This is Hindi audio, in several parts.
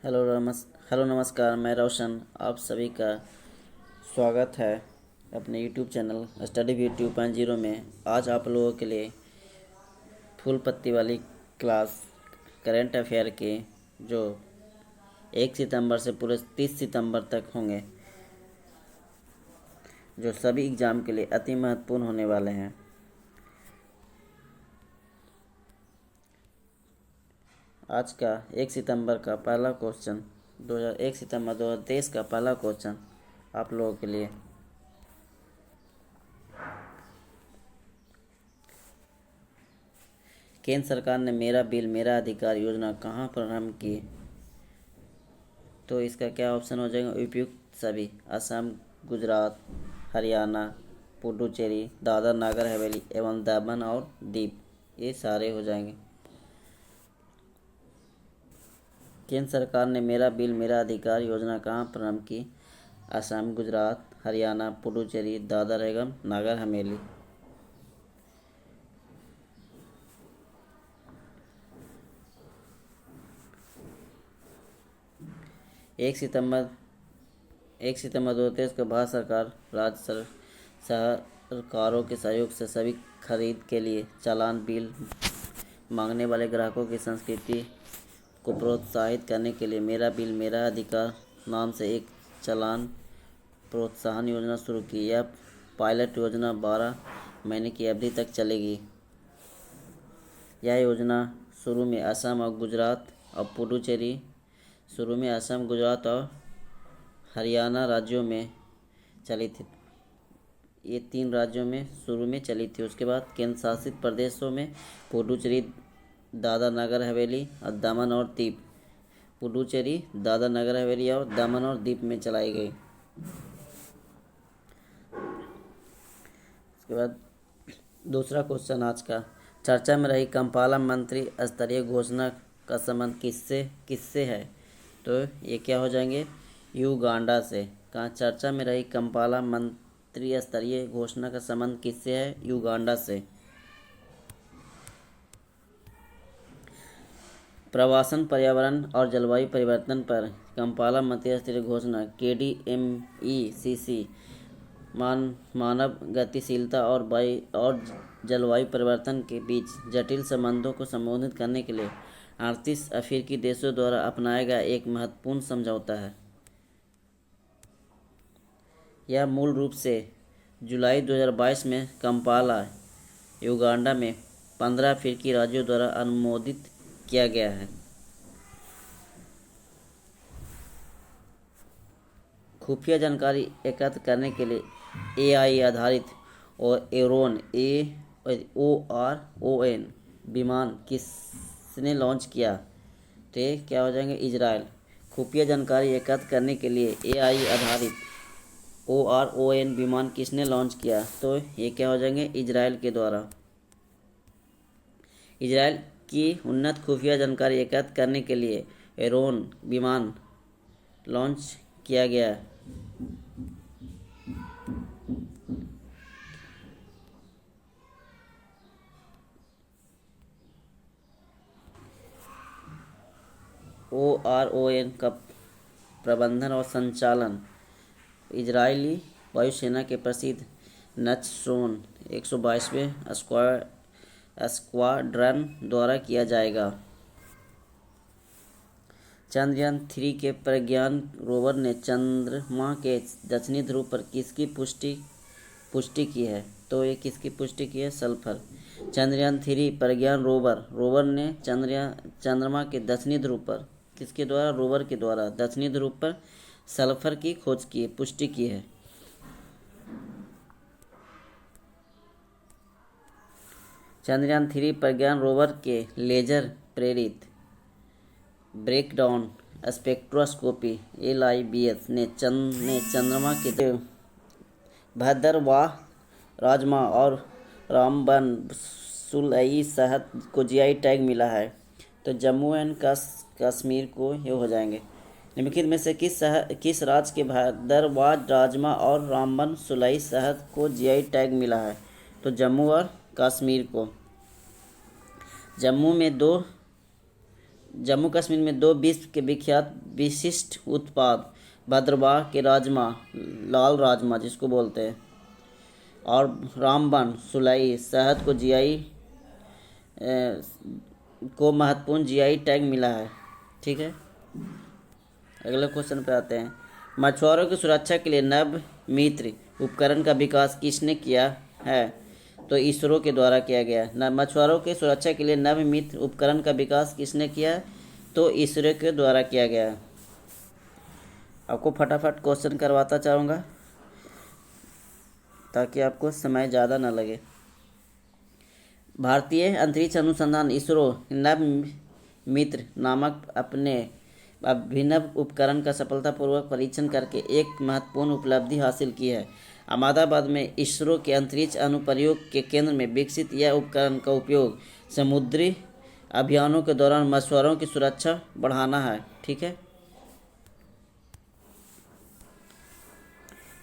हेलो नमस्कार। मैं रोशन, आप सभी का स्वागत है अपने यूट्यूब चैनल स्टडी व्यू 2.0 में। आज आप लोगों के लिए फुल पत्ती वाली क्लास करंट अफेयर के जो 1 सितंबर से पूरे 30 सितंबर तक होंगे, जो सभी एग्ज़ाम के लिए अति महत्वपूर्ण होने वाले हैं। आज का 1 सितंबर का पहला क्वेश्चन 1 सितंबर 2023 का पहला क्वेश्चन आप लोगों के लिए। केंद्र सरकार ने मेरा बिल मेरा अधिकार योजना कहाँ प्रारंभ की? तो इसका क्या ऑप्शन हो जाएगा? उपयुक्त सभी। असम, गुजरात, हरियाणा, पुडुचेरी, दादर नागर हवेली एवं दमन और दीव, ये सारे हो जाएंगे। केंद्र सरकार ने मेरा बिल मेरा अधिकार योजना कहाँ प्रारंभ की? असम, गुजरात, हरियाणा, पुडुचेरी, दादर एवं नागर हवेली। 1 सितंबर 2023 को भारत सरकार राज्य सरकारों के सहयोग से सभी खरीद के लिए चालान बिल मांगने वाले ग्राहकों की संस्कृति को प्रोत्साहित करने के लिए मेरा बिल मेरा अधिकार नाम से एक चालान प्रोत्साहन योजना शुरू की। यह पायलट योजना 12 महीने की अवधि तक चलेगी। यह योजना शुरू में असम और गुजरात और पुडुचेरी असम, गुजरात और हरियाणा राज्यों में चली थी। ये 3 राज्यों में शुरू में चली थी। उसके बाद केंद्र शासित प्रदेशों में पुडुचेरी, दादर नगर हवेली और दमन और दीव, पुडुचेरी, दादर नगर हवेली और दमन और दीव में चलाई गई। उसके बाद दूसरा क्वेश्चन आज का, चर्चा में रही कंपाला मंत्री स्तरीय घोषणा का संबंध किससे है? तो ये क्या हो जाएंगे? युगांडा से। कहाँ चर्चा में रही कंपाला मंत्री स्तरीय घोषणा का संबंध किससे है? युगांडा से। प्रवासन, पर्यावरण और जलवायु परिवर्तन पर कंपाला मंत्री स्तरीय घोषणा KDMECC मानव गतिशीलता और जलवायु परिवर्तन के बीच जटिल संबंधों को संबोधित करने के लिए 38 अफ्रीकी देशों द्वारा अपनाया गया एक महत्वपूर्ण समझौता है। यह मूल रूप से जुलाई 2022 में कंपाला, युगांडा में 15 अफ्रीकी राज्यों द्वारा अनुमोदित किया गया है। खुफिया जानकारी एकत्र करने के लिए AI आधारित और ORON विमान किसने लॉन्च किया? तो ये क्या हो जाएंगे? इजराइल। खुफिया जानकारी एकत्र करने के लिए AI आधारित ORON विमान किसने लॉन्च किया? तो ये क्या हो जाएंगे? इजराइल के द्वारा। इजराइल की उन्नत खुफिया जानकारी एकत्र करने के लिए ORON विमान लॉन्च किया गया। ORON का प्रबंधन और संचालन इजरायली वायुसेना के प्रसिद्ध नत्सोन 122वें स्क्वाड्रन द्वारा किया जाएगा। चंद्रयान 3 के प्रज्ञान रोवर ने चंद्रमा के दक्षिणी ध्रुव पर किसकी पुष्टि की है? तो ये किसकी पुष्टि की है? सल्फर। चंद्रयान 3 प्रज्ञान रोवर ने चंद्रमा के दक्षिणी ध्रुव पर किसके द्वारा? रोवर के द्वारा दक्षिणी ध्रुव पर सल्फर की खोज की, पुष्टि की है। चंद्रयान 3 प्रज्ञान रोवर के लेजर प्रेरित ब्रेकडाउन स्पेक्ट्रोस्कोपी LIBS ने चंद्रमा के भद्रवाह, राजमा और रामबन सुलई शहद को GI टैग मिला है। तो जम्मू एंड कश्मीर को ये हो जाएंगे। निम्नलिखित में से किस राज्य के भद्रवाह, राजमा और रामबन सुलई शहद को GI टैग मिला है? तो जम्मू और कश्मीर को। जम्मू में 2 जम्मू कश्मीर में दो विश्व के विख्यात विशिष्ट उत्पाद भद्रवाह के राजमा, लाल राजमा जिसको बोलते हैं, और रामबन सुलाई शहद को जीआई को महत्वपूर्ण जीआई टैग मिला है। ठीक है, अगले क्वेश्चन पे आते हैं। मछुआरों की सुरक्षा के लिए नव मित्र उपकरण का विकास किसने किया है? तो इसरो के द्वारा किया गया। मछुआरों की सुरक्षा के लिए नव मित्र उपकरण का विकास किसने किया है? तो इसरो के द्वारा किया गया। आपको फटाफट क्वेश्चन करवाता चाहूँगा ताकि आपको समय ज़्यादा न लगे। भारतीय अंतरिक्ष अनुसंधान इसरो नव मित्र नामक अपने अभिनव उपकरण का सफलतापूर्वक परीक्षण करके एक महत्वपूर्ण उपलब्धि हासिल की है। अहमदाबाद में इसरो के अंतरिक्ष अनुप्रयोग के केंद्र में विकसित यह उपकरण का उपयोग समुद्री अभियानों के दौरान मछुआरों की सुरक्षा बढ़ाना है। ठीक है,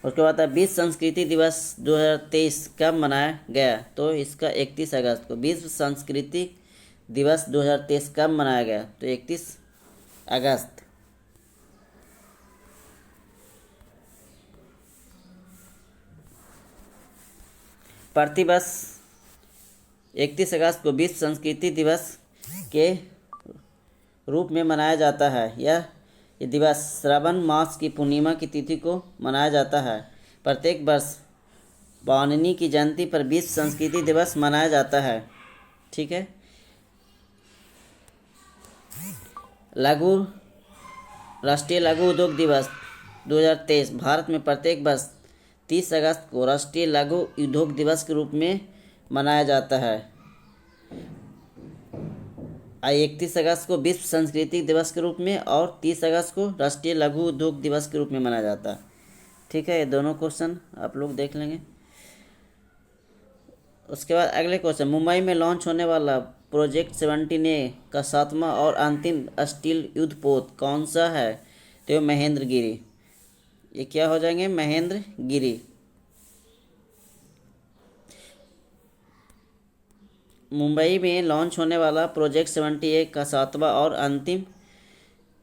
उसके बाद है विश्व संस्कृति दिवस 2023 कब मनाया गया? तो इसका 31 अगस्त को। विश्व संस्कृति दिवस 2023 कब मनाया गया? तो 31 अगस्त। प्रतिवर्ष 31 अगस्त को विश्व संस्कृति दिवस के रूप में मनाया जाता है। यह दिवस श्रावण मास की पूर्णिमा की तिथि को मनाया जाता है। प्रत्येक वर्ष पाणिनि की जयंती पर विश्व संस्कृति दिवस मनाया जाता है। ठीक है, राष्ट्रीय लघु उद्योग दिवस 2023 भारत में प्रत्येक वर्ष 30 अगस्त को राष्ट्रीय लघु उद्योग दिवस के रूप में मनाया जाता है। 31 अगस्त को विश्व संस्कृति दिवस के रूप में और 30 अगस्त को राष्ट्रीय लघु उद्योग दिवस के रूप में मनाया जाता है। ठीक है, ये दोनों क्वेश्चन आप लोग देख लेंगे। उसके बाद अगले क्वेश्चन, मुंबई में लॉन्च होने वाला प्रोजेक्ट 17A का 7वां और अंतिम स्टील युद्धपोत कौन सा है? तो महेंद्रगिरी। ये क्या हो जाएंगे? महेंद्रगिरी। मुंबई में लॉन्च होने वाला प्रोजेक्ट 17A का 7वां और अंतिम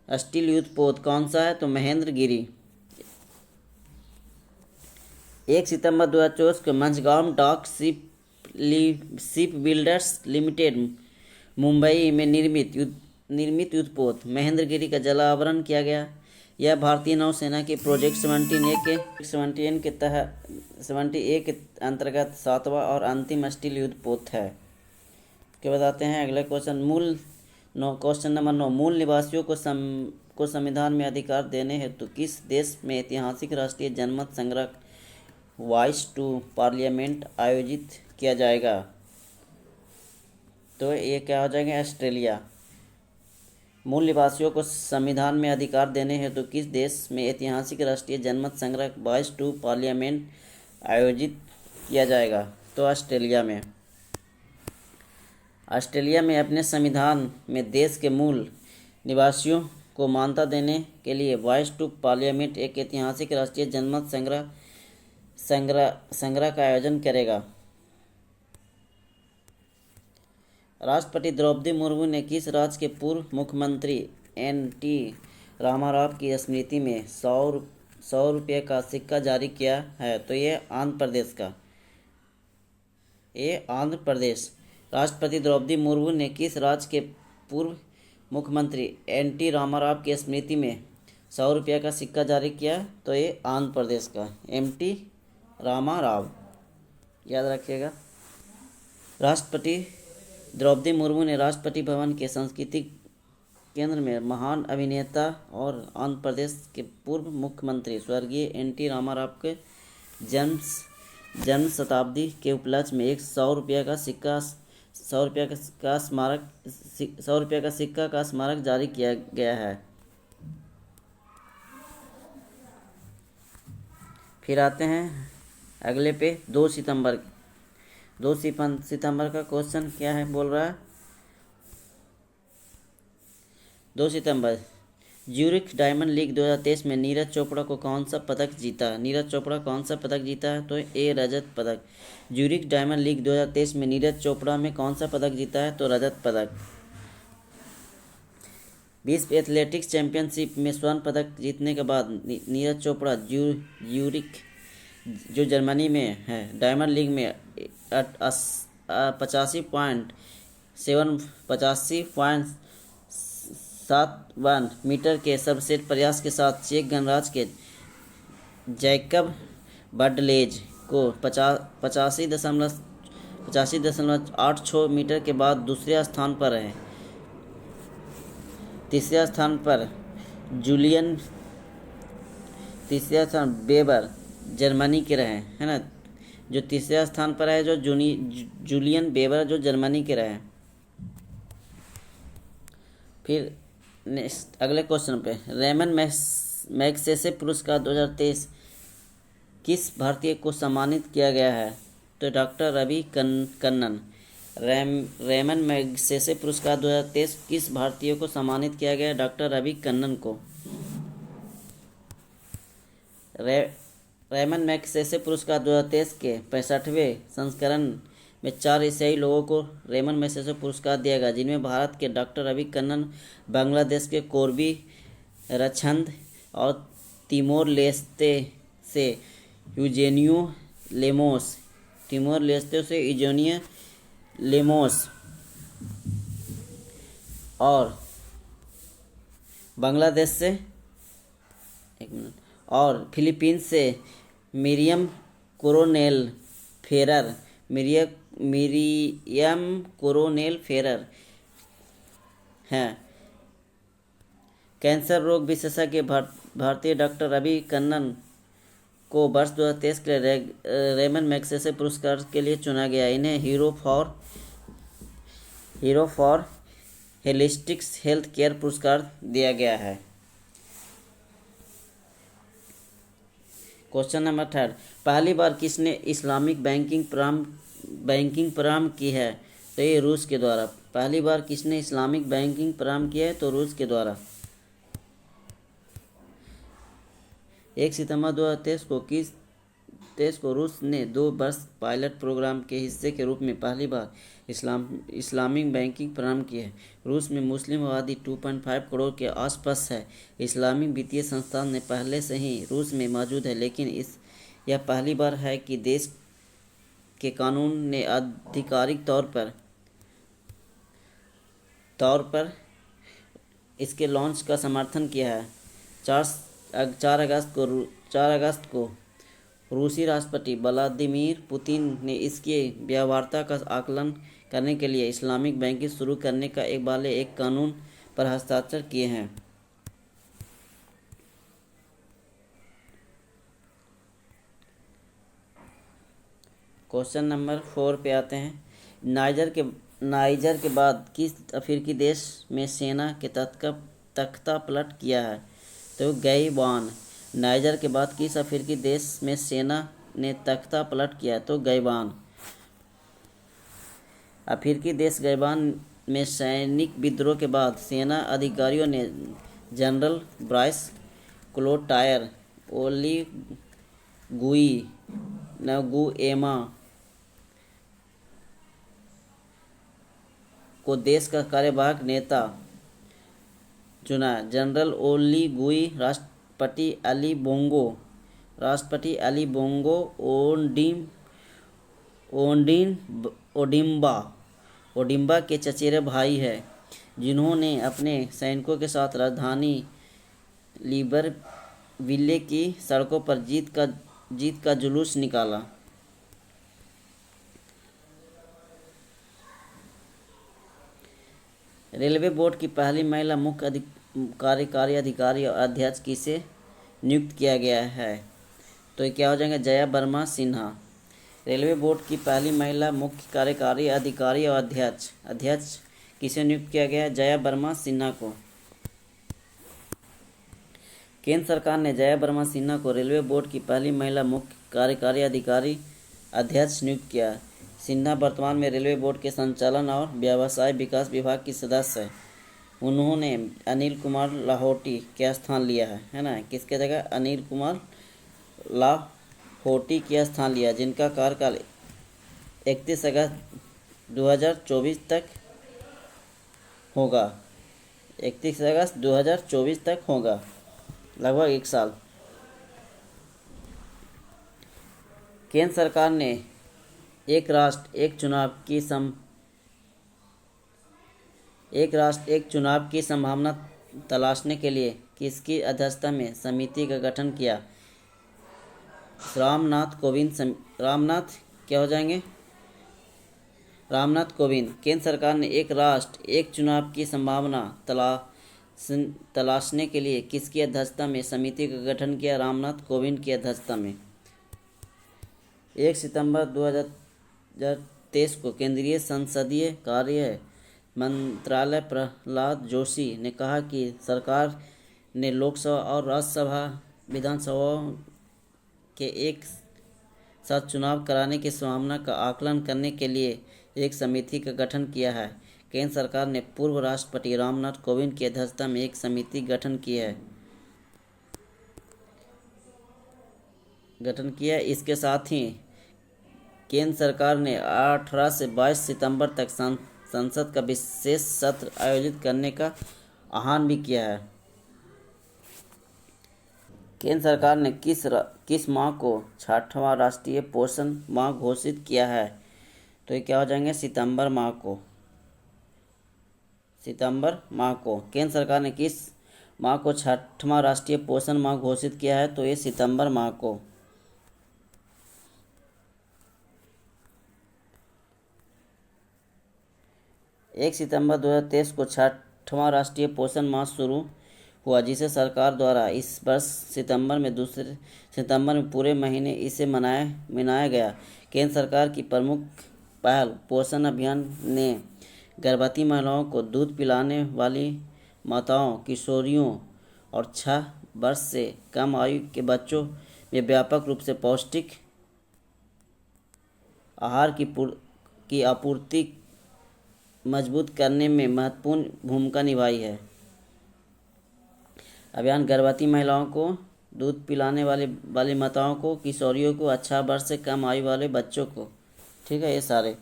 स्टील युद्धपोत कौन सा है? तो महेंद्रगिरी। 1 सितंबर 2024 को Mazagon dock ship builders limited Mumbai में निर्मित युद्धपोत महेंद्रगिरी का जलावरण किया गया। यह भारतीय नौसेना के प्रोजेक्ट 17A के अंतर्गत 7वां और अंतिम स्टील युद्धपोत है। के बताते हैं अगले क्वेश्चन। क्वेश्चन नंबर 9, मूल निवासियों को संविधान में अधिकार देने हेतु किस देश में ऐतिहासिक राष्ट्रीय जनमत संग्रह वॉइस टू पार्लियामेंट आयोजित किया जाएगा? तो ये क्या हो जाएगा? ऑस्ट्रेलिया। मूल निवासियों को संविधान में अधिकार देने हेतु किस देश में ऐतिहासिक राष्ट्रीय जनमत संग्रह वॉइस टू पार्लियामेंट आयोजित किया जाएगा? तो ऑस्ट्रेलिया में। ऑस्ट्रेलिया में अपने संविधान में देश के मूल निवासियों को मान्यता देने के लिए वॉइस टू पार्लियामेंट एक ऐतिहासिक राष्ट्रीय जनमत संग्रह का आयोजन करेगा। राष्ट्रपति द्रौपदी मुर्मू ने किस राज्य के पूर्व मुख्यमंत्री एन.टी. रामाराव की स्मृति में 100 रुपये का सिक्का जारी किया है? तो ये आंध्र प्रदेश। राष्ट्रपति द्रौपदी मुर्मू ने किस राज्य के पूर्व मुख्यमंत्री एन.टी. रामाराव की स्मृति में 100 रुपये का सिक्का जारी किया? तो ये आंध्र प्रदेश का एम.टी. रामाराव, याद रखिएगा। राष्ट्रपति द्रौपदी मुर्मू ने राष्ट्रपति भवन के सांस्कृतिक केंद्र में महान अभिनेता और आंध्र प्रदेश के पूर्व मुख्यमंत्री स्वर्गीय एन.टी. रामाराव के जन्म शताब्दी के उपलक्ष्य में एक 100 रुपये का सिक्का का स्मारक जारी किया गया है। फिर आते हैं अगले पे 2 सितंबर का क्वेश्चन क्या है? बोल रहा है 2 सितंबर ज्यूरिख डायमंड लीग 2023 में नीरज चोपड़ा को कौन सा पदक जीता? नीरज चोपड़ा कौन सा पदक जीता है? तो ए रजत पदक। ज्यूरिख डायमंड लीग 2023 में नीरज चोपड़ा में कौन सा पदक जीता है? तो रजत पदक। विश्व एथलेटिक्स चैंपियनशिप में स्वर्ण पदक जीतने के बाद नीरज चोपड़ा ज्यूरिख जो जर्मनी में है डायमंड लीग में 85.71 मीटर के सर्वश्रेष्ठ प्रयास के साथ चेक गणराज्य के जैकब बर्डलेज को 85.86 मीटर के बाद दूसरे स्थान पर रहे। तीसरे स्थान पर बेबर जर्मनी के रहे, है ना। जो तीसरे स्थान पर है जो जूलियन बेबर जो जर्मनी के रहे। फिर नेक्स्ट अगले क्वेश्चन पे, रेमन मैग्सेसे पुरस्कार 2023 किस भारतीय को सम्मानित किया गया है? तो doctor Ravi Kannan. Ramon Magsaysay पुरस्कार 2023 किस भारतीय को सम्मानित किया गया है? डॉक्टर रवि कन्नन को। रेमन मैग्सेसे पुरस्कार 2023 के 65वें संस्करण में 4 एशियाई लोगों को रेमन मैग्सेसे पुरस्कार दिया गया, जिनमें भारत के डॉक्टर रवि कन्नन, बांग्लादेश के कोरबी रछंद और तिमोर लेस्ते से यूजेनियो लेमोस और बांग्लादेश से और फिलीपींस से मिरियम कोरोनेल फेरर हैं। कैंसर रोग विशेषज्ञ भारतीय डॉक्टर रवि कन्नन को वर्ष 2023 के लिए रेमन मैग्सेसे पुरस्कार के लिए चुना गया। इन्हें hero for holistic health care पुरस्कार दिया गया है। क्वेश्चन नंबर 3, पहली बार किसने इस्लामिक बैंकिंग प्रारंभ की है? तो ये रूस के द्वारा। पहली बार किसने इस्लामिक बैंकिंग प्रारंभ किया है? तो रूस के द्वारा। 1 सितंबर 2023 को रूस ने 2 वर्ष पायलट प्रोग्राम के हिस्से के रूप में पहली बार इस्लामिक बैंकिंग प्रारंभ की है। रूस में मुस्लिम आबादी 2.5 करोड़ के आसपास है। इस्लामिक वित्तीय संस्थान ने पहले से ही रूस में मौजूद है, लेकिन यह पहली बार है कि देश के कानून ने आधिकारिक तौर पर इसके लॉन्च का समर्थन किया है। 4 अगस्त को रूसी राष्ट्रपति व्लादिमीर पुतिन ने इसकी व्यवहार्यता का आकलन करने के लिए इस्लामिक बैंकिंग शुरू करने का एक कानून पर हस्ताक्षर किए हैं। क्वेश्चन नंबर 4 पे आते हैं। नाइजर के बाद किस अफ्रीकी देश में सेना के तख्ता पलट किया है? तो गैबान। नाइजर के बाद किस अफ्रीकी देश में सेना ने तख्ता पलट किया? तो गैबान। अफ्रीकी देश गैबान में सैनिक विद्रोह के बाद सेना अधिकारियों ने जनरल ब्राइस क्लोटायर ओलीगुई नगुएमा को देश का कार्यवाहक नेता चुना। जनरल ओलीगुई राष्ट्रपति अली बोंगो ओडिम्बा के चचेरे भाई हैं, जिन्होंने अपने सैनिकों के साथ राजधानी लिब्रविले की सड़कों पर जीत का जुलूस निकाला। रेलवे बोर्ड की पहली महिला मुख्य कार्यकारी अधिकारी और अध्यक्ष किसे नियुक्त किया गया है? तो ये क्या हो जाएंगे? जया वर्मा सिन्हा। रेलवे बोर्ड की पहली महिला मुख्य कार्यकारी अधिकारी और अध्यक्ष किसे नियुक्त किया गया है? जया वर्मा सिन्हा को। केंद्र सरकार ने जया वर्मा सिन्हा को रेलवे बोर्ड की पहली महिला मुख्य कार्यकारी अधिकारी अध्यक्ष नियुक्त किया। सिन्हा वर्तमान में रेलवे बोर्ड के संचालन और व्यवसाय विकास विभाग की सदस्य है। उन्होंने अनिल कुमार लाहोटी का स्थान लिया है ना। किसके जगह? अनिल कुमार लाहोटी का स्थान लिया, जिनका कार्यकाल 31 अगस्त 2024 तक होगा। 31 अगस्त 2024 तक होगा, लगभग 1 साल। केंद्र सरकार ने एक राष्ट्र एक चुनाव की संभावना तलाशने के लिए किसकी अध्यक्षता में समिति का गठन किया? रामनाथ कोविंद। केंद्र सरकार ने एक राष्ट्र एक चुनाव की संभावना तलाशने के लिए किसकी अध्यक्षता में समिति का गठन किया? रामनाथ कोविंद की अध्यक्षता में। 1 सितंबर 2023 को केंद्रीय संसदीय कार्य मंत्रालय प्रहलाद जोशी ने कहा कि सरकार ने लोकसभा और राज्यसभा विधानसभाओं के एक साथ चुनाव कराने की संभावना का आकलन करने के लिए एक समिति का गठन किया है। केंद्र सरकार ने पूर्व राष्ट्रपति रामनाथ कोविंद की अध्यक्षता में एक समिति गठन किया है। इसके साथ ही केंद्र सरकार ने 18 से 22 सितंबर तक संसद का विशेष सत्र आयोजित करने का आह्वान भी किया है। केंद्र सरकार ने किस माह को 6वां राष्ट्रीय पोषण माह घोषित किया है? तो ये क्या हो जाएंगे? सितंबर माह को केंद्र सरकार ने किस माह को 6वां राष्ट्रीय पोषण माह घोषित किया है? तो ये सितंबर माह को। एक सितंबर 2023 को 6वां राष्ट्रीय पोषण माह शुरू हुआ, जिसे सरकार द्वारा इस वर्ष सितंबर में पूरे महीने इसे मनाया गया। केंद्र सरकार की प्रमुख पहल पोषण अभियान ने गर्भवती महिलाओं को दूध पिलाने वाली माताओं, किशोरियों और 6 वर्ष से कम आयु के बच्चों में व्यापक रूप से पौष्टिक आहार की आपूर्ति मजबूत करने में महत्वपूर्ण भूमिका निभाई है। अभियान गर्भवती महिलाओं को, दूध पिलाने वाली माताओं को, किशोरियों को, 6 वर्ष से कम आयु वाले बच्चों को, ठीक है, ये सारे।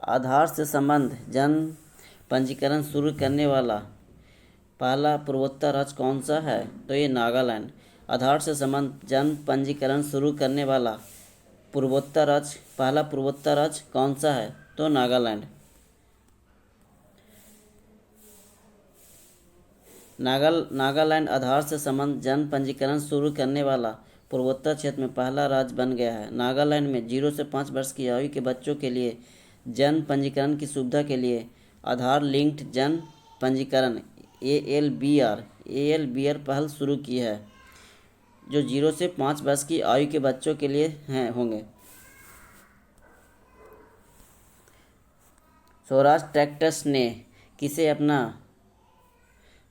आधार से संबंध जन पंजीकरण शुरू करने वाला पहला पूर्वोत्तर राज्य कौन सा है? तो ये नागालैंड। आधार से संबंध जन पंजीकरण शुरू करने वाला पहला पूर्वोत्तर राज्य कौन सा है? तो नागालैंड। नागालैंड आधार से संबंध जन पंजीकरण शुरू करने वाला पूर्वोत्तर क्षेत्र में पहला राज्य बन गया है। नागालैंड में 0 से 5 वर्ष की आयु के बच्चों के लिए जन पंजीकरण की सुविधा के लिए आधार लिंक्ड जन पंजीकरण ALBR पहल शुरू की है, जो 0 से 5 वर्ष की आयु के बच्चों के लिए होंगे। स्वराज ट्रैक्टर्स ने किसे अपना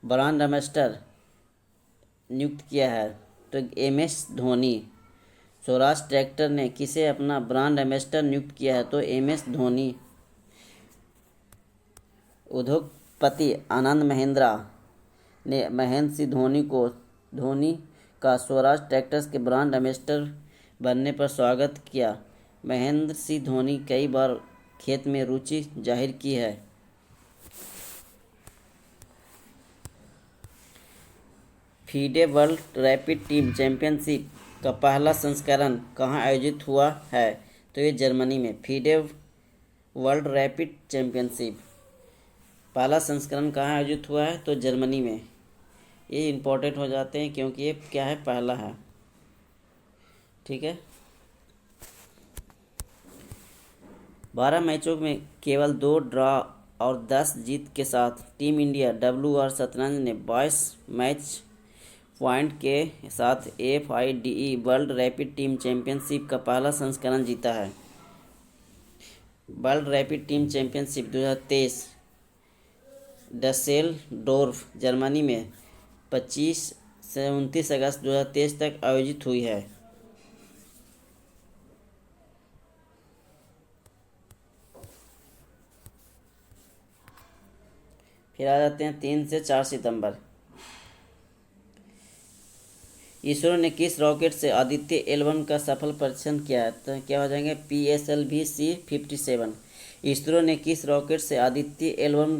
ब्रांड एम्बेसडर नियुक्त किया है? तो MS धोनी। स्वराज ट्रैक्टर ने किसे अपना ब्रांड एम्बेसडर नियुक्त किया है? तो MS धोनी। उद्योगपति आनंद महिंद्रा ने महेंद्र सिंह धोनी का स्वराज ट्रैक्टर्स के ब्रांड एम्बेसडर बनने पर स्वागत किया। महेंद्र सिंह धोनी कई बार खेत में रुचि जाहिर की है। FIDE world rapid team championship का पहला संस्करण कहाँ आयोजित हुआ है? तो ये जर्मनी में। फीडे वर्ल्ड रैपिड चैंपियनशिप पहला संस्करण कहाँ आयोजित हुआ है? तो जर्मनी में। ये इम्पोर्टेंट हो जाते हैं क्योंकि ये क्या है? पहला है, ठीक है। 12 मैचों में केवल 2 ड्रा और 10 जीत के साथ टीम इंडिया WR शतरंज ने 22 मैच पॉइंट के साथ FIDE world rapid team championship का पहला संस्करण जीता है। World rapid team championship 2023 Dusseldorf Germany में 25 से 29 अगस्त 2023 तक आयोजित हुई है। फिर आ जाते हैं 3 से 4 सितंबर। इसरो ने किस रॉकेट से आदित्य L1 का सफल परीक्षण किया है? तो क्या हो जाएंगे? PSLV C-57। इसरो ने किस रॉकेट से आदित्य L1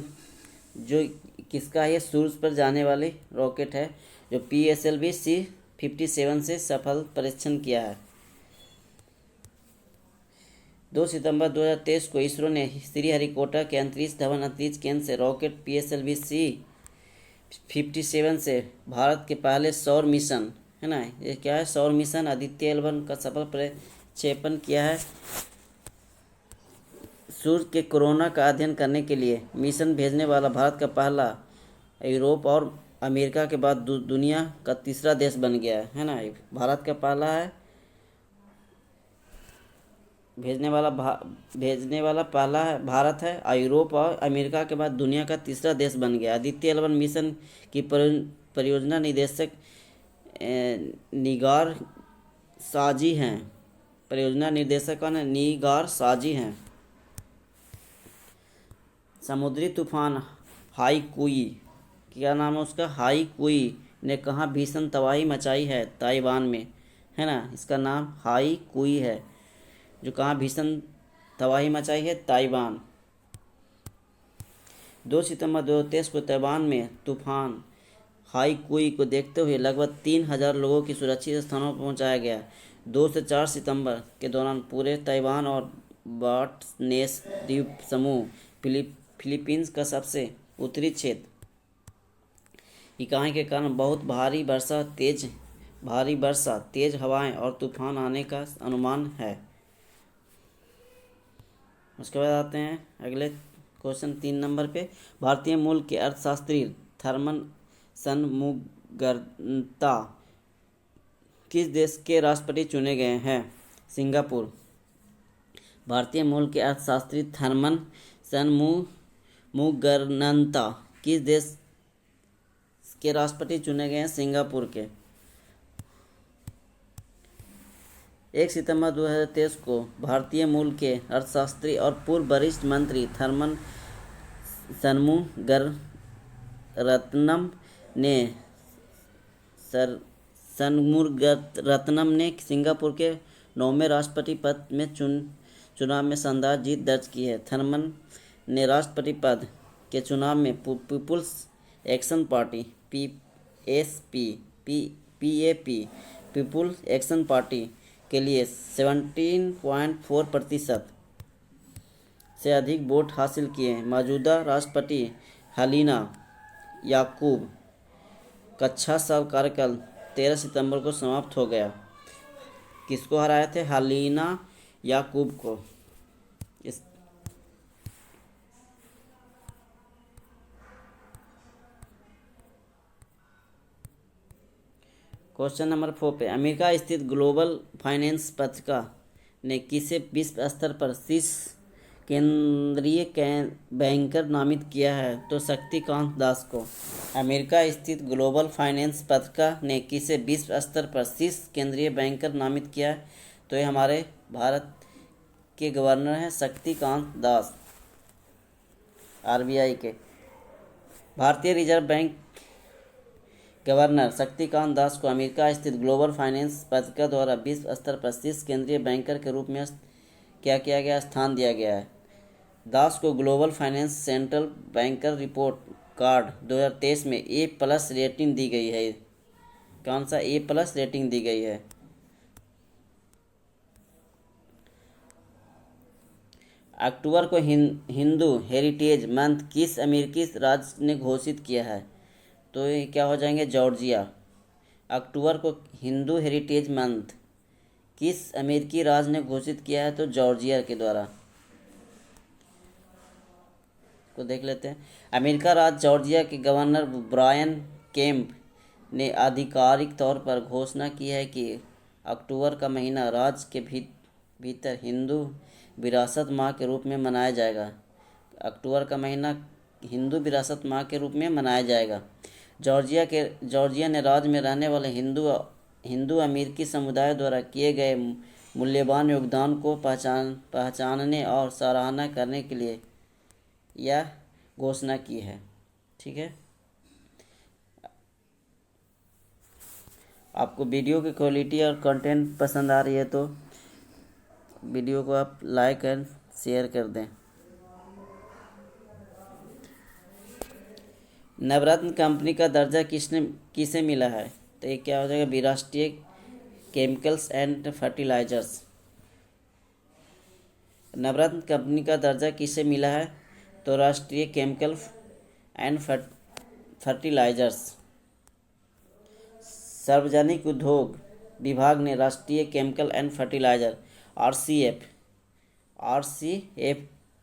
जो किसका है, ये सूरज पर जाने वाली रॉकेट है जो PSLV C-57 से सफल परीक्षण किया है। 2 सितंबर 2023 को इसरो ने श्रीहरिकोटा के अंतरिक्ष धवन अंतरिक्ष केंद्र से रॉकेट PSLV C-57 से भारत के पहले सौर मिशन, है ना, ये क्या है, सौर मिशन आदित्य L1 का सफल प्रक्षेपण किया है। सूर्य के कोरोना का अध्ययन करने के लिए मिशन भेजने वाला भारत का पहला, यूरोप और अमेरिका के बाद दुनिया का तीसरा देश बन गया है ना। भारत का पहला है, भेजने वाला पहला है भारत है, और यूरोप और अमेरिका के बाद दुनिया का तीसरा देश बन गया। आदित्य L1 मिशन की परियोजना निदेशक निगार साजी हैं। परियोजना निर्देशक कौन है? निगार साजी हैं। समुद्री तूफान हाईकुई, क्या नाम है उसका, हाईकुई ने कहाँ भीषण तबाही मचाई है? ताइवान में, है ना, इसका नाम हाईकुई है। जो कहाँ भीषण तबाही मचाई है? ताइवान। 2 सितंबर 2023 को ताइवान में तूफान हाईकुई को देखते हुए लगभग 3,000 लोगों की सुरक्षित स्थानों पर पहुंचाया गया। 2 से 4 सितंबर के दौरान पूरे ताइवान और बाटनेस द्वीप समूह फिलीपींस का सबसे उत्तरी क्षेत्र इकाई के कारण बहुत भारी वर्षा, तेज हवाएं और तूफान आने का अनुमान है। उसके बाद आते हैं अगले क्वेश्चन 3 नंबर पे। भारतीय मूल के अर्थशास्त्री थर्मन षणमुगरत्ना किस देश के राष्ट्रपति चुने गए हैं? सिंगापुर। भारतीय मूल के अर्थशास्त्री थर्मन षणमुगरत्ना किस देश के राष्ट्रपति चुने गए हैं? सिंगापुर के। 1 सितंबर 2023 को भारतीय मूल के अर्थशास्त्री और पूर्व वरिष्ठ मंत्री थर्मन षणमुगरत्नम ने सिंगापुर के 9वें राष्ट्रपति पद में चुनाव में शानदार जीत दर्ज की है। थर्मन ने राष्ट्रपति पद के चुनाव में People's Action Party PAP People's Action Party के लिए 17.4% से अधिक वोट हासिल किए। मौजूदा राष्ट्रपति हालिना याकूब का 6 साल कार्यकाल 13 सितंबर को समाप्त हो गया। किसको हराए थे? हालिना याकूब को। इस क्वेश्चन नंबर 4 पे, अमेरिका स्थित ग्लोबल फाइनेंस पत्रिका ने किसे विश्व स्तर पर शीर्ष केंद्रीय बैंकर नामित किया है? तो शक्तिकांत दास को। अमेरिका स्थित ग्लोबल फाइनेंस पत्रिका ने किसे विश्व स्तर पर शीर्ष केंद्रीय बैंकर नामित किया है? तो ये हमारे भारत के गवर्नर हैं शक्तिकांत दास, RBI के। भारतीय reserve bank governor Shaktikanta Das को अमेरिका स्थित ग्लोबल फाइनेंस पत्रिका द्वारा विश्व स्तर पर शीर्ष केंद्रीय बैंकर के रूप में क्या किया गया? स्थान दिया गया है। दास को global finance central banker report card 2023 में A+ रेटिंग दी गई है। कौन सा? A+ रेटिंग दी गई है। अक्टूबर को हिंदू हेरिटेज मंथ किस अमेरिकी राज्य ने घोषित किया है? तो ये क्या हो जाएंगे? जॉर्जिया। अक्टूबर को हिंदू हेरिटेज मंथ किस अमेरिकी राज्य ने घोषित किया है? तो जॉर्जिया के द्वारा। को देख लेते हैं। अमेरिका राज्य जॉर्जिया के गवर्नर ब्रायन केम्प ने आधिकारिक तौर पर घोषणा की है कि अक्टूबर का महीना राज्य के भीतर हिंदू विरासत माह के रूप में मनाया जाएगा। अक्टूबर का महीना हिंदू विरासत माह के रूप में मनाया जाएगा। जॉर्जिया ने राज्य में रहने वाले हिंदू अमेरिकी समुदाय द्वारा किए गए मूल्यवान योगदान को पहचानने और सराहना करने के लिए यह घोषणा की है। ठीक है। आपको वीडियो की क्वालिटी और कंटेंट पसंद आ रही है तो वीडियो को आप लाइक एंड शेयर कर दें। नवरत्न कंपनी का दर्जा किसे मिला है? तो ये क्या हो जाएगा? Rashtriya Chemicals and Fertilizers. Navratna company का दर्जा किसे मिला है? तो राष्ट्रीय केमिकल एंड फर्टिलाइजर्स। सार्वजनिक उद्योग विभाग ने राष्ट्रीय केमिकल एंड फर्टिलाइजर आरसीएफ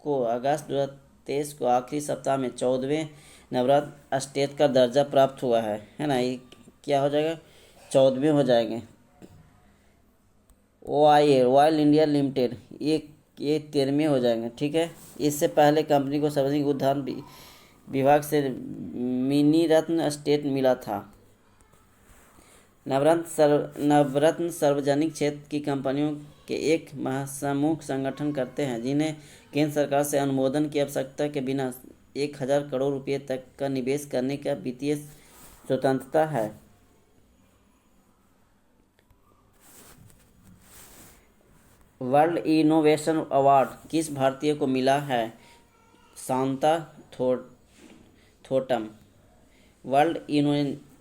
को अगस्त 2023 को आखिरी सप्ताह में 14वें नवरत्न स्टेट का दर्जा प्राप्त हुआ है ना? ये क्या हो जाएगा? 14वें हो जाएंगे। ऑयल इंडिया लिमिटेड ये 13वें हो जाएंगे। ठीक है। इससे पहले कंपनी को सार्वजनिक उद्यान विभाग से मिनी रत्न स्टेट मिला था। नवरत्न सार्वजनिक क्षेत्र की कंपनियों के एक महासमूह संगठन करते हैं जिन्हें केंद्र सरकार से अनुमोदन की आवश्यकता के बिना 1000 करोड़ रुपये तक का निवेश करने का वित्तीय स्वतंत्रता है। वर्ल्ड इनोवेशन अवार्ड किस भारतीय को मिला है? शांता थोटम। वर्ल्ड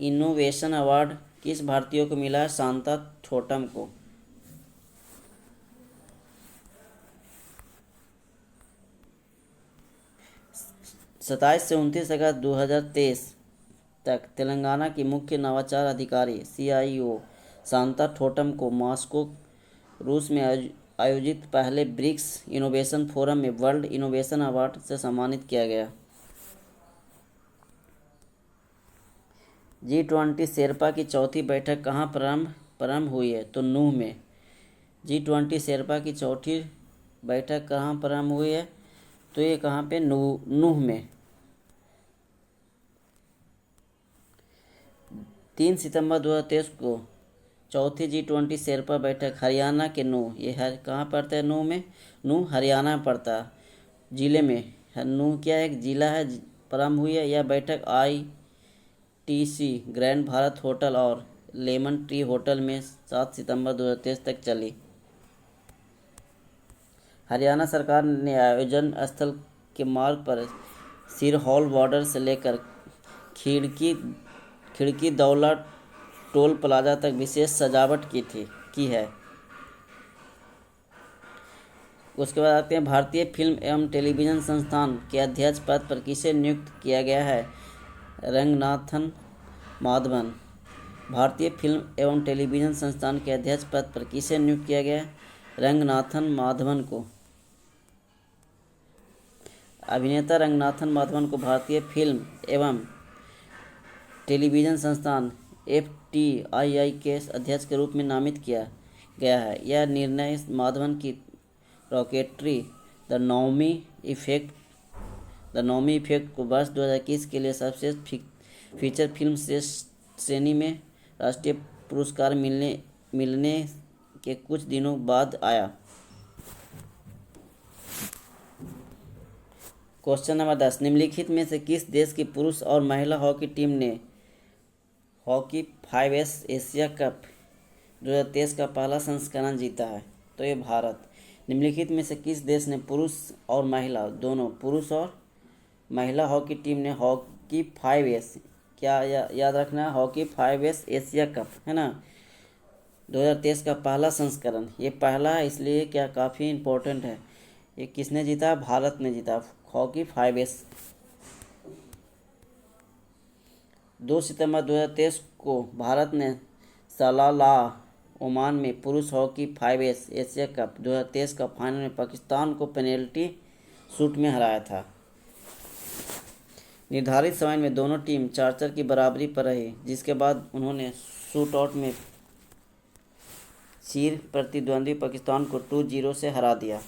इनोवेशन अवार्ड किस भारतीय को मिला है? शांता थोटम को। सत्ताईस से 29 अगस्त 2023 तक तेलंगाना की मुख्य नवाचार अधिकारी CIO शांता थोटम को मॉस्को रूस में आयोजित पहले ब्रिक्स इनोवेशन फोरम में वर्ल्ड इनोवेशन अवार्ड से सम्मानित किया गया। G20 शेरपा की चौथी बैठक कहाँ प्रारंभ हुई है? तो नूह में। G20 शेरपा की चौथी बैठक कहाँ प्रारंभ हुई है? तो ये कहाँ पे? नूह में। 3 सितंबर 2023 को चौथी G20 शेरपा बैठक हरियाणा के नूह, ये कहाँ पड़ता है? नूह में। नूह हरियाणा पड़ता जिले में। नूह क्या है? एक जिला है। प्रारंभ हुई है यह बैठक ITC ग्रैंड भारत होटल और लेमन ट्री होटल में 7 सितंबर 2023 तक चली। हरियाणा सरकार ने आयोजन स्थल के मार्ग पर सिरहौल बॉर्डर से लेकर खिड़की दौला टोल प्लाजा तक विशेष सजावट की है। उसके बाद आते हैं भारतीय फिल्म एवं टेलीविज़न संस्थान के अध्यक्ष पद पर किसे नियुक्त किया गया है? रंगनाथन माधवन। भारतीय फिल्म एवं टेलीविज़न संस्थान के अध्यक्ष पद पर किसे नियुक्त किया गया है? रंगनाथन माधवन को। अभिनेता रंगनाथन माधवन को भारतीय फिल्म एवं टेलीविज़न संस्थान FTII के अध्यक्ष के रूप में नामित किया गया है। यह निर्णय माधवन की रॉकेटरी द नौमी इफेक्ट को वर्ष 2021 के लिए सर्वश्रेष्ठ फीचर फिल्म श्रेणी में राष्ट्रीय पुरस्कार मिलने के कुछ दिनों बाद आया। क्वेश्चन नंबर 10, निम्नलिखित में से किस देश की पुरुष और महिला हॉकी टीम ने हॉकी 5S एशिया कप 2023 का पहला संस्करण जीता है? तो ये भारत। निम्नलिखित में से किस देश ने पुरुष और महिला दोनों पुरुष और महिला हॉकी टीम ने हॉकी 5S, क्या याद रखना है? हॉकी 5S एशिया कप है ना, 2023 का पहला संस्करण। ये पहला है इसलिए क्या काफ़ी इम्पोर्टेंट है। ये किसने जीता? भारत ने जीता हॉकी 5S। 2 सितंबर 2023 को भारत ने सलालाह ओमान में पुरुष हॉकी 5S एशिया कप 2023 का फाइनल में पाकिस्तान को पेनल्टी शूट में हराया था। निर्धारित समय में दोनों टीम 4-4 की बराबरी पर रही, जिसके बाद उन्होंने शूट आउट में चिर प्रतिद्वंदी पाकिस्तान को 2-0 से हरा दिया।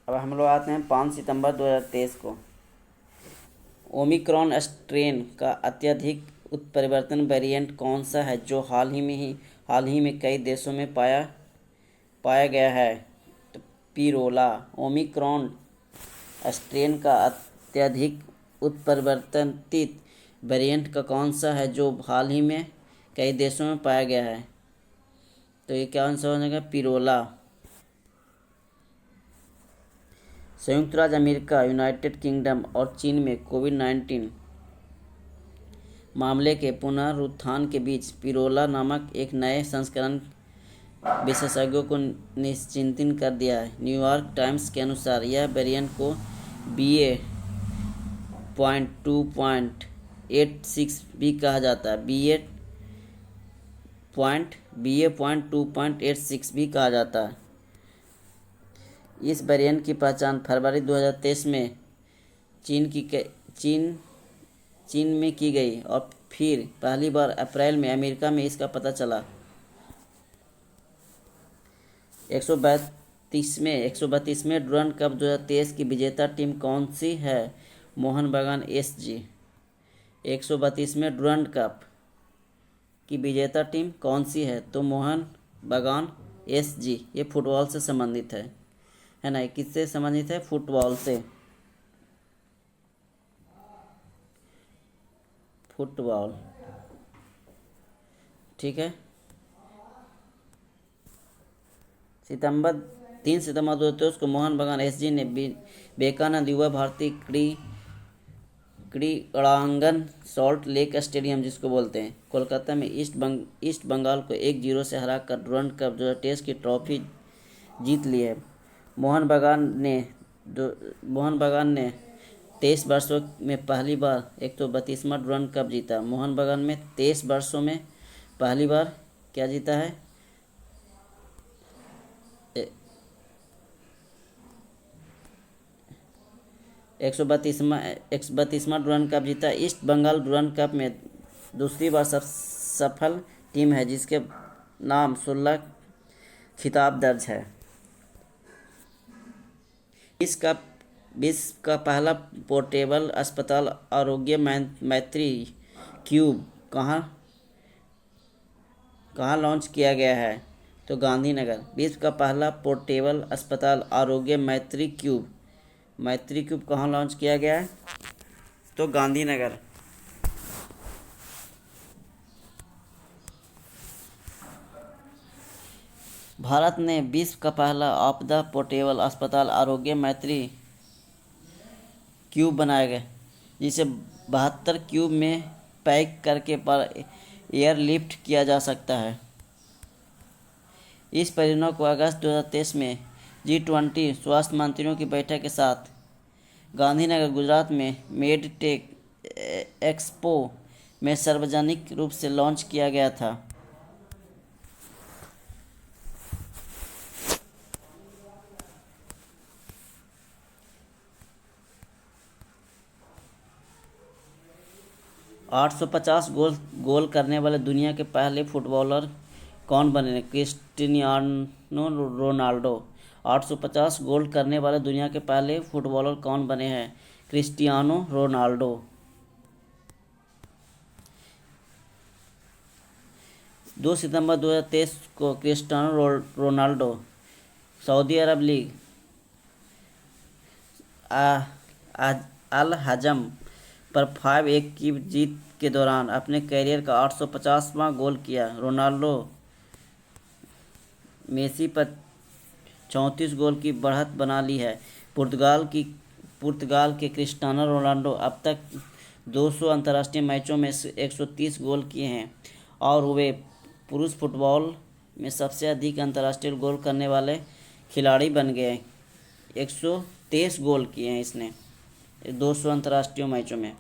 अब हम लोग आते हैं 5 सितंबर 2023 को। ओमिक्रॉन स्ट्रेन का अत्यधिक उत्परिवर्तन वेरिएंट कौन सा है जो हाल ही में कई देशों में पाया गया है? तो पिरोला। ओमिक्रॉन स्ट्रेन का अत्यधिक उत्परिवर्तित वेरिएंट का कौन सा है जो हाल ही में कई देशों में पाया गया है? तो ये क्या आंसर हो जाएगा? पिरोला। संयुक्त राज्य अमेरिका, यूनाइटेड किंगडम और चीन में कोविड-19 मामले के पुनरुत्थान के बीच पिरोला नामक एक नए संस्करण विशेषज्ञों को निश्चिंत कर दिया है। न्यूयॉर्क टाइम्स के अनुसार यह वेरिएंट को BA.2.86 भी कहा जाता है। BA.2.86 भी कहा जाता है। इस वेरिएंट की पहचान फरवरी 2023 में चीन में की गई और फिर पहली बार अप्रैल में अमेरिका में इसका पता चला। 132वें डुरंड कप 2023 की विजेता टीम कौन सी है? मोहन बागान SG। 132वें डुरंड कप की विजेता टीम कौन सी है? तो मोहन बागान SG। ये फुटबॉल से संबंधित है ना? किससे संबंधित है? फुटबॉल से। फुटबॉल, ठीक है। 3 सितंबर 2023 को मोहन बागान SG ने विवेकानंद युवा भारती क्रीड़ांगन सॉल्ट लेक स्टेडियम जिसको बोलते हैं कोलकाता में ईस्ट बंगाल को 1-0 से हराकर डुरंड कप 2023 की ट्रॉफी जीत ली है। मोहन बागान ने 23 वर्षों में पहली बार 132वां डुरंड कप जीता। मोहन बागान में 23 वर्षों में पहली बार क्या जीता है? 132वां डुरंड कप जीता। ईस्ट बंगाल डुरंड कप में दूसरी बार सफल टीम है जिसके नाम 16 खिताब दर्ज है। विश्व का पहला पोर्टेबल अस्पताल आरोग्य मैत्री क्यूब कहाँ लॉन्च किया गया है? तो गांधीनगर। विश्व का पहला पोर्टेबल अस्पताल आरोग्य मैत्री क्यूब कहाँ लॉन्च किया गया है? तो गांधीनगर। भारत ने विश्व का पहला आपदा पोर्टेबल अस्पताल आरोग्य मैत्री क्यूब बनाया गया जिसे 72 क्यूब में पैक करके पर एयरलिफ्ट किया जा सकता है। इस परियोजना को अगस्त 2023 में G20 स्वास्थ्य मंत्रियों की बैठक के साथ गांधीनगर गुजरात में मेडटेक एक्सपो में सार्वजनिक रूप से लॉन्च किया गया था। $850 गोल करने वाले दुनिया के पहले फुटबॉलर कौन बने? Cristiano Ronaldo. 850 गोल करने वाले दुनिया के पहले फुटबॉलर कौन बने हैं? Cristiano Ronaldo. 2 सितंबर 2023 को क्रिस्टियानो रोनाल्डो सऊदी अरब लीग अल हजम पर 5-1 की जीत के दौरान अपने करियर का 850वां गोल किया। रोनाल्डो मेसी पर 34 गोल की बढ़त बना ली है। पुर्तगाल के क्रिस्टियानो रोनाल्डो अब तक 200 अंतर्राष्ट्रीय मैचों में 130 गोल किए हैं और वे पुरुष फुटबॉल में सबसे अधिक अंतर्राष्ट्रीय गोल करने वाले खिलाड़ी बन गए। 123 गोल किए हैं इसने 200 अंतर्राष्ट्रीय मैचों में।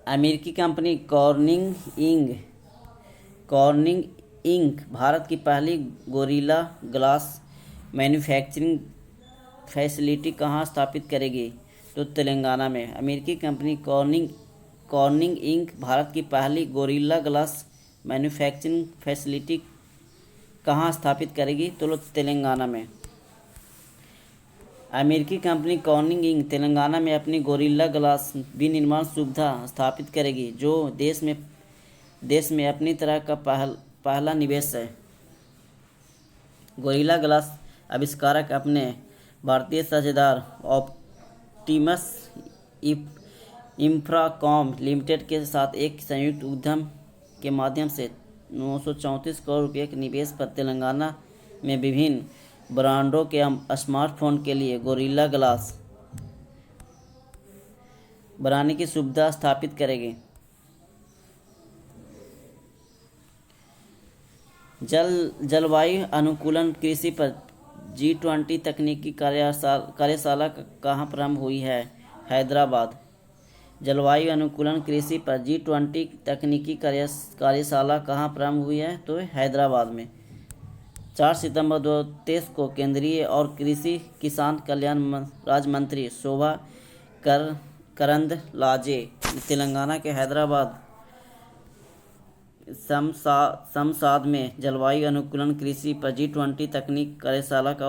अमेरिकी कंपनी कॉर्निंग इंक भारत की पहली गोरिल्ला ग्लास मैन्युफैक्चरिंग फैसिलिटी कहाँ स्थापित करेगी? तो तेलंगाना में। अमेरिकी कंपनी कॉर्निंग इंक भारत की पहली गोरिल्ला ग्लास मैन्युफैक्चरिंग फैसिलिटी कहाँ स्थापित करेगी? तो तेलंगाना में। अमेरिकी कंपनी कॉर्निंग इंक तेलंगाना में अपनी गोरिल्ला ग्लास विनिर्माण सुविधा स्थापित करेगी जो देश में अपनी तरह का पहला निवेश है। गोरिल्ला ग्लास आविष्कारक अपने भारतीय साझेदार ऑप्टिमस इंफ्राकॉम लिमिटेड के साथ एक संयुक्त उद्यम के माध्यम से 934 करोड़ रुपये के निवेश पर तेलंगाना में विभिन्न ब्रांडों के स्मार्टफोन के लिए गोरिल्ला ग्लास बनाने की सुविधा स्थापित करेगी। जलवायु अनुकूलन कृषि पर G20 तकनीकी कार्यशाला कहाँ प्रारंभ हुई है? हैदराबाद। जलवायु अनुकूलन कृषि पर G20 तकनीकी कार्यशाला कहाँ प्रारंभ हुई है? तो हैदराबाद में। 4 सितंबर 2023 को केंद्रीय और कृषि किसान कल्याण राज्य मंत्री शोभा करंदलाजे तेलंगाना के हैदराबाद शमशाद में जलवायु अनुकूलन कृषि पर G20 तकनीक कार्यशाला का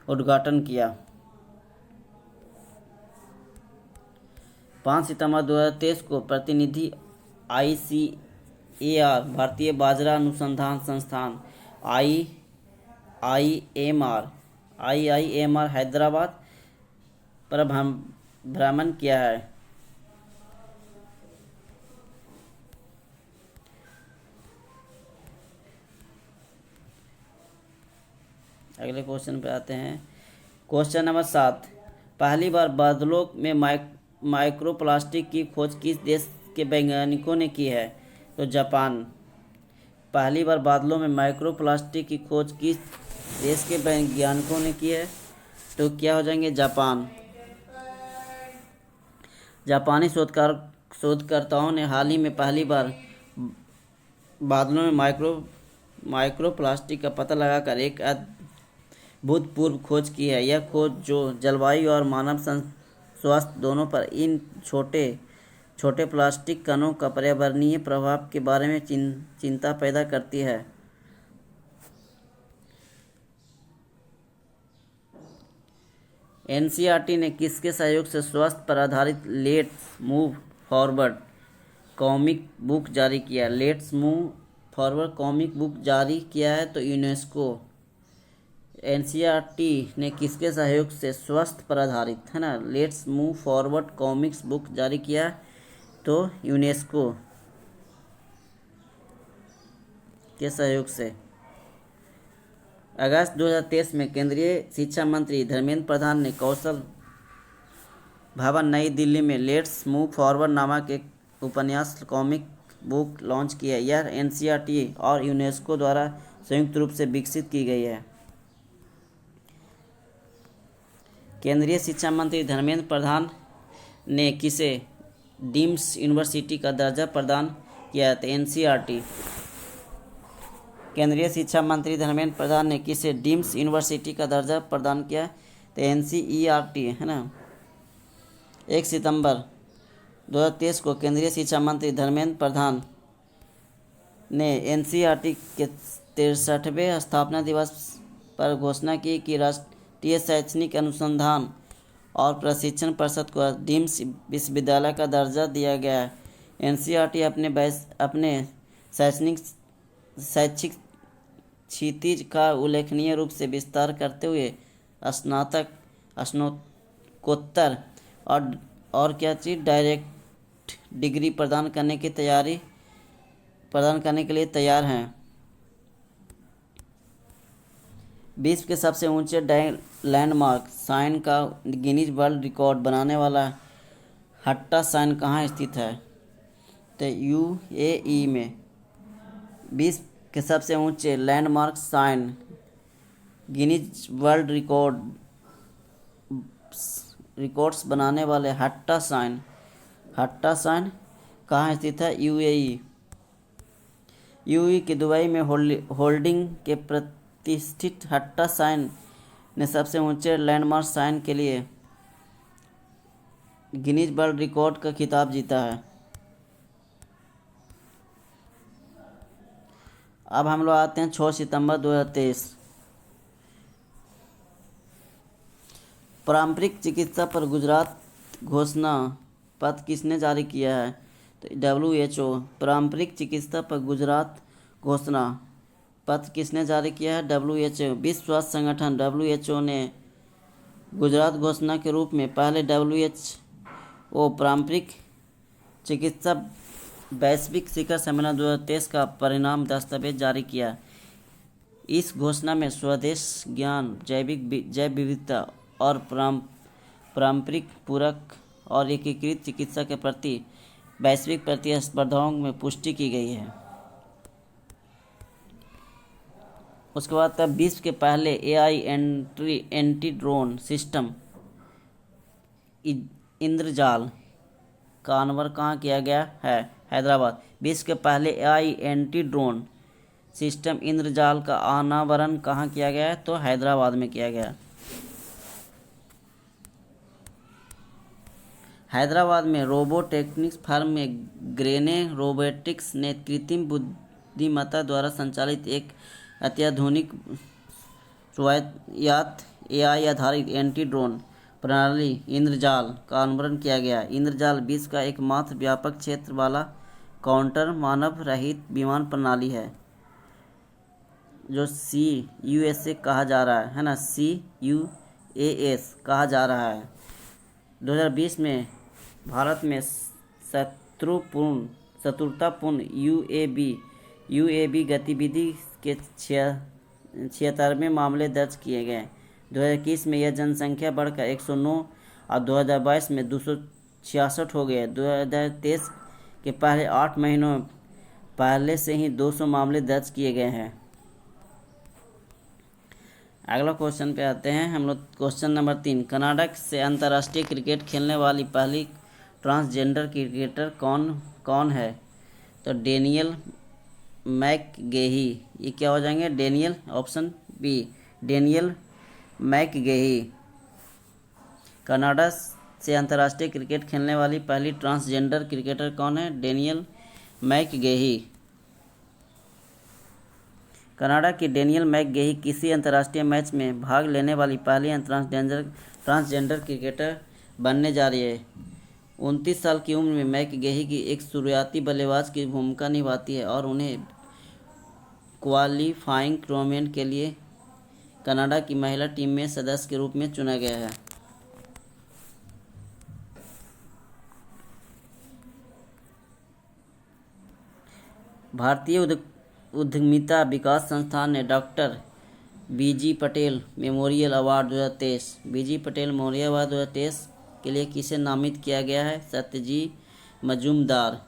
उद्घाटन किया। 5 सितंबर 2023 को प्रतिनिधि ICAR भारतीय बाजरा अनुसंधान संस्थान IIMR हैदराबाद पर भ्रमण किया है। अगले क्वेश्चन पे आते हैं। क्वेश्चन नंबर 7, पहली बार बादलों में माइक्रोप्लास्टिक की खोज किस देश के वैज्ञानिकों ने की है? तो जापान। पहली बार बादलों में माइक्रोप्लास्टिक की खोज किस देश के वैज्ञानिकों ने की है? तो क्या हो जाएंगे? जापान। जापानी शोधकर्ताओं ने हाल ही में पहली बार बादलों में माइक्रोप्लास्टिक का पता लगाकर एक अभूतपूर्व खोज की है। यह खोज जो जलवायु और मानव स्वास्थ्य दोनों पर इन छोटे प्लास्टिक कणों का पर्यावरणीय प्रभाव के बारे में चिंता पैदा करती है। NCERT ने किसके सहयोग से स्वास्थ्य पर आधारित let's move forward comic book जारी किया? Let's move forward comic book जारी किया है तो यूनेस्को। NCERT ने किसके सहयोग से स्वास्थ्य पर आधारित है ना let's move forward comics book जारी किया? तो यूनेस्को के सहयोग से। अगस्त 2023 में केंद्रीय शिक्षा मंत्री धर्मेंद्र प्रधान ने कौशल भवन नई दिल्ली में लेट्स मूव फॉरवर्ड नामक एक उपन्यास कॉमिक बुक लॉन्च किया। यह NCERT और यूनेस्को द्वारा संयुक्त रूप से विकसित की गई है। केंद्रीय शिक्षा मंत्री धर्मेंद्र प्रधान ने किसे डीम्ड यूनिवर्सिटी का दर्जा प्रदान किया? तो NCERT। केंद्रीय शिक्षा मंत्री धर्मेंद्र प्रधान ने किसे डीम्ड यूनिवर्सिटी का दर्जा प्रदान किया? तो NCERT है ना। 1 सितंबर 2023 को केंद्रीय शिक्षा मंत्री धर्मेंद्र प्रधान ने NCERT के 63वें स्थापना दिवस पर घोषणा की कि राष्ट्रीय शैक्षणिक अनुसंधान और प्रशिक्षण परिषद को डीम्ड विश्वविद्यालय का दर्जा दिया गया है। NCERT अपने शैक्षिक क्षितिज का उल्लेखनीय रूप से विस्तार करते हुए स्नातकोत्तर और क्या चीज़ डायरेक्ट डिग्री प्रदान करने के लिए तैयार हैं। विश्व के सबसे ऊंचे लैंडमार्क साइन का गिनीज वर्ल्ड रिकॉर्ड बनाने वाला हट्टा साइन कहाँ स्थित है? तो UAE में। विश्व के सबसे ऊंचे landmark sign Guinness World Records बनाने वाले हट्टा साइन कहाँ स्थित है? UAE के दुबई में होल्डिंग के प्रतिष्ठित हट्टा साइन ने सबसे ऊंचे लैंडमार्क साइन के लिए गिनीज वर्ल्ड रिकॉर्ड का खिताब जीता है। अब हम लोग आते हैं 6 सितंबर 2023। पारंपरिक चिकित्सा पर गुजरात घोषणा पत्र किसने जारी किया है? तो WHO। पारंपरिक चिकित्सा पर गुजरात घोषणा पत्र किसने जारी किया है? WHO। विश्व स्वास्थ्य संगठन WHO ने गुजरात घोषणा के रूप में पहले WHO पारंपरिक चिकित्सा वैश्विक शिखर सम्मेलन 2023 का परिणाम दस्तावेज जारी किया। इस घोषणा में स्वदेश ज्ञान, जैव विविधता और पारंपरिक पूरक और एकीकृत चिकित्सा के प्रति वैश्विक प्रतिस्पर्धाओं में पुष्टि की गई है। उसके बाद तब विश्व के पहले AI एंटी ड्रोन सिस्टम इंद्रजाल का अनावरण कहाँ किया गया है? हैदराबाद। विश्व के पहले AI एंटी ड्रोन सिस्टम इंद्रजाल का अनावरण कहाँ किया गया है? तो हैदराबाद में किया गया। हैदराबाद में रोबोटेक्निक्स फर्म में ग्रेने रोबोटिक्स ने कृत्रिम बुद्धिमत्ता द्वारा संचालित एक अत्याधुनिक स्वायत्त AI आधारित एंटी ड्रोन प्रणाली इंद्रजाल का अनावरण किया गया। इंद्रजाल विश्व का एकमात्र व्यापक क्षेत्र वाला काउंटर मानव रहित विमान प्रणाली है जो CUAS कहा जा रहा है ना, CUAS कहा जा रहा है। 2020 में भारत में शत्रुतापूर्ण UAV गतिविधि के 76वें मामले दर्ज किए गए। 2021 में यह जनसंख्या बढ़कर 109 और 2022 में 266 हो गए। 2023 के पहले 8 महीनों में पहले से ही 200 मामले दर्ज किए गए हैं। अगला क्वेश्चन पे आते हैं हम लोग। क्वेश्चन नंबर 3, कनाडा से अंतर्राष्ट्रीय क्रिकेट खेलने वाली पहली ट्रांसजेंडर क्रिकेटर कौन है? तो डेनियल मैकगेही। ये क्या हो जाएंगे? Daniel, option B Daniel McGehee. Canada से अंतर्राष्ट्रीय क्रिकेट खेलने वाली पहली ट्रांसजेंडर क्रिकेटर कौन है? Daniel McGehee. कनाडा की डेनियल मैकगेही किसी अंतर्राष्ट्रीय मैच में भाग लेने वाली पहली ट्रांसजेंडर क्रिकेटर बनने जा रही है। 29 साल की उम्र में मैकगेही की एक शुरुआती बल्लेबाज की भूमिका निभाती है और उन्हें क्वालीफाइंग टूर्नामेंट के लिए कनाडा की महिला टीम में सदस्य के रूप में चुना गया है। भारतीय उद्यमिता विकास संस्थान ने doctor BG Patel memorial award 2023 BG Patel memorial award 2023 के लिए किसे नामित किया गया है? सत्यजीत मजूमदार।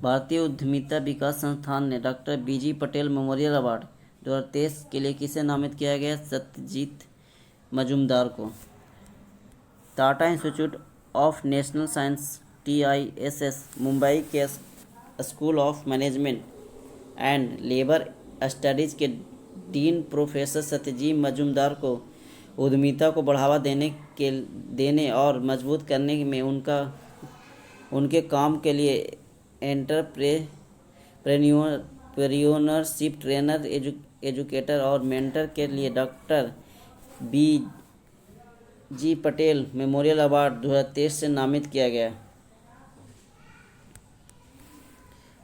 भारतीय उद्यमिता विकास संस्थान ने doctor BG Patel memorial award 2023 के लिए किसे नामित किया गया? सत्यजीत मजूमदार को। Tata institute of national science TISS Mumbai के school of management and labour studies के डीन प्रोफेसर सत्यजीत मजूमदार को उद्यमिता को बढ़ावा देने और मजबूत करने में उनके काम के लिए एंटरप्रेन्योरशिप ट्रेनर, एजुकेटर और मेंटर के लिए doctor BG Patel memorial award 2023 से नामित किया गया।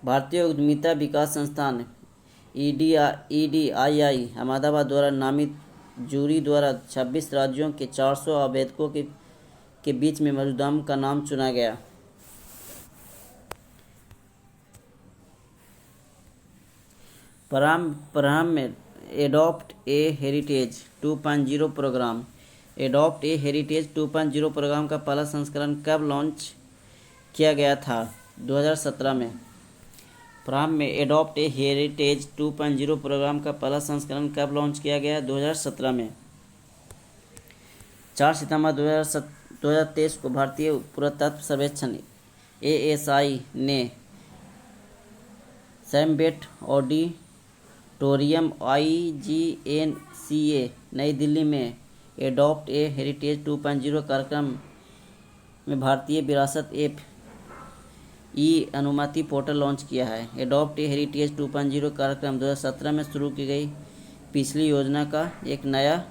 भारतीय उद्यमिता विकास संस्थान EDII अहमदाबाद द्वारा नामित जूरी द्वारा 26 राज्यों के 400 आवेदकों के बीच में मजूमदार का नाम चुना गया। प्रारंभ में adopt a heritage 2.0 programme. Adopt a heritage 2.0 programme का पहला संस्करण कब लॉन्च किया गया था? 2017 में। प्रारंभ में एडॉप्ट ए हेरिटेज 2.0 प्रोग्राम का पहला संस्करण कब लॉन्च किया गया? 2017 में। 4 सितंबर 2023 को भारतीय पुरातत्व सर्वेक्षण ASI ने सैमबेट ऑडिटोरियम IGNCA नई दिल्ली में एडॉप्ट ए हेरिटेज 2.0 कार्यक्रम में भारतीय विरासत अनुमति पोर्टल लॉन्च किया है। एडॉप्ट ए हेरिटेज 2.0 कार्यक्रम 2017 में शुरू की गई पिछली योजना का एक नया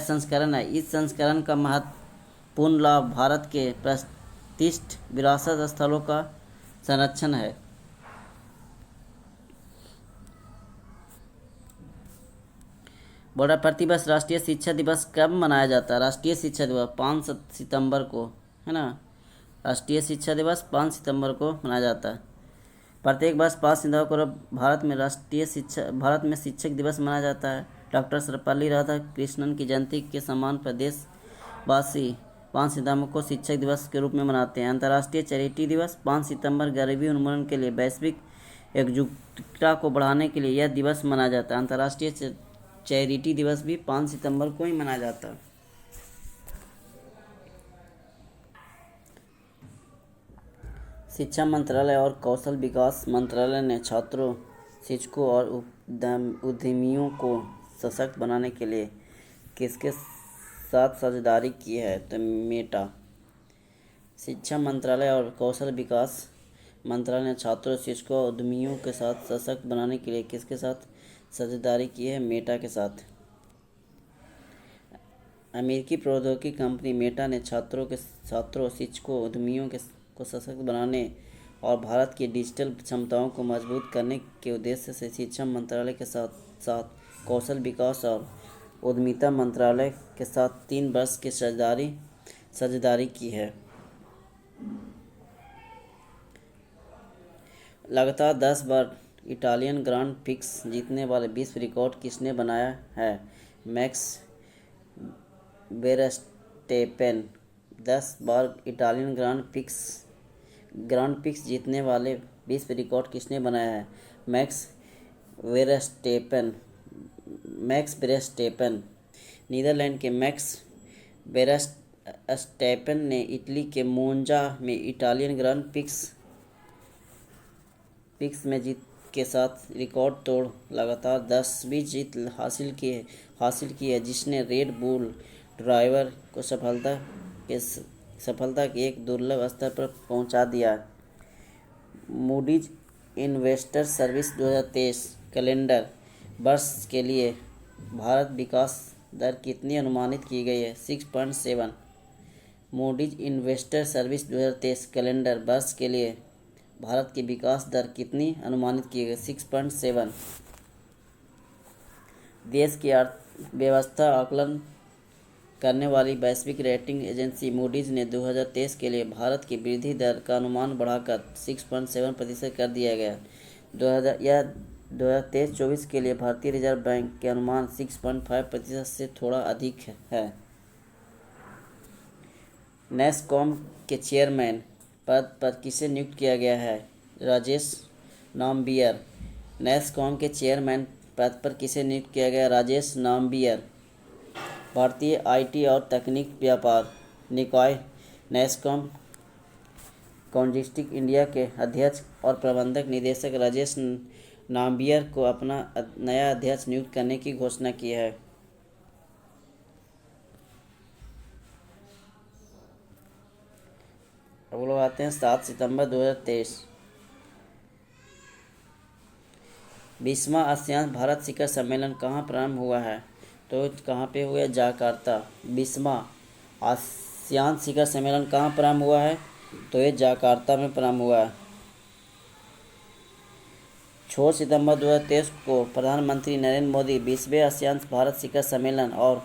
संस्करण है। इस संस्करण का महत्वपूर्ण लाभ भारत के प्रतिष्ठित विरासत स्थलों का संरक्षण है। बड़ा प्रतिवर्ष राष्ट्रीय शिक्षा दिवस कब मनाया जाता है? राष्ट्रीय शिक्षा दिवस 5 सितंबर को, है ना। राष्ट्रीय शिक्षा दिवस 5 सितंबर को मनाया जाता है। प्रत्येक वर्ष 5 सितंबर को भारत में शिक्षक दिवस मनाया जाता है। डॉक्टर सर्वपल्ली राधाकृष्णन की जयंती के सम्मान पर देशवासी 5 सितंबर को शिक्षक दिवस के रूप में मनाते हैं। अंतर्राष्ट्रीय चैरिटी दिवस 5 सितंबर गरीबी उन्मूलन के लिए वैश्विक एकजुटता को बढ़ाने के लिए यह दिवस मनाया जाता है। अंतर्राष्ट्रीय चैरिटी दिवस भी 5 सितंबर को ही मनाया जाता है। शिक्षा मंत्रालय और कौशल विकास मंत्रालय ने छात्रों, शिक्षकों और उद्यमियों को सशक्त बनाने के लिए किसके साथ साझेदारी की है? तो मेटा। शिक्षा मंत्रालय और कौशल विकास मंत्रालय ने छात्रों, शिक्षकों और उद्यमियों के साथ सशक्त बनाने के लिए किसके साथ साझेदारी की है? मेटा के साथ। अमेरिकी प्रौद्योगिकी कंपनी मेटा ने छात्रों, शिक्षकों, उद्यमियों को सशक्त बनाने और भारत की डिजिटल क्षमताओं को मजबूत करने के उद्देश्य से शिक्षा मंत्रालय के साथ साथ कौशल विकास और उद्यमिता मंत्रालय के साथ 3 वर्ष की साझेदारी की है। लगातार 10 बार इटालियन ग्रांड प्रिक्स जीतने वाले विश्व रिकॉर्ड किसने बनाया है? मैक्स वेरस्टेपेन 10 बार इटालियन ग्रांड प्रिक्स जीतने वाले विश्व रिकॉर्ड किसने बनाया है? मैक्स वेरस्टेपेन। नीदरलैंड के मैक्स वेरस्टेपेन ने इटली के मोंजा में इटालियन ग्रांड प्रिक्स में जीत के साथ रिकॉर्ड तोड़ लगातार 10वीं जीत हासिल की है, जिसने रेड बुल ड्राइवर को सफलता के एक दुर्लभ स्तर पर पहुंचा दिया। मूडीज इन्वेस्टर सर्विस 2023 कैलेंडर वर्ष के लिए भारत विकास दर कितनी अनुमानित की गई है? 6.7। मूडीज इन्वेस्टर सर्विस 2023 कैलेंडर वर्ष के लिए भारत की विकास दर कितनी अनुमानित की गई? 6.7। देश की अर्थव्यवस्था आकलन करने वाली वैश्विक रेटिंग एजेंसी मूडीज ने 2023 के लिए भारत की वृद्धि दर का अनुमान बढ़ाकर 6.7% कर दिया गया। 2023-24 के लिए भारतीय रिजर्व बैंक के अनुमान 6.5% से थोड़ा अधिक है। नैसकॉम के चेयरमैन पद पर किसे नियुक्त किया गया है? राजेश नाम्बियर। नैसकॉम के चेयरमैन पद पर किसे नियुक्त किया गया? राजेश नाम्बियर। भारतीय आईटी और तकनीक व्यापार निकाय नैसकॉम लॉजिस्टिक्स इंडिया के अध्यक्ष और प्रबंधक निदेशक राजेश नाम्बियर को अपना नया अध्यक्ष नियुक्त करने की घोषणा की है। अब लोग आते हैं 7 सितंबर 2023। 20वां आसियान भारत शिखर सम्मेलन कहाँ प्रारंभ हुआ है? तो कहाँ पे हुआ? जाकार्ता। 20वां आसियान शिखर सम्मेलन कहाँ प्रारंभ हुआ है? तो ये जाकार्ता में प्रारंभ हुआ है। 6 सितंबर 2023 को प्रधानमंत्री नरेंद्र मोदी 20वें आसियान भारत शिखर सम्मेलन और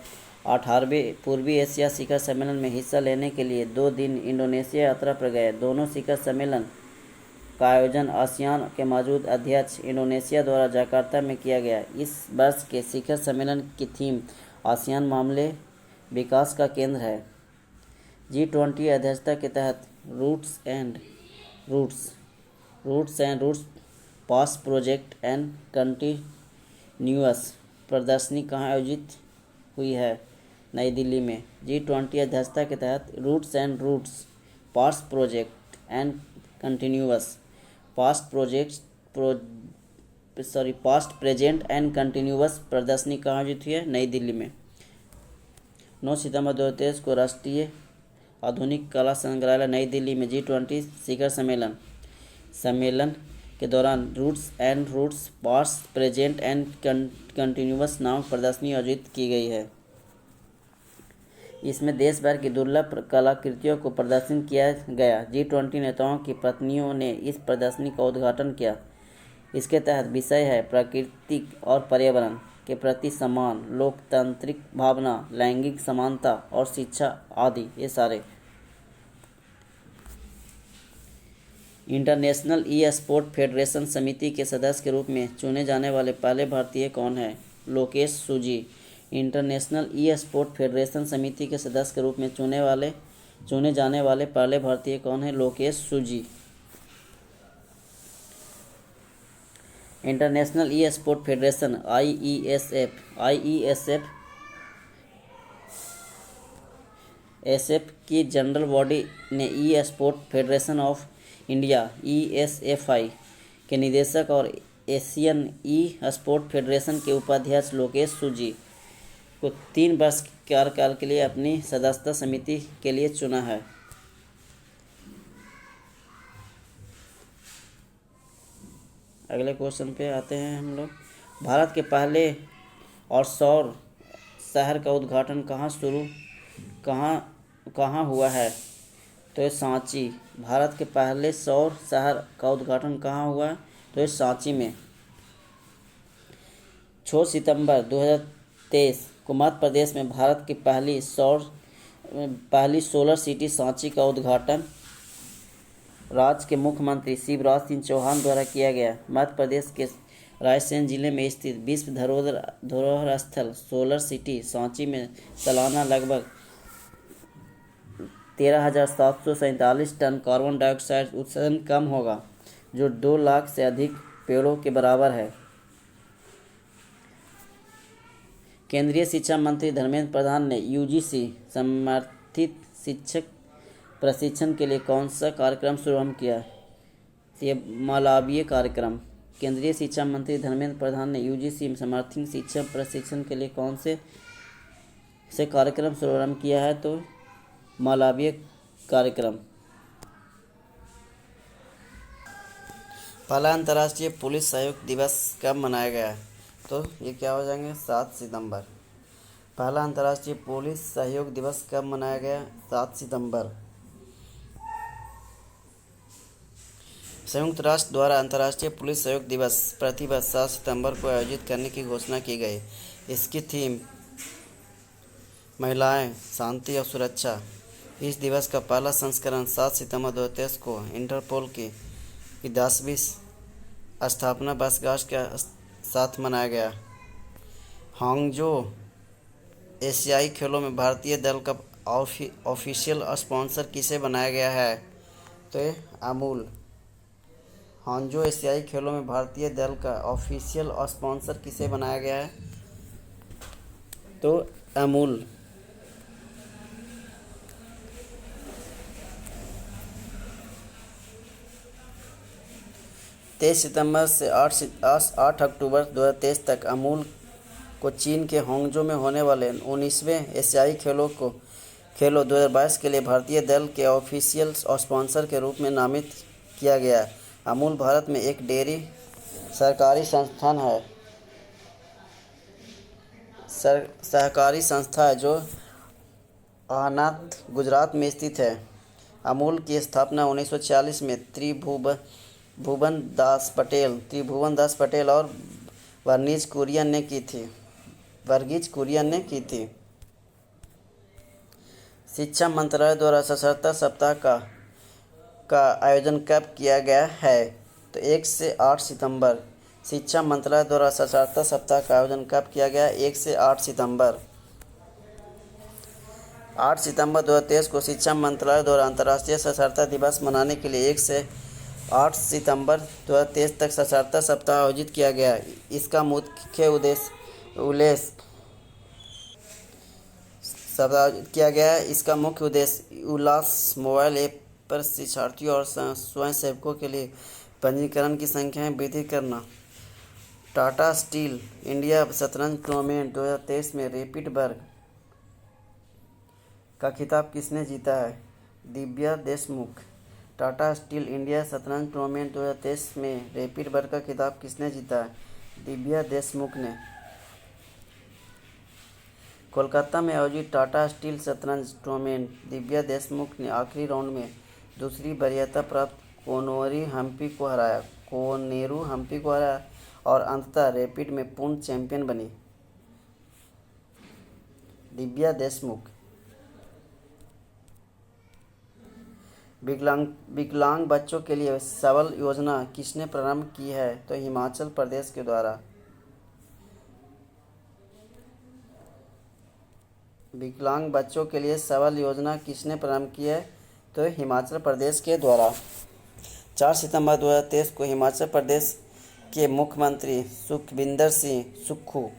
18वें पूर्वी एशिया शिखर सम्मेलन में हिस्सा लेने के लिए 2 दिन इंडोनेशिया यात्रा पर गए। दोनों शिखर सम्मेलन का आयोजन आसियान के मौजूद अध्यक्ष इंडोनेशिया द्वारा जकार्ता में किया गया। इस वर्ष के शिखर सम्मेलन की थीम आसियान मामले विकास का केंद्र है। G20 अध्यक्षता के तहत roots and roots past project and continuous प्रदर्शनी कहाँ आयोजित हुई है? नई दिल्ली में। G20 अध्यक्षता के तहत roots past project and continuous past present and continuous प्रदर्शनी कहाँ आयोजित हुई है? नई दिल्ली में। 9 सितंबर 2023 को राष्ट्रीय आधुनिक कला संग्रहालय नई दिल्ली में G20 शिखर सम्मेलन के दौरान roots past present and continuous नामक प्रदर्शनी आयोजित की गई है। इसमें देश भर की दुर्लभ कलाकृतियों को प्रदर्शित किया गया। G20 नेताओं की पत्नियों ने इस प्रदर्शनी का उद्घाटन किया। इसके तहत विषय है प्रकृति और पर्यावरण के प्रति सम्मान, लोकतांत्रिक भावना, लैंगिक समानता और शिक्षा आदि। ये सारे इंटरनेशनल ई स्पोर्ट फेडरेशन समिति के सदस्य के रूप में चुने जाने वाले पहले भारतीय कौन हैं? Lokesh Suji. International e sport federation समिति के सदस्य के रूप में चुने जाने वाले पहले भारतीय कौन हैं? Lokesh Suji. International e sport federation IESF की जनरल बॉडी ने e sport federation of India ESFI के निदेशक और एशियन ई स्पोर्ट फेडरेशन के उपाध्यक्ष लोकेश सूजी को 3 वर्ष के कार्यकाल के लिए अपनी सदस्यता समिति के लिए चुना है। अगले क्वेश्चन पे आते हैं हम लोग। भारत के पहले और सौर शहर का उद्घाटन कहाँ हुआ है? तो ये सांची। भारत के पहले सौर शहर का उद्घाटन कहाँ हुआ है? तो ये सांची में। 6 सितंबर 2023 को मध्य प्रदेश में भारत की पहली सोलर सिटी सांची का उद्घाटन राज्य के मुख्यमंत्री शिवराज सिंह चौहान द्वारा किया गया। मध्य प्रदेश के रायसेन जिले में स्थित विश्व धरोहर स्थल सोलर सिटी सांची में सालाना लगभग 13,747 टन कार्बन डाइऑक्साइड उत्सर्जन कम होगा, जो 2 लाख से अधिक पेड़ों के बराबर है। केंद्रीय शिक्षा मंत्री धर्मेंद्र प्रधान ने UGC समर्थित शिक्षक प्रशिक्षण के लिए कौन सा कार्यक्रम शुभारंभ किया? ये मालवीय कार्यक्रम। केंद्रीय शिक्षा मंत्री धर्मेंद्र प्रधान ने UGC समर्थित शिक्षक प्रशिक्षण के लिए कौन से कार्यक्रम शुभारंभ किया है? तो मालवीय कार्यक्रम। पहला अंतर्राष्ट्रीय पुलिस सहयोग दिवस कब मनाया गया? तो ये क्या हो जाएंगे? 7 सितंबर। पहला अंतर्राष्ट्रीय पुलिस सहयोग दिवस कब मनाया गया? 7 सितंबर। संयुक्त राष्ट्र द्वारा अंतर्राष्ट्रीय पुलिस सहयोग दिवस प्रतिवर्ष 7 सितंबर को आयोजित करने की घोषणा की गई। इसकी थीम महिलाएं, शांति और सुरक्षा। इस दिवस का पहला संस्करण 7 सितंबर 2023 को इंटरपोल की 10वीं स्थापना वर्षगांठ के साथ मनाया गया। हांगजो एशियाई खेलों में भारतीय दल का ऑफिशियल स्पॉन्सर किसे बनाया गया है? तो ये अमूल। हांगजो एशियाई खेलों में भारतीय दल का ऑफिशियल स्पॉन्सर किसे बनाया गया है? तो अमूल। 23 सितंबर से 8 अक्टूबर 2023 तक अमूल को चीन के हांगजो में होने वाले 19वें एशियाई खेलों 2022 के लिए भारतीय दल के ऑफिशियल स्पॉन्सर के रूप में नामित किया गया। अमूल भारत में एक डेयरी सहकारी संस्था है जो आहनाथ, गुजरात में स्थित है। अमूल की स्थापना 1946 में त्रिभुवन दास पटेल और वर्गीज कुरियन ने की थी। शिक्षा मंत्रालय द्वारा साक्षरता सप्ताह का आयोजन कब किया गया है? तो 1 से 8 सितंबर। शिक्षा मंत्रालय द्वारा साक्षरता सप्ताह का आयोजन कब किया गया? 1 से 8 सितंबर। 8 सितंबर 2023 को शिक्षा मंत्रालय द्वारा अंतर्राष्ट्रीय साक्षरता दिवस मनाने के लिए 1 से 8 सितंबर 2023 तक साक्षरता सप्ताह आयोजित किया गया। इसका मुख्य उद्देश्य उल्लास मोबाइल ऐप पर शिक्षार्थियों और स्वयंसेवकों के लिए पंजीकरण की संख्या में वृद्धि करना। टाटा स्टील इंडिया शतरंज टूर्नामेंट 2023 में रैपिड वर्ग का खिताब किसने जीता है? दिव्या देशमुख। टाटा स्टील इंडिया शतरंज टूर्नामेंट 2023 में रैपिड वर्ग का खिताब किसने जीता है? दिव्या देशमुख ने। कोलकाता में आयोजित टाटा स्टील शतरंज टूर्नामेंट दिव्या देशमुख ने आखिरी राउंड में दूसरी वरीयता प्राप्त कोनेरू हम्पी को हराया और अंततः रैपिड में पूर्ण चैंपियन बनी। दिव्या देशमुख। विकलांग बच्चों के लिए सबल योजना किसने प्रारंभ की है? तो हिमाचल प्रदेश के द्वारा। विकलांग बच्चों के लिए सबल योजना किसने प्रारंभ की है? तो हिमाचल प्रदेश के द्वारा। 4 सितंबर 2023 को हिमाचल प्रदेश के मुख्यमंत्री सुखविंदर सिंह सुक्खू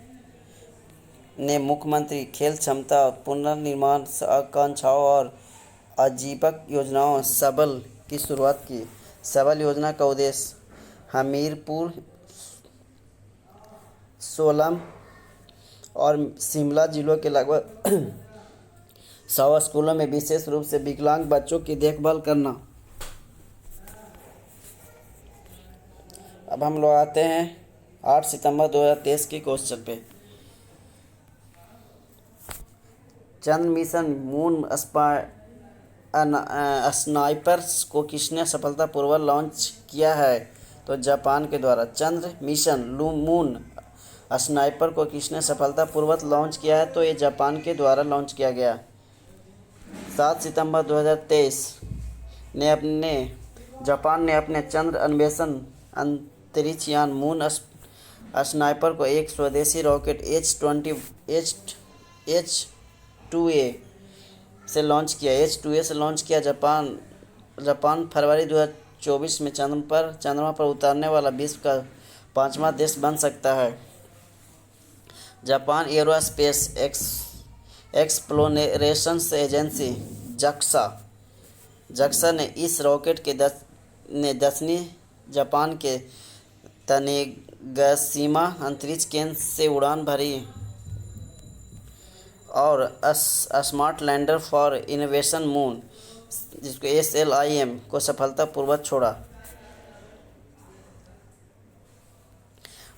ने मुख्यमंत्री खेल क्षमता पुनर्निर्माण आकांक्षाओं और आजीविका योजनाओं सबल की शुरुआत की। सबल योजना का उद्देश्य हमीरपुर, सोलन और शिमला जिलों के लगभग 100 स्कूलों में विशेष रूप से विकलांग बच्चों की देखभाल करना। अब हम लोग आते हैं 8 सितंबर 2023 के क्वेश्चन पे। चंद्र मिशन मून स्नाइपर्स को किसने सफलतापूर्वक लॉन्च किया है? तो जापान के द्वारा। चंद्र मिशन मून स्नाइपर को किसने सफलतापूर्वक लॉन्च किया है? तो ये जापान के द्वारा लॉन्च किया गया। 7 सितंबर 2023 जापान ने अपने चंद्र अन्वेषण अंतरिक्ष यान मून स्नाइपर को एक स्वदेशी रॉकेट H-2A से लॉन्च किया। जापान फरवरी 2024 में चंद्रमा पर उतारने वाला विश्व का 5वां देश बन सकता है। जापान एरोस्पेस एक्सप्लोरेशन एजेंसी जक्सा ने इस रॉकेट के दक्षिणी जापान के तनेगाशिमा अंतरिक्ष केंद्र से उड़ान भरी और smart lander for innovation moon जिसको SLIM को सफलतापूर्वक छोड़ा।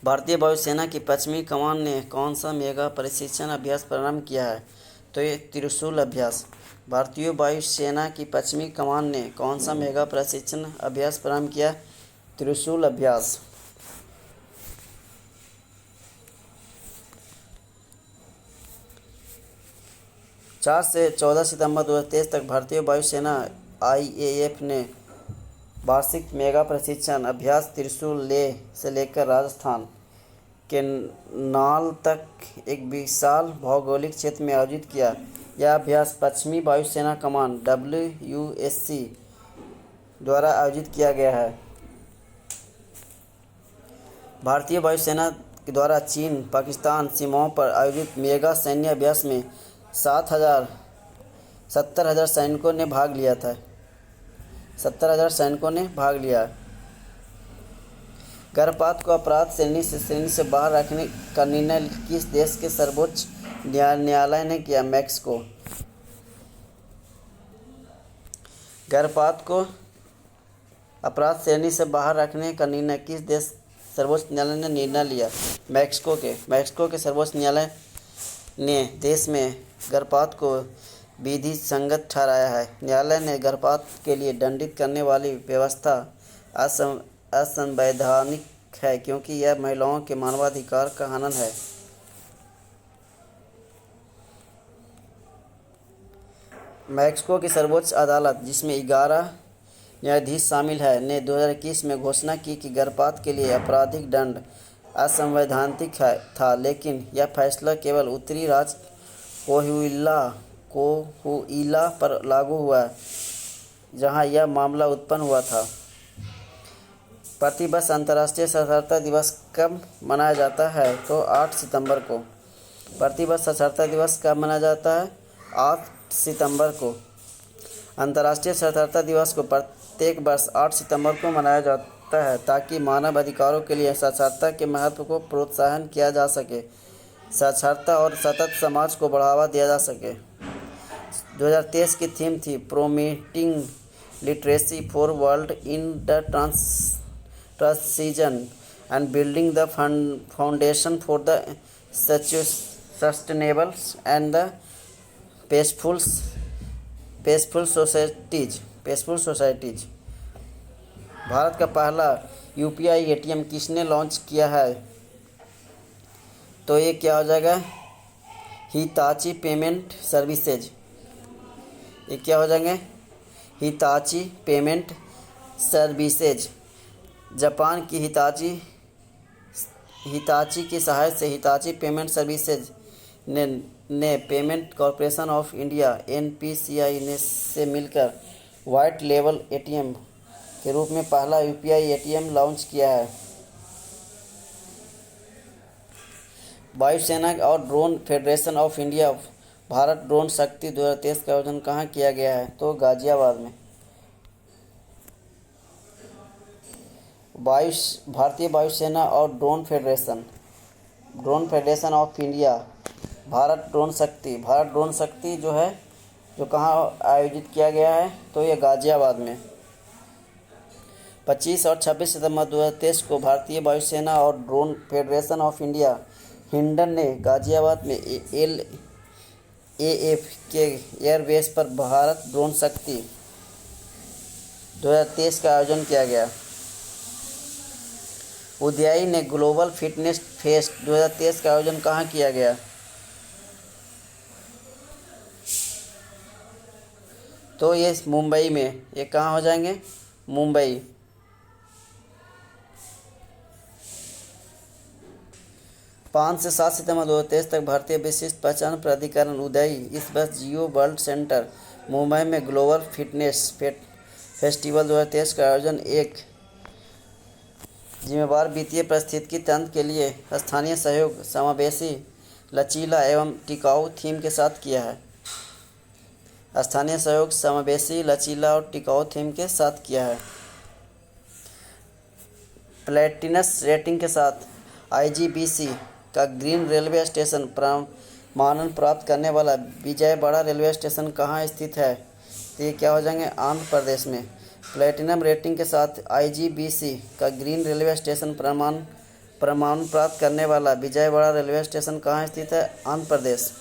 भारतीय वायुसेना की पश्चिमी कमान ने कौन सा मेगा प्रशिक्षण अभ्यास प्रारंभ किया है? तो ये त्रिशूल अभ्यास। भारतीय वायुसेना की पश्चिमी कमान ने कौन सा मेगा प्रशिक्षण अभ्यास प्रारंभ किया? त्रिशूल अभ्यास। चार से 14 सितंबर 2023 तक भारतीय वायुसेना IAF ने वार्षिक मेगा प्रशिक्षण अभ्यास त्रिशूल लेह से लेकर राजस्थान के नाल तक एक विशाल भौगोलिक क्षेत्र में आयोजित किया। यह अभ्यास पश्चिमी वायुसेना कमान WUSC द्वारा आयोजित किया गया है। भारतीय वायुसेना के द्वारा चीन पाकिस्तान सीमाओं पर आयोजित मेगा सैन्य अभ्यास में 70,000 सैनिकों ने भाग लिया था। 70,000 सैनिकों ने भाग लिया। गर्भपात को अपराध श्रेणी से बाहर रखने का निर्णय किस देश के सर्वोच्च न्यायालय ने किया? मैक्सिको। गर्भपात को अपराध श्रेणी से बाहर रखने का निर्णय किस देश सर्वोच्च न्यायालय ने निर्णय लिया? मैक्सिको के सर्वोच्च न्यायालय ने देश में गर्भपात को विधि संगत ठहराया है। न्यायालय ने गर्भपात के लिए दंडित करने वाली व्यवस्था असंवैधानिक है क्योंकि यह महिलाओं के मानवाधिकार का हनन है। मैक्सिको की सर्वोच्च अदालत, जिसमें 11 न्यायाधीश शामिल है, ने 2021 में घोषणा की कि गर्भपात के लिए आपराधिक दंड असंवैधानिक था, लेकिन यह फैसला केवल उत्तरी राज्य कोहुइला पर लागू हुआ जहां यह मामला उत्पन्न हुआ था। प्रतिवर्ष अंतर्राष्ट्रीय साक्षरता दिवस कब मनाया जाता है? तो 8 सितंबर को। प्रतिवर्ष साक्षरता दिवस कब मनाया जाता है? 8 सितंबर को। अंतर्राष्ट्रीय साक्षरता दिवस को प्रत्येक वर्ष 8 सितंबर को मनाया जाता है ताकि मानव अधिकारों के लिए साक्षरता के महत्व को प्रोत्साहन किया जा सके, साक्षरता और सतत समाज को बढ़ावा दिया जा सके। 2023 की थीम थी promoting literacy for world in the transition and building the foundation for the sustainable and the peaceful societies. Bharat का पहला UPI ATM किसने लॉन्च किया है? तो ये क्या हो जाएगा? Hitachi payment services. ये क्या हो जाएंगे? Hitachi payment services. जापान की हिताची की सहायता से हिताची पेमेंट सर्विसेज ने payment corporation of India NPCI ने से मिलकर वाइट लेबल एटीएम के रूप में पहला यूपीआई एटीएम लॉन्च किया है। वायुसेना और drone federation of India Bharat drone शक्ति 2023 का आयोजन कहाँ किया गया है? तो गाजियाबाद में। भारतीय वायुसेना और drone federation of India Bharat drone शक्ति जो कहाँ आयोजित किया गया है? तो ये गाजियाबाद में। 25 और 26 सितंबर 2023 को भारतीय वायुसेना और drone federation of India Hindon ने गाजियाबाद में LAF के एयरबेस पर भारत ड्रोन शक्ति 2023 का आयोजन किया गया। उदयाई ने ग्लोबल फिटनेस फेस्ट 2023 का आयोजन कहाँ किया गया? तो ये मुंबई में। ये कहाँ हो जाएंगे? मुंबई। 5 से 7 सितंबर 2023 तक भारतीय विशिष्ट पहचान प्राधिकरण उदयी इस वर्ष जियो वर्ल्ड सेंटर मुंबई में ग्लोबल फिटनेस फेस्टिवल 2023 का आयोजन एक जिम्मेदार वित्तीय पारिस्थितिकी तंत्र के लिए स्थानीय सहयोग, समावेशी, लचीला एवं टिकाऊ थीम के साथ किया है। स्थानीय सहयोग, समावेशी, लचीला और टिकाऊ थीम के साथ किया है। प्लैटिनस रेटिंग के साथ IGBC का ग्रीन रेलवे स्टेशन प्रमाणन प्राप्त करने वाला विजयवाड़ा रेलवे स्टेशन कहाँ स्थित है? तो ये क्या हो जाएंगे? आंध्र प्रदेश में। प्लैटिनम रेटिंग के साथ IGBC का ग्रीन रेलवे स्टेशन प्रमाण प्राप्त करने वाला विजयवाड़ा रेलवे स्टेशन कहाँ स्थित है? आंध्र प्रदेश।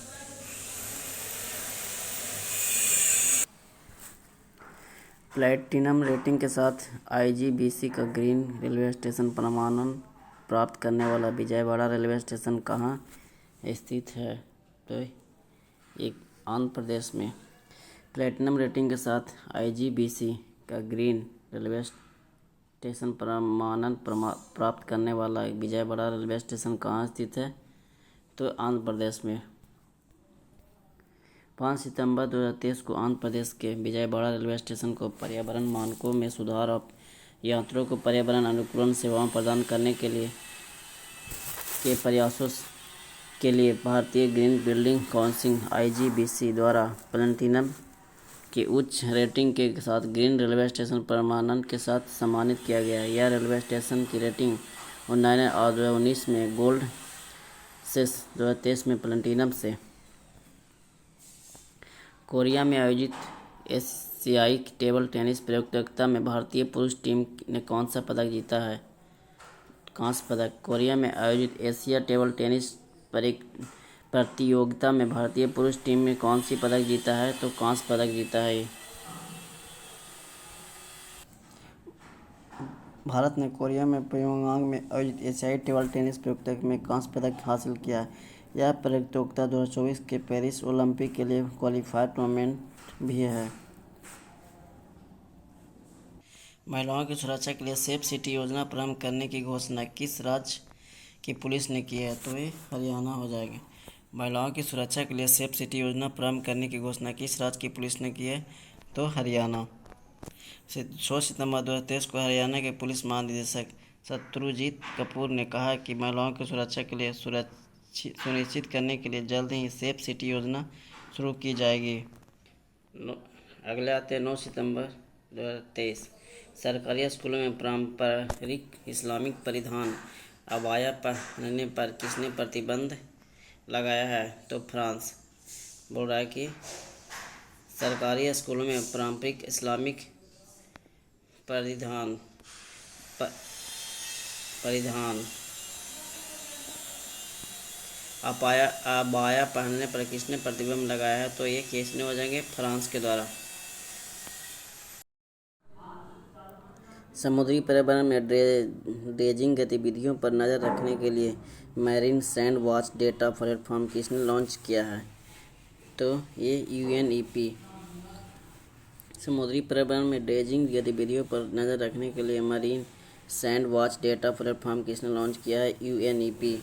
प्लैटिनम रेटिंग के साथ IGBC का ग्रीन रेलवे स्टेशन प्रमाणन प्राप्त करने वाला विजयवाड़ा रेलवे स्टेशन कहाँ स्थित है? तो एक आंध्र प्रदेश में। प्लैटिनम रेटिंग के साथ IGBC का ग्रीन रेलवे स्टेशन प्रमाणन प्राप्त करने वाला विजयवाड़ा रेलवे स्टेशन कहाँ स्थित है? तो आंध्र प्रदेश में। 5 सितंबर 2023 को आंध्र प्रदेश के विजयवाड़ा रेलवे स्टेशन को पर्यावरण मानकों में सुधार और यात्रियों को पर्यावरण अनुकूल सेवाएं प्रदान करने के प्रयासों के लिए भारतीय ग्रीन बिल्डिंग काउंसिल IGBC द्वारा प्लैटिनम की उच्च रेटिंग के साथ ग्रीन रेलवे स्टेशन प्रमाणन के साथ सम्मानित किया गया है। यह रेलवे स्टेशन की रेटिंग 2019 और 2019 में गोल्ड से 2023 में प्लैटिनम से। कोरिया में आयोजित एशियाई टेबल टेनिस प्रतियोगिता में भारतीय पुरुष टीम ने कौन सा पदक जीता है? कांस्य पदक। कोरिया में आयोजित एशिया टेबल टेनिस प्रतियोगिता में भारतीय पुरुष टीम ने कौन सी पदक जीता है? तो कांस्य पदक जीता है। भारत ने कोरिया में प्योंगयांग में आयोजित एशियाई टेबल टेनिस प्रतियोगिता में कांस्य पदक हासिल किया है। यह प्रतियोगिता 2024 के पेरिस ओलंपिक के लिए क्वालिफायर टूर्नामेंट भी है। महिलाओं की सुरक्षा के लिए सेफ सिटी योजना प्रारंभ करने की घोषणा किस राज्य की पुलिस ने की है? तो ये हरियाणा हो जाएगी। महिलाओं की सुरक्षा के लिए सेफ सिटी योजना प्रारंभ करने की घोषणा किस राज्य की पुलिस ने की है? तो हरियाणा। 16 सितंबर 2023 को हरियाणा के पुलिस महानिदेशक शत्रुजीत कपूर ने कहा कि महिलाओं की सुरक्षा के लिए सुनिश्चित करने के लिए जल्द ही सेफ सिटी योजना शुरू की जाएगी। अगले आते 9 सितंबर 2023 सरकारी स्कूलों में पारंपरिक इस्लामिक परिधान अबाया पहनने पर किसने प्रतिबंध लगाया है? तो फ्रांस बोल रहा है कि सरकारी स्कूलों में पारंपरिक इस्लामिक परिधान अबाया पहनने पर किसने प्रतिबंध लगाया है? तो ये किसने हो जाएंगे? फ्रांस के द्वारा। समुद्री पर्यावरण में ड्रेजिंग गतिविधियों पर नज़र रखने के लिए marine sand watch data platform किसने लॉन्च किया है? तो ये UNEP समुद्री पर्यावरण में ड्रेजिंग गतिविधियों पर नज़र रखने के लिए marine sand watch data platform किसने लॉन्च किया है? यूएनईपी।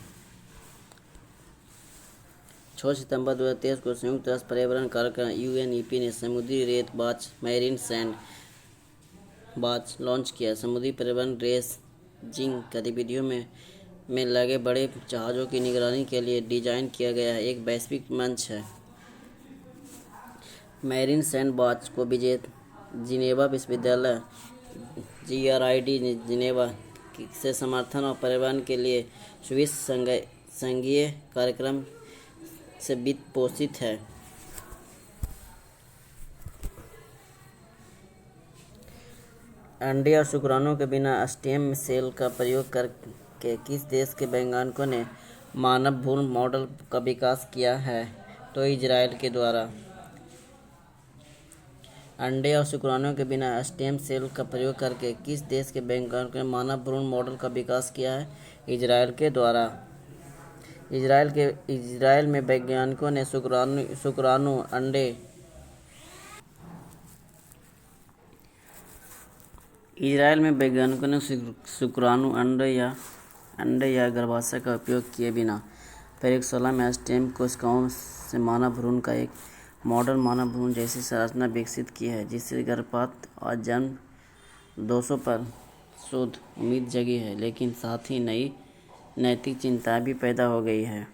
6 सितंबर 2023 को संयुक्त राष्ट्र पर्यावरण कार्यक्रम यूएनईपी ने समुद्री रेत watch marine sand watch launch किया। समुद्री पर्यावरण ड्रेजिंग गतिविधियों में लगे बड़े जहाज़ों की निगरानी के लिए डिज़ाइन किया गया एक वैश्विक मंच है। मैरीन सैंड वॉच को जिनेवा विश्वविद्यालय GRID जिनेवा से समर्थन और पर्यावरण के लिए स्विस संघीय कार्यक्रम से वित्त पोषित है। अंडे और शुक्राणु के बिना स्टेम सेल का प्रयोग करके किस देश के वैज्ञानिकों ने मानव भ्रूण मॉडल का विकास किया है? तो इजराइल के द्वारा। अंडे और शुक्राणु के बिना स्टेम सेल का प्रयोग करके किस देश के वैज्ञानिकों ने मानव भ्रूण मॉडल का विकास किया है? इजराइल के द्वारा। इजराइल में वैज्ञानिकों ने शुक्राणु अंडे या गर्भाशय का उपयोग किए बिना प्रयोगशाला में स्टेम कोशिकाओं से मानव भ्रूण का एक मॉडल मानव भ्रूण जैसी संरचना विकसित की है, जिससे गर्भपात और जन्म दोषों पर शोध उम्मीद जगी है, लेकिन साथ ही नई नैतिक चिंताएं भी पैदा हो गई है।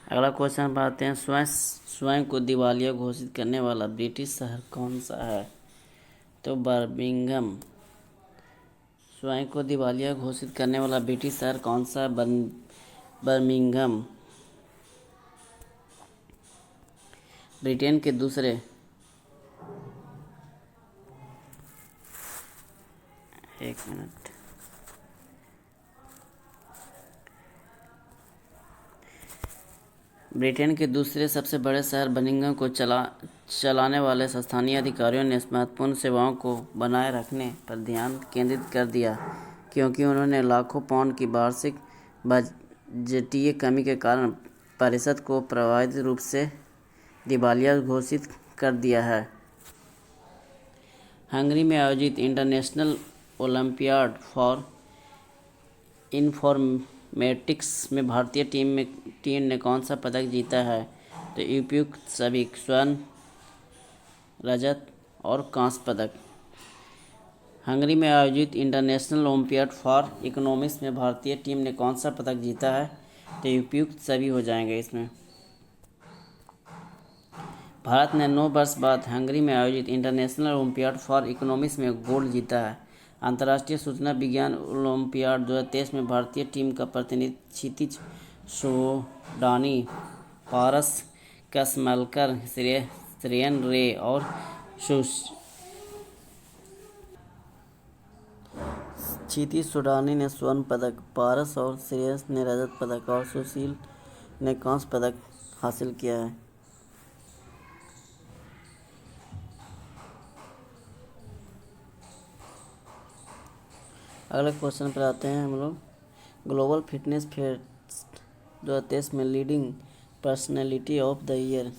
अगला क्वेश्चन पाते हैं, स्वयं को दिवालिया घोषित करने वाला ब्रिटिश शहर कौन सा है? तो बर्मिंघम। स्वयं को दिवालिया घोषित करने वाला ब्रिटिश शहर कौन सा? बर्मिंघम। ब्रिटेन के दूसरे सबसे बड़े शहर बर्मिंघम को चलाने वाले स्थानीय अधिकारियों ने महत्वपूर्ण सेवाओं को बनाए रखने पर ध्यान केंद्रित कर दिया, क्योंकि उन्होंने लाखों पाउंड की वार्षिक बजटीय कमी के कारण परिषद को प्रभावित रूप से दिवालिया घोषित कर दिया है। हंगरी में आयोजित इंटरनेशनल ओलंपियाड फॉर इन्फॉर्मेटिक्स में भारतीय टीम ने कौन सा पदक जीता है? तो उपयुक्त सभी स्वर्ण, रजत और कांस्य पदक। हंगरी में आयोजित इंटरनेशनल ओलंपियाड फॉर इकोनॉमिक्स में भारतीय टीम ने कौन सा पदक जीता है? तो उपयुक्त सभी हो जाएंगे इसमें। भारत ने 9 वर्ष बाद हंगरी में आयोजित इंटरनेशनल ओलंपियाड फॉर इकोनॉमिक्स में गोल्ड जीता है। अंतर्राष्ट्रीय सूचना विज्ञान ओलंपियाड 2023 में भारतीय टीम का प्रतिनिधित्व क्षितिज सोडानी, पारस कसमलकर, श्रेयन रे और क्षितिज सोडानी ने स्वर्ण पदक, पारस और श्रेयस ने रजत पदक और सुशील ने कांस्य पदक हासिल किया है। अगले क्वेश्चन पर आते हैं हम लोग। ग्लोबल फिटनेस फेस्ट 2023 में leading personality of the year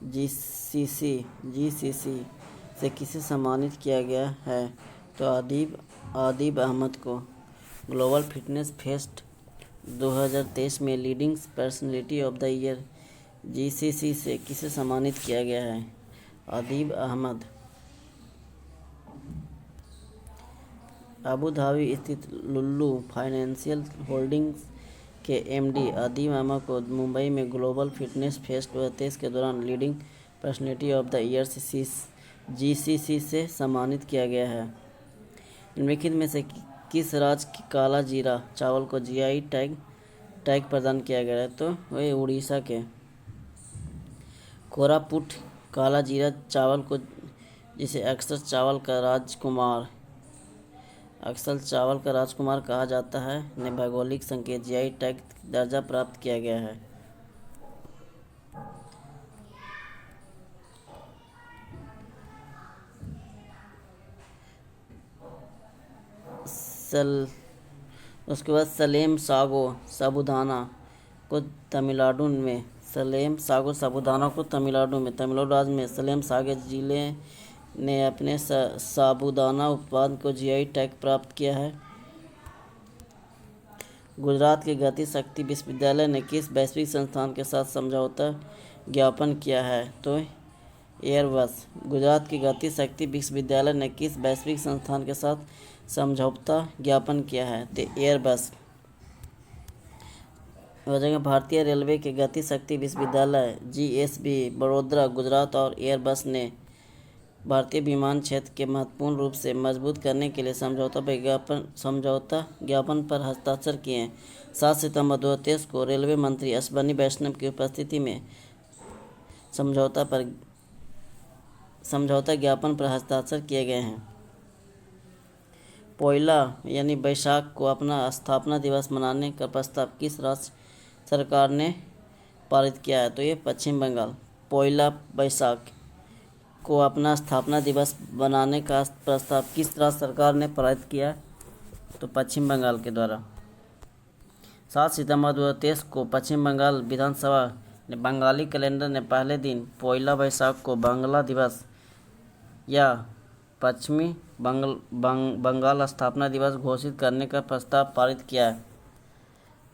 GCC से किसे सम्मानित किया गया है? तो आदिब अहमद को। ग्लोबल फिटनेस फेस्ट 2023 में leading personality of the year GCC से किसे सम्मानित किया गया है? आदिब अहमद। अबू धाबी स्थित लुल्लू फाइनेंशियल होल्डिंग्स के MD आदिब अहमद को मुंबई में ग्लोबल फिटनेस फेस्ट 2023 के दौरान leading personality of the year GCC से सम्मानित किया गया है। निम्नलिखित में से किस राज्य की काला जीरा चावल को GI टैग प्रदान किया गया है? तो वह उड़ीसा के कोरापुट काला जीरा चावल को, जिसे अक्सर चावल का राजकुमार कहा जाता है, ने भौगोलिक संकेत GI टैग दर्जा प्राप्त किया गया है। उसके बाद सलेम सागो साबुदाना को तमिलनाडु में तमिलनाडु राज्य में सलेम सागे जिले ने अपने साबुदाना उत्पाद को जीआई टैग प्राप्त किया है। गुजरात के गति शक्ति विश्वविद्यालय ने किस वैश्विक संस्थान के साथ समझौता ज्ञापन किया है? तो एयरबस। गुजरात की गति शक्ति विश्वविद्यालय ने किस वैश्विक संस्थान के साथ समझौता ज्ञापन किया है? तो एयरबस। वजह भारतीय रेलवे के गति शक्ति विश्वविद्यालय जीएसबी बड़ौदा गुजरात और एयरबस ने भारतीय विमान क्षेत्र के महत्वपूर्ण रूप से मजबूत करने के लिए समझौता ज्ञापन पर हस्ताक्षर किए हैं। 7 सितंबर 2023 को रेलवे मंत्री अश्विनी वैष्णव की उपस्थिति में समझौता ज्ञापन पर हस्ताक्षर किए गए हैं। पोइला यानी बैसाख को अपना स्थापना दिवस मनाने का प्रस्ताव किस राज्य सरकार ने पारित किया है? तो ये पश्चिम बंगाल। पोइला बैसाख को अपना स्थापना दिवस बनाने का प्रस्ताव किस राज्य सरकार ने पारित किया? तो पश्चिम बंगाल के द्वारा। 7 सितंबर 2023 को पश्चिम बंगाल विधानसभा ने बंगाली कैलेंडर ने पहले दिन पोइला बैसाख को बांग्ला दिवस या पश्चिमी बंगाल स्थापना दिवस घोषित करने का प्रस्ताव पारित किया है।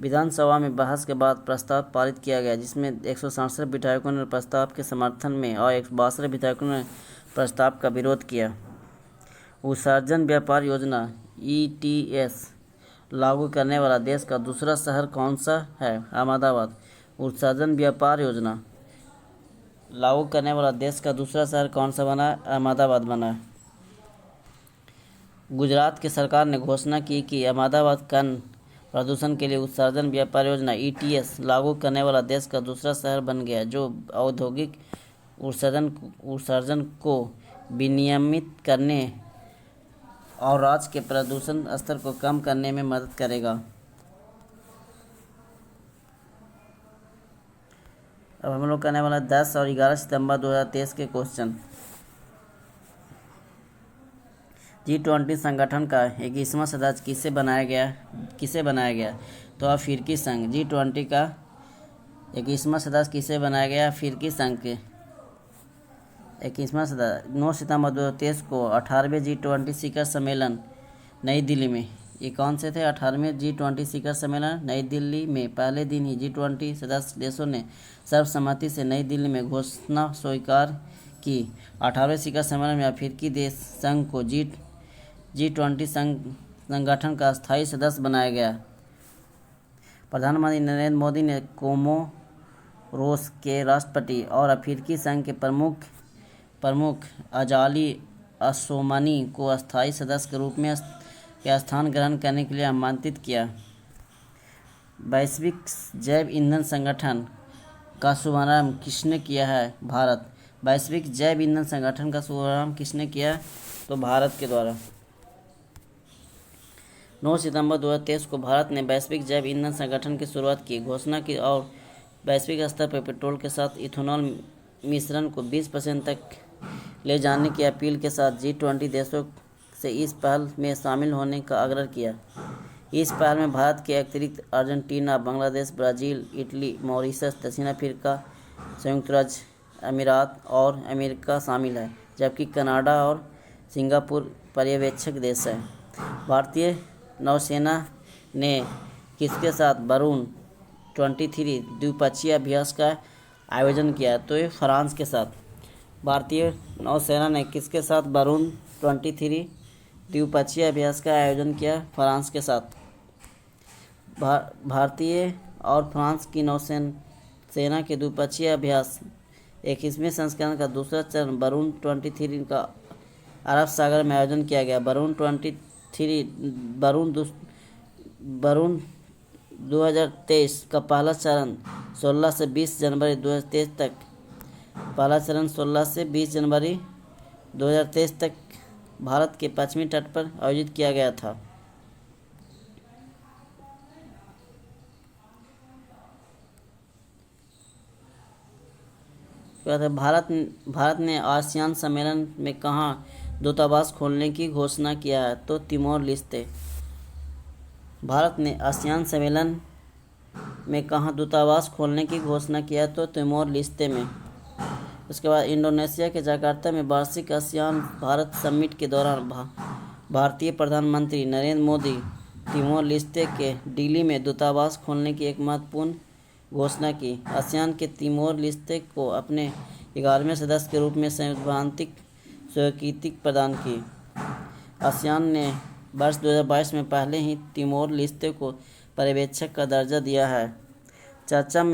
विधानसभा में बहस के बाद प्रस्ताव पारित किया गया, जिसमें 167 विधायकों ने प्रस्ताव के समर्थन में और 162 विधायकों ने प्रस्ताव का विरोध किया। उत्सर्जन व्यापार योजना ETS लागू करने वाला देश का दूसरा शहर कौन सा है? अहमदाबाद। उत्सर्जन व्यापार योजना लागू करने वाला देश का दूसरा शहर कौन सा बना? अहमदाबाद बना। गुजरात की सरकार ने घोषणा की कि अहमदाबाद कण प्रदूषण के लिए उत्सर्जन व्यापार योजना ETS लागू करने वाला देश का दूसरा शहर बन गया, जो औद्योगिक उत्सर्जन को विनियमित करने और राज्य के प्रदूषण स्तर को कम करने में मदद करेगा। अब हम लोग करने वाला 10 और 11 सितंबर 2023 के क्वेश्चन। G20 संगठन का 21वां सदस्य किसे बनाया गया? तो अफ्रीकी संघ। G20 का 21वां सदस्य किसे बनाया गया? अफ्रीकी संघ के 21वां सदस्य। 9 सितंबर 2023 को 18वें G20 शिखर सम्मेलन नई दिल्ली में। ये कौन से थे? 18वें G20 शिखर सम्मेलन नई दिल्ली में। पहले दिन ही G20 सदस्य देशों ने सर्वसम्मति से नई दिल्ली में घोषणा स्वीकार की। 18वें शिखर सम्मेलन में अफ्रीकी देश संघ को G20 संगठन का स्थायी सदस्य बनाया गया। प्रधानमंत्री नरेंद्र मोदी ने कोमोरोस के राष्ट्रपति और अफ्रीकी संघ के प्रमुख अजाली असोमनी को स्थायी सदस्य के रूप में स्थान ग्रहण करने के लिए आमंत्रित किया। वैश्विक जैव ईंधन संगठन का शुभारंभ किसने किया है? भारत। वैश्विक जैव ईंधन संगठन का शुभारंभ किसने किया? तो भारत के द्वारा। 9 सितंबर 2023 को भारत ने वैश्विक जैव ईंधन संगठन की शुरुआत की, घोषणा की और वैश्विक स्तर पर पेट्रोल के साथ इथेनॉल मिश्रण को 20% तक ले जाने की अपील के साथ G20 देशों से इस पहल में शामिल होने का आग्रह किया। इस पहल में भारत के अतिरिक्त Argentina, Bangladesh, Brazil, Italy, Mauritius, दक्षिण अफ्रीका, संयुक्त राज्य अमीरात और अमेरिका शामिल है, जबकि कनाडा और सिंगापुर पर्यवेक्षक देश है। भारतीय नौसेना ने किसके साथ वरुण 23 द्विपक्षीय अभ्यास का आयोजन किया? तो ये फ्रांस के साथ। भारतीय नौसेना ने किसके साथ वरुण 23 द्विपक्षीय अभ्यास का आयोजन किया? फ्रांस के साथ। भारतीय और फ्रांस की नौसेना के द्विपक्षीय अभ्यास 21वें संस्करण का दूसरा चरण वरुण 23 का अरब सागर में आयोजन किया गया। वरुण 2023 का पहला चरण 16 से 20 जनवरी 2023 तक पहला चरण 16 से 20 जनवरी 2023 तक भारत के पश्चिमी तट पर आयोजित किया गया था। भारत ने आसियान सम्मेलन में कहाँ दूतावास खोलने की घोषणा किया है? तो तिमोर लेस्ते। भारत ने आसियान सम्मेलन में कहाँ दूतावास खोलने की घोषणा किया? तो तिमोर लिस्ते में। उसके बाद इंडोनेशिया के जकार्ता में वार्षिक आसियान भारत समिट के दौरान भारतीय प्रधानमंत्री नरेंद्र मोदी तिमोर लिस्ते के दिल्ली में दूतावास खोलने की एक महत्वपूर्ण घोषणा की। आसियान के तिमोर लिस्ते को अपने 11वें सदस्य के रूप में सैद्धांतिक स्वीकृति प्रदान की। आसियान ने वर्ष 2022 में पहले ही तिमोर लिस्ते को पर्यवेक्षक का दर्जा दिया है। चर्चा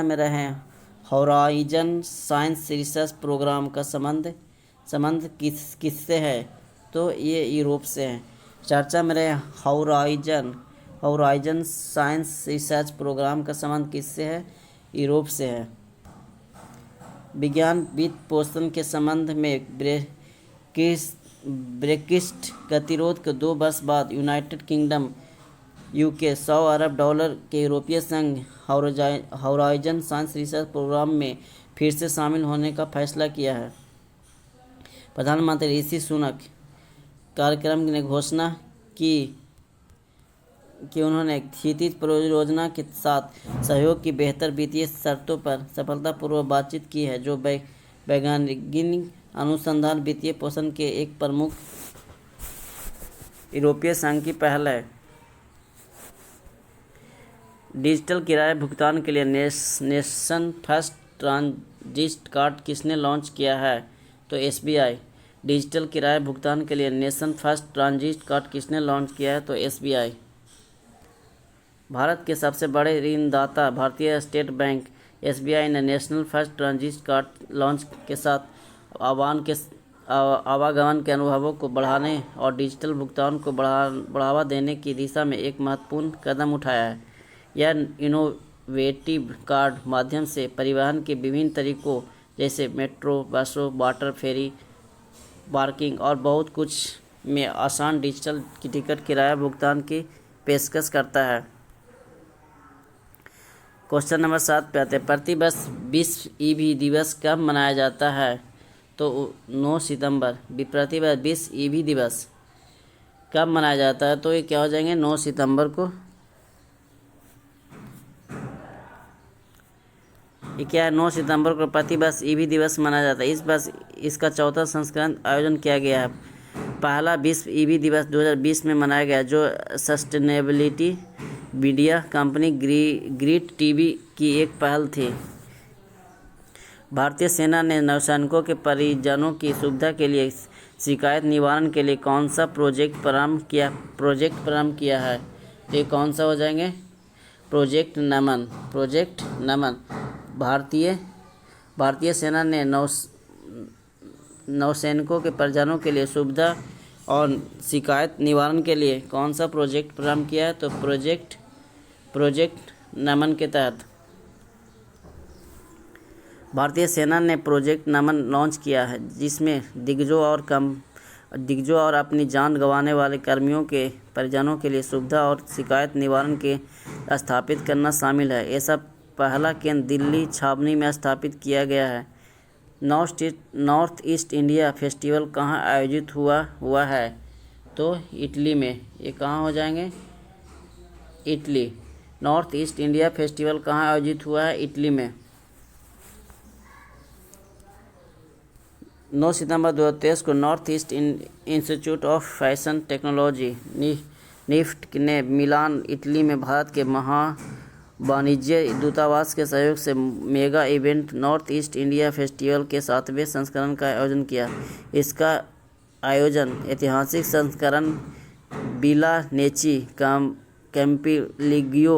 में रहे होराइजन साइंस रिसर्च प्रोग्राम का संबंध किससे है? तो ये यूरोप से है। चर्चा में रहे होराइजन साइंस रिसर्च प्रोग्राम का संबंध किससे है? यूरोप से है। विज्ञान वित्त पोषण के संबंध में ब्रेक्सिट गतिरोध के 2 वर्ष बाद यूनाइटेड किंगडम यूके $100 अरब के यूरोपीय संघ होराइजन साइंस रिसर्च प्रोग्राम में फिर से शामिल होने का फैसला किया है। प्रधानमंत्री ऋषि सुनक कार्यक्रम ने घोषणा की कि उन्होंने क्षितिज परियोजना के साथ सहयोग की बेहतर वित्तीय शर्तों पर सफलतापूर्वक बातचीत की है, जो वैज्ञानिक अनुसंधान वित्तीय पोषण के एक प्रमुख यूरोपीय संघ की पहल है। डिजिटल किराया भुगतान के लिए नेशन फर्स्ट ट्रांजिट कार्ड किसने लॉन्च किया है? तो SBI। डिजिटल किराया भुगतान के लिए नेशन फर्स्ट ट्रांजिट कार्ड किसने लॉन्च किया है? तो SBI। भारत के सबसे बड़े ऋणदाता भारतीय स्टेट बैंक SBI ने national first transit card launch के साथ आवागमन के अनुभवों को बढ़ाने और डिजिटल भुगतान को बढ़ावा देने की दिशा में एक महत्वपूर्ण कदम उठाया है। यह इनोवेटिव कार्ड माध्यम से परिवहन के विभिन्न तरीकों जैसे मेट्रो, बसों, वाटर फेरी, पार्किंग और बहुत कुछ में आसान डिजिटल टिकट किराया भुगतान की पेशकश करता है। क्वेश्चन नंबर 7 पे आते हैं। प्रतिवर्ष विश्व EV दिवस कब मनाया जाता है? तो 9 सितंबर। प्रतिवर्ष विश्व EV दिवस कब मनाया जाता है? तो ये क्या हो जाएंगे? 9 सितंबर को। ये क्या है? 9 सितंबर को प्रतिवर्ष EV दिवस मनाया जाता है। इस वर्ष इसका 4था संस्करण आयोजन किया गया है। पहला विश्व EV दिवस 2020 में मनाया गया, जो sustainability media company greet TV की एक पहल थी। भारतीय सेना ने नौसैनिकों के परिजनों की सुविधा के लिए शिकायत निवारण के लिए कौन सा प्रोजेक्ट प्रारंभ किया है? तो ये कौन सा हो जाएंगे? प्रोजेक्ट नमन। भारतीय सेना ने नौसैनिकों के परिजनों के लिए सुविधा और शिकायत निवारण के लिए कौन सा प्रोजेक्ट प्रारंभ किया है? तो प्रोजेक्ट नमन के तहत भारतीय सेना ने प्रोजेक्ट नमन लॉन्च किया है, जिसमें दिग्गजों और अपनी जान गंवाने वाले कर्मियों के परिजनों के लिए सुविधा और शिकायत निवारण के स्थापित करना शामिल है। ऐसा पहला केंद्र दिल्ली छावनी में स्थापित किया गया है। नॉर्थ ईस्ट इंडिया फेस्टिवल कहाँ आयोजित हुआ है? तो इटली में। ये कहाँ हो जाएंगे? Italy. North east India festival कहाँ आयोजित हुआ है? इटली में। 9 सितंबर 2023 को North East Institute of Fashion Technology NIFT ने मिलान, इटली में भारत के वाणिज्य दूतावास के सहयोग से mega event north east India festival के 7वें संस्करण का आयोजन किया। इसका आयोजन ऐतिहासिक संस्करण विला नेची कैम्पिलिगियो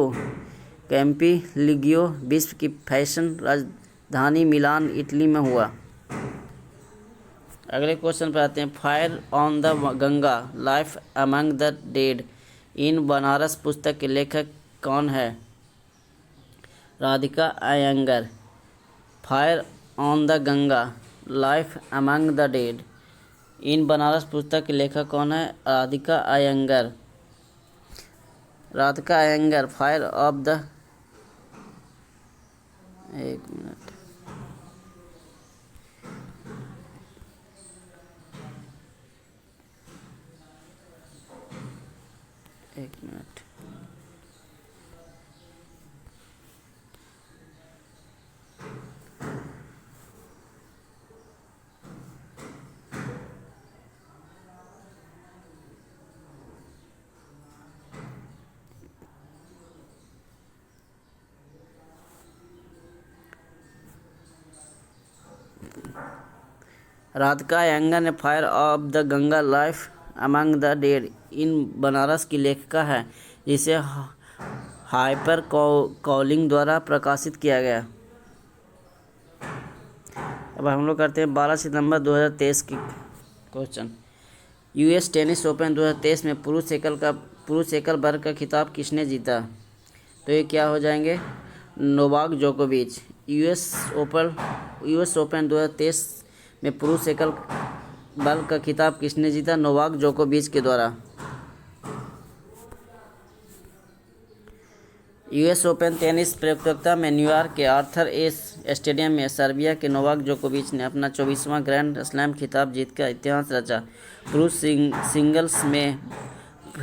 विश्व की फैशन राजधानी मिलान, इटली में हुआ। अगले क्वेश्चन पर आते हैं। Fire on the Ganga, life among the dead in Banaras पुस्तक के लेखक कौन है? Radhika Iyengar. Fire on the Ganga, life among the dead in Banaras पुस्तक के लेखक कौन है? Radhika Iyengar. Fire of the एक मिनट राधिका अय्यर ने fire of the Ganga life among the dead in Banaras की लेखिका है, जिसे हाइपर कॉलिंग द्वारा प्रकाशित किया गया। अब हम लोग करते हैं 12 सितंबर 2023 की क्वेश्चन। यूएस टेनिस ओपन 2023 में पुरुष एकल वर्ग का खिताब किसने जीता? तो ये क्या हो जाएंगे? नोवाक जोकोविच। यूएस ओपन 2023 में पुरुष एकल वर्ग का खिताब किसने जीता? नोवाक जोकोविच के द्वारा। यूएस ओपन टेनिस प्रतियोगिता में न्यूयॉर्क के आर्थर एस स्टेडियम में सर्बिया के नोवाक जोकोविच ने अपना 24वां ग्रैंड स्लैम खिताब जीतकर इतिहास रचा। पुरुष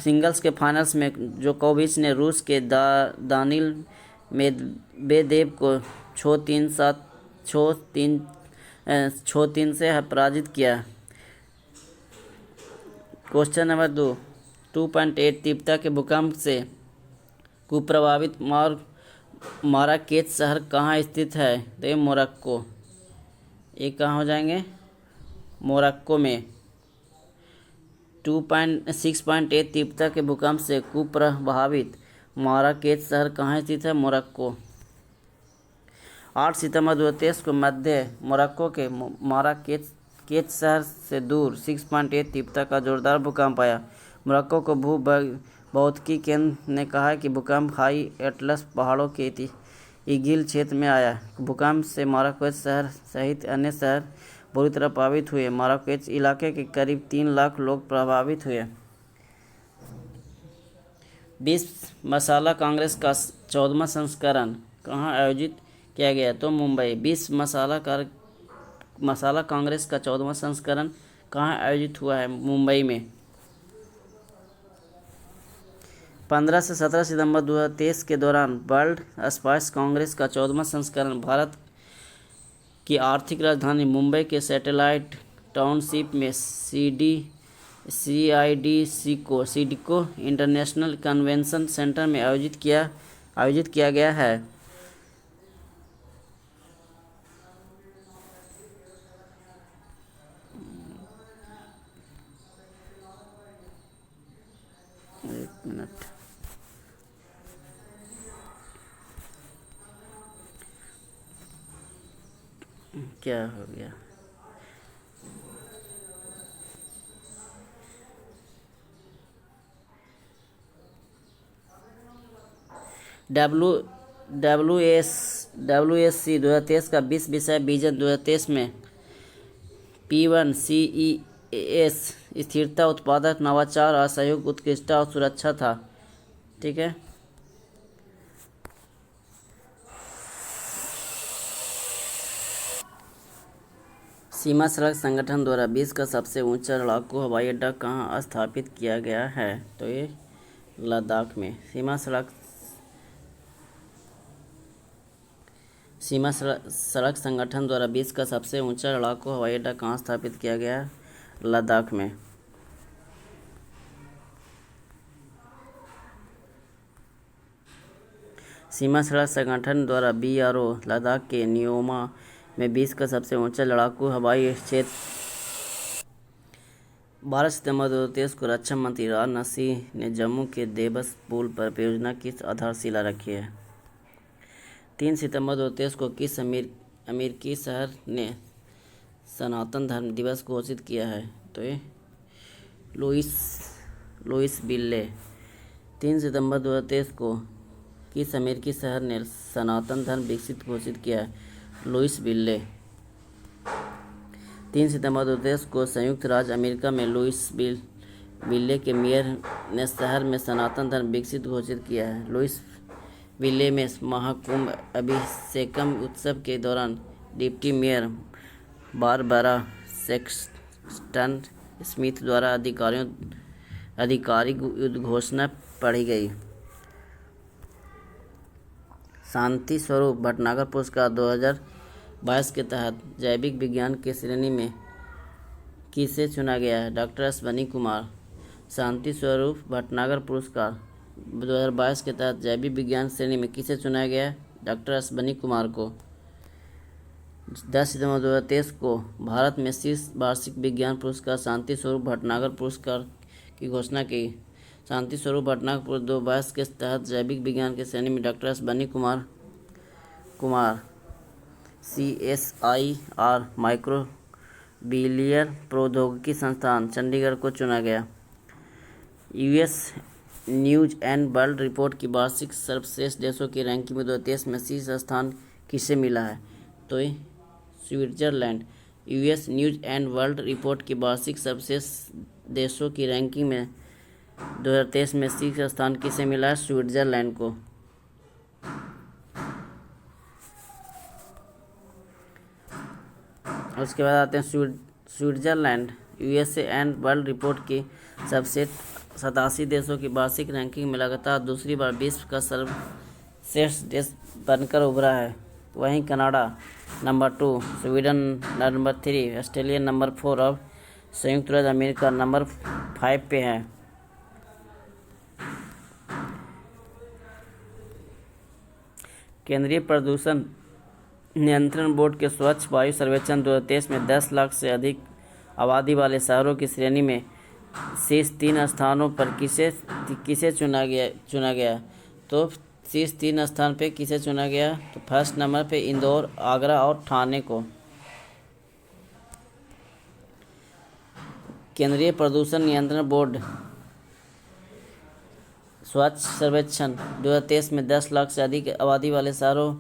सिंगल्स के फाइनल्स में जोकोविच ने रूस के दानिल मेदवेदेव को 6-3 से पराजित किया। क्वेश्चन नंबर 2, 2.8 तीव्रता के भूकंप से कुप्रभावित माराकेच शहर कहाँ स्थित है? तो ये मोरक्को। ये कहाँ हो जाएंगे? मोरक्को में। 6.8 तीव्रता के भूकंप से कुप्रभावित माराकेच शहर कहाँ स्थित है? मोरक्को। 8 सितंबर 2023 को मध्य मोरक्को के माराकेच शहर से दूर 6.8 तीव्रता का जोरदार भूकंप आया। मोरक्को को भौतिकी केंद्र ने कहा कि भूकंप हाई एटलस पहाड़ों के इगिल क्षेत्र में आया। भूकंप से माराकेच शहर सहित अन्य शहर बुरी तरह प्रभावित हुए। माराकेच इलाके के करीब 3 लाख लोग प्रभावित हुए। 20 मसाला कांग्रेस का 14वां संस्करण कहाँ आयोजित किया गया? तो मुंबई। 20 मसाला कांग्रेस का 14वां संस्करण कहाँ आयोजित हुआ है? मुंबई में। 15 से 17 सितंबर 2023 के दौरान वर्ल्ड स्पाइस कांग्रेस का 14वां संस्करण भारत की आर्थिक राजधानी मुंबई के सैटेलाइट टाउनशिप में सिडको इंटरनेशनल कन्वेंशन सेंटर में आयोजित किया गया है। एक मिनट, क्या हो गया? WSC 2023 का 20 विषय विजन 2023 में P1 CES स्थिरता, उत्पादक, नवाचार और सहयोग, उत्कृष्टता और सुरक्षा था। ठीक है। सीमा सड़क संगठन द्वारा विश्व का सबसे ऊंचा लड़ाकू हवाई अड्डा कहाँ स्थापित किया गया है? तो ये लद्दाख में। सीमा सड़क संगठन द्वारा विश्व का सबसे ऊंचा लड़ाकू हवाई अड्डा कहाँ स्थापित किया गया है? लद्दाख में। सीमा सड़क संगठन द्वारा BRO लद्दाख के नियोमा में विश्व का सबसे ऊंचा लड़ाकू हवाई क्षेत्र 12 सितंबर 2023 को रक्षा मंत्री राजनाथ सिंह ने जम्मू के देवस पुल पर परियोजना की आधारशिला रखी है। 3 सितंबर 2023 को किस अमेरिकी शहर ने सनातन धर्म दिवस घोषित किया है? तो ये लुइसविले। 3 सितंबर 2023 को किस अमेरिकी शहर ने सनातन धर्म विकसित घोषित किया है? लुइसविले। 3 सितंबर 2023 को संयुक्त राज्य अमेरिका में लुइसविले के मेयर ने शहर में सनातन धर्म विकसित घोषित किया है। लुइसविले में महाकुंभ अभिषेकम उत्सव के दौरान deputy mayor Barbara Sexton Smith द्वारा आधिकारिक उद्घोषणा पढ़ी गई। शांति स्वरूप भटनागर पुरस्कार 2022 के तहत जैविक विज्ञान की श्रेणी में किसे चुना गया है? डॉक्टर अश्वनी कुमार। शांति स्वरूप भटनागर पुरस्कार 2022 के तहत जैविक विज्ञान श्रेणी में किसे चुना गया है? डॉक्टर अश्वनी कुमार को। 10 सितंबर 2023 को भारत में शीर्ष वार्षिक विज्ञान पुरस्कार शांति स्वरूप भटनागर पुरस्कार की घोषणा की। शांति स्वरूप भटनागर 2022 के तहत जैविक विज्ञान की श्रेणी में डॉक्टर एस बनी कुमार CSIR माइक्रोबियल प्रौद्योगिकी संस्थान चंडीगढ़ को चुना गया। US news and world report की वार्षिक सर्वश्रेष्ठ देशों की रैंकिंग में 2023 में शीर्ष स्थान किसे मिला है? तो Switzerland. US news and world report की वार्षिक सर्वश्रेष्ठ देशों की रैंकिंग में 2023 में शीर्ष स्थान किसे मिला है? स्विट्जरलैंड को। उसके बाद आते हैं Switzerland. USA and world report की सबसे 87 देशों की वार्षिक रैंकिंग में लगातार दूसरी बार विश्व का सर्वश्रेष्ठ देश बनकर उभरा है। वहीं Canada number 2, Sweden number 3, Australia number 4 और संयुक्त राज्य अमेरिका नंबर 5 पे है। केंद्रीय प्रदूषण नियंत्रण बोर्ड के स्वच्छ वायु सर्वेक्षण 2023 में 10 लाख से अधिक आबादी वाले शहरों की श्रेणी में शीर्ष 3 स्थानों पर किसे चुना गया? तो शीर्ष 3 स्थान पे किसे चुना गया? तो फर्स्ट नंबर पे इंदौर, आगरा और ठाणे को। केंद्रीय प्रदूषण नियंत्रण बोर्ड स्वच्छ सर्वेक्षण 2023 में 10 लाख से अधिक आबादी वाले शहरों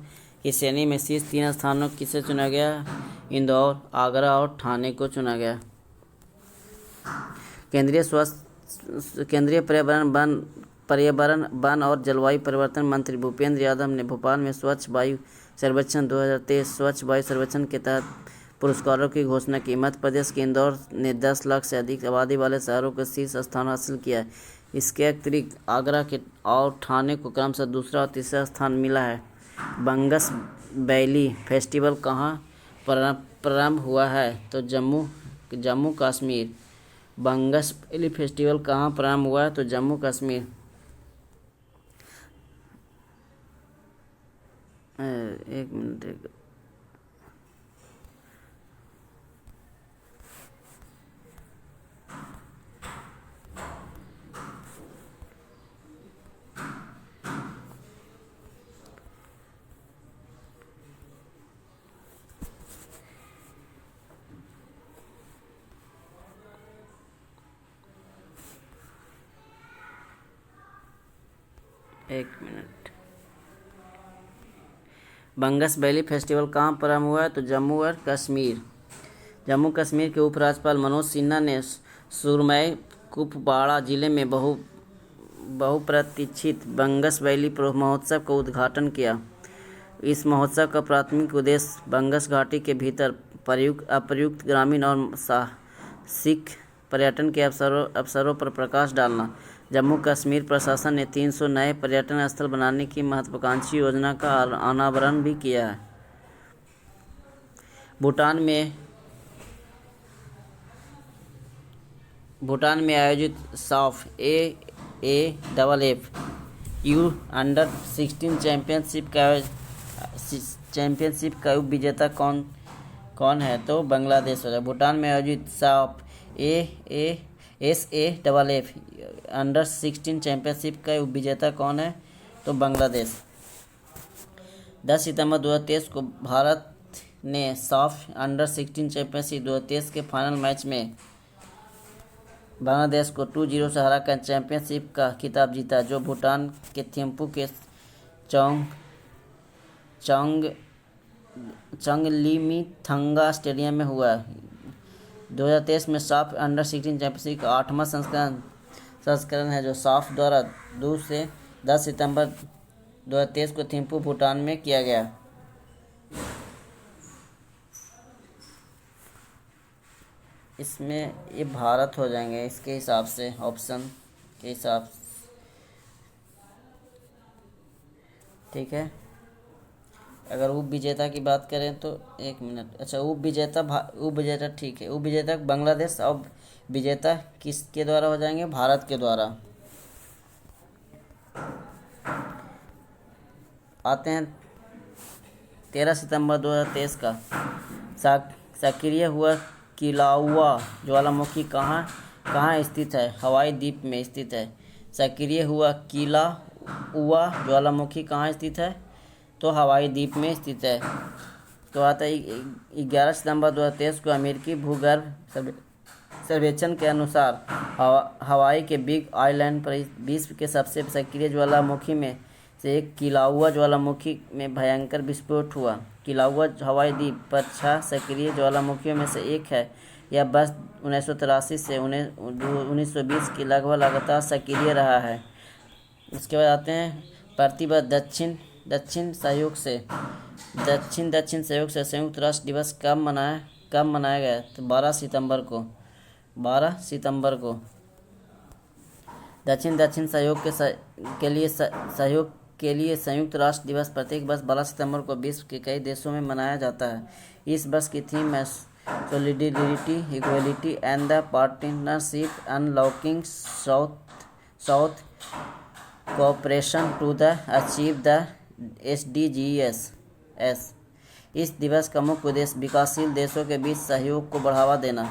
की श्रेणी में शीर्ष 3 स्थानों किसे चुना गया? इंदौर, आगरा और ठाणे को चुना गया। केंद्रीय पर्यावरण वन और जलवायु परिवर्तन मंत्री भूपेंद्र यादव ने भोपाल में स्वच्छ वायु सर्वेक्षण 2023 स्वच्छ वायु सर्वेक्षण के तहत पुरस्कारों की घोषणा की। मध्य प्रदेश के इंदौर ने 10 लाख से अधिक आबादी वाले शहरों का शीर्ष स्थान हासिल किया है। इसके अतिरिक्त आगरा के और ठाणे को क्रमशः दूसरा और तीसरा स्थान मिला है। बंगस वैली फेस्टिवल कहाँ प्रारंभ हुआ है? तो जम्मू कश्मीर। बंगस वैली फेस्टिवल कहाँ प्रारंभ हुआ है? तो जम्मू कश्मीर। एक मिनट। बंगस वैली फेस्टिवल कहाँ प्रारंभ हुआ है? तो जम्मू और कश्मीर। जम्मू कश्मीर के उपराज्यपाल मनोज सिन्हा ने सुरमई कुपवाड़ा जिले में बहुप्रतीक्षित बंगस वैली महोत्सव का उद्घाटन किया। इस महोत्सव का प्राथमिक उद्देश्य बंगस घाटी के भीतर अप्रयुक्त ग्रामीण और साहसिक पर्यटन के अवसरों पर प्रकाश डालना। जम्मू कश्मीर प्रशासन ने 300 नए पर्यटन स्थल बनाने की महत्वाकांक्षी योजना का अनावरण भी किया है। भूटान में आयोजित साफ AAFF U-16 चैंपियनशिप का उप विजेता कौन है? तो बांग्लादेश हो जाए। भूटान में आयोजित साफ SAFF U-16 चैंपियनशिप का उप विजेता कौन है? तो बांग्लादेश। 10 सितंबर 2023 को भारत ने साफ U-16 चैंपियनशिप 2023 के फाइनल मैच में बांग्लादेश को 2-0 से हराकर चैंपियनशिप का खिताब जीता, जो भूटान के थिम्पू के चंगलिमीथंगा स्टेडियम में हुआ। 2023 में साफ U-16 चैंपियनशिप का 8वां संस्करण है, जो साफ द्वारा 2 से 10 सितंबर 2023 को थिम्पू, भूटान में किया गया। इसमें ये भारत हो जाएंगे इसके हिसाब से, ऑप्शन के हिसाब से। ठीक है। अगर उप विजेता की बात करें तो एक मिनट। अच्छा, उप विजेता ठीक है। उप विजेता बांग्लादेश और विजेता किसके द्वारा हो जाएंगे? भारत के द्वारा। आते हैं 13 सितंबर 2023 का सक्रिय हुआ किलाउआ ज्वालामुखी कहाँ कहाँ स्थित है? हवाई द्वीप में स्थित है। सक्रिय हुआ किलाउआ ज्वालामुखी कहाँ स्थित है? तो हवाई द्वीप में स्थित है। तो आता है 11 सितंबर 2023 को अमेरिकी भूगर्भ सर्वेक्षण के अनुसार हवाई के बिग आइलैंड पर विश्व के सबसे सक्रिय ज्वालामुखी में से एक किलाउआ ज्वालामुखी में भयंकर विस्फोट हुआ। किलाउआ हवाई द्वीप पर 6 सक्रिय ज्वालामुखियों में से एक है। यह वर्ष 1983 से 1920 की लगभग लगातार सक्रिय रहा है। उसके बाद आते हैं प्रतिबद्ध दक्षिण सहयोग से संयुक्त राष्ट्र दिवस कब मनाया गया? तो 12 सितंबर को दक्षिण सहयोग के लिए संयुक्त राष्ट्र दिवस प्रत्येक वर्ष 12 सितंबर को विश्व के कई देशों में मनाया जाता है। इस वर्ष की थीम है solidarity, equality and the partnership unlocking South cooperation to the achieve the SDGs। इस दिवस का मुख्य उद्देश्य विकासशील देशों के बीच सहयोग को बढ़ावा देना।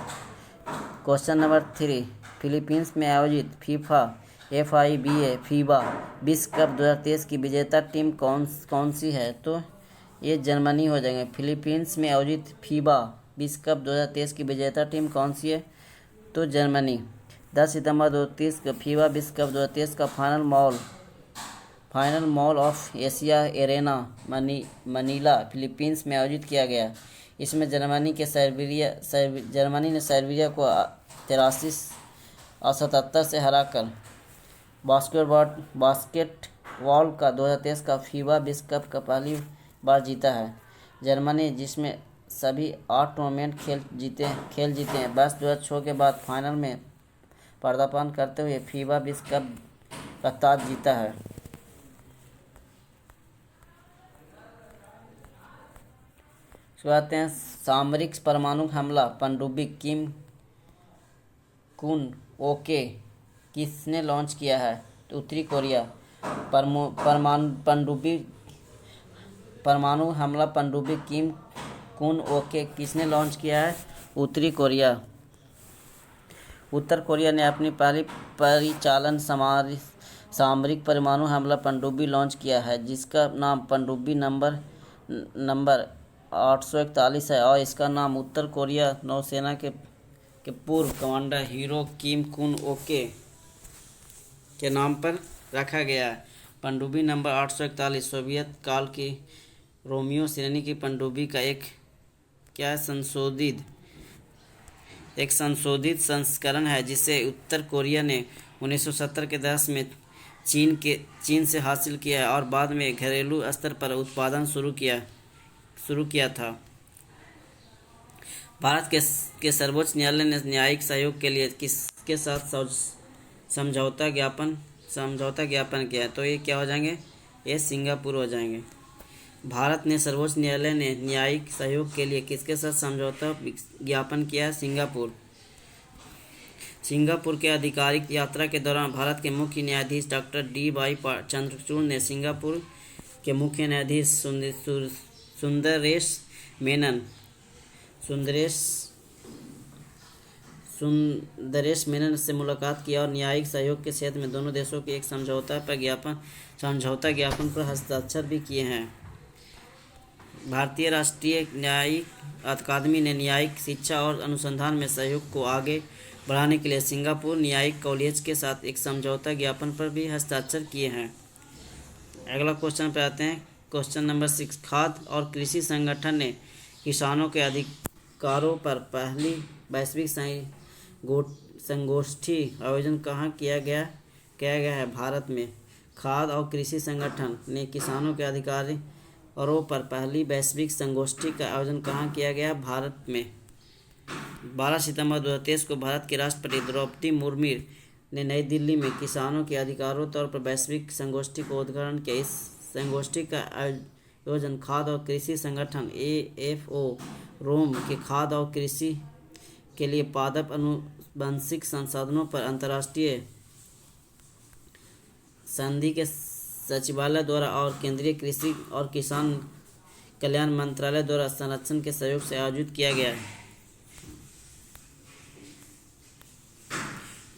क्वेश्चन नंबर 3, फिलीपींस में आयोजित फीबा विश्व कप 2023 की विजेता टीम कौन सी है? तो ये जर्मनी हो जाएंगे। फिलीपींस में आयोजित फीबा विश्व कप 2023 की विजेता टीम कौन सी है? तो जर्मनी। 10 सितंबर 2023 को फीबा विश्व कप 2023 का final mall of Asia arena Manila Philippines में आयोजित किया गया। इसमें जर्मनी ने सर्बिया को 83-77 से हराकर बास्केटबॉल का 2023 का फीबा विश्व कप का पहली बार जीता है। जर्मनी जिसमें सभी 8 टूर्नामेंट खेल जीते हैं, वर्ष 2006 के बाद फाइनल में पदार्पण करते हुए फीबा विश्व कप का ताज जीता है। आते हैं सामरिक परमाणु हमला पनडुब्बी किम कुन ओके किसने लॉन्च किया है? तो उत्तरी कोरिया। परमाणु हमला पनडुब्बी किम कुन ओके किसने लॉन्च किया है? उत्तरी कोरिया। उत्तर कोरिया ने अपनी पहली परिचालन सामरिक परमाणु हमला पनडुब्बी लॉन्च किया है, जिसका नाम पनडुब्बी नंबर 841 है और इसका नाम उत्तर कोरिया नौसेना के पूर्व कमांडर हीरो किम कुन ओके के नाम पर रखा गया है। पनडुब्बी नंबर 841 सोवियत काल की रोमियो श्रेणी की पनडुब्बी का एक संशोधित संस्करण है, जिसे उत्तर कोरिया ने 1970 के दशक में चीन से हासिल किया और बाद में घरेलू स्तर पर उत्पादन शुरू किया था। भारत के सर्वोच्च न्यायालय ने न्यायिक सहयोग के लिए किसके साथ समझौता ज्ञापन किया है? तो ये क्या हो जाएंगे? ये सिंगापुर हो जाएंगे। भारत ने सर्वोच्च न्यायालय ने न्यायिक सहयोग के लिए किसके साथ समझौता ज्ञापन किया है? सिंगापुर के आधिकारिक यात्रा के दौरान भारत के मुख्य न्यायाधीश डॉक्टर D.Y. चंद्रचूड़ ने सिंगापुर के मुख्य न्यायाधीश सुंदरेश मेनन से मुलाकात की और न्यायिक सहयोग के क्षेत्र में दोनों देशों के एक समझौता ज्ञापन पर हस्ताक्षर भी किए हैं। भारतीय राष्ट्रीय न्यायिक अकादमी ने न्यायिक शिक्षा और अनुसंधान में सहयोग को आगे बढ़ाने के लिए सिंगापुर न्यायिक कॉलेज के साथ एक समझौता ज्ञापन पर भी हस्ताक्षर किए हैं। अगला क्वेश्चन पर आते हैं। क्वेश्चन नंबर 6, खाद्य और कृषि संगठन ने किसानों के अधिकारों पर पहली वैश्विक संगोष्ठी आयोजन कहाँ किया गया है? भारत में। खाद्य और कृषि संगठन ने किसानों के अधिकारों पर पहली वैश्विक संगोष्ठी का आयोजन कहाँ किया गया? भारत में। 12 सितंबर 2023 को भारत के राष्ट्रपति द्रौपदी मुर्मू ने नई दिल्ली में किसानों के अधिकारों तौर पर वैश्विक संगोष्ठी को उद्घाटन किया। इस संगोष्ठी का आयोजन खाद्य और कृषि संगठन AFO रोम के खाद्य और कृषि के लिए पादप आनुवंशिक संसाधनों पर अंतर्राष्ट्रीय संधि के सचिवालय द्वारा और केंद्रीय कृषि और कल्याण मंत्रालय द्वारा संरक्षण के सहयोग से आयोजित किया गया है।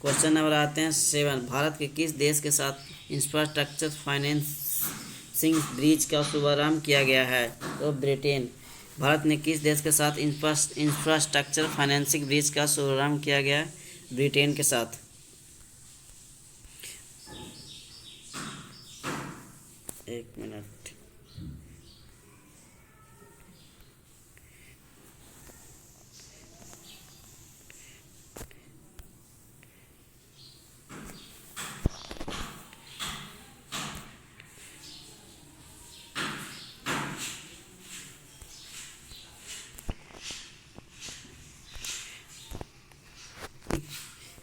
क्वेश्चन नंबर आते हैं 7। भारत के किस देश के साथ इंफ्रास्ट्रक्चर फाइनेंसिंग ब्रिज का शुभारंभ किया गया है? तो ब्रिटेन। भारत ने किस देश के साथ इंफ्रास्ट्रक्चर फाइनेंसिंग ब्रिज का शुभारंभ किया गया है? ब्रिटेन के साथ। एक मिनट।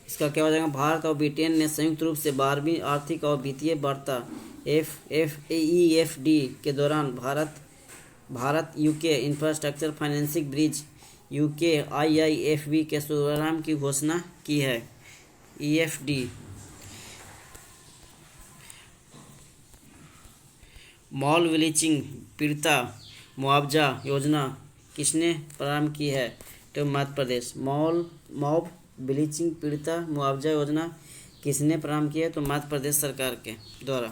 इसका क्या हो जाएगा? भारत और ब्रिटेन ने संयुक्त रूप से 12वीं आर्थिक और वित्तीय वार्ता EFD के दौरान Bharat UK infrastructure financing bridge UK IIFB के शुभारंभ की घोषणा की है। EFD। मॉल ब्लीचिंग पीड़िता मुआवजा योजना किसने प्रारंभ की है? तो मध्य प्रदेश। मॉब ब्लीचिंग पीड़िता मुआवजा योजना किसने प्रारंभ की है? तो मध्य प्रदेश सरकार के द्वारा।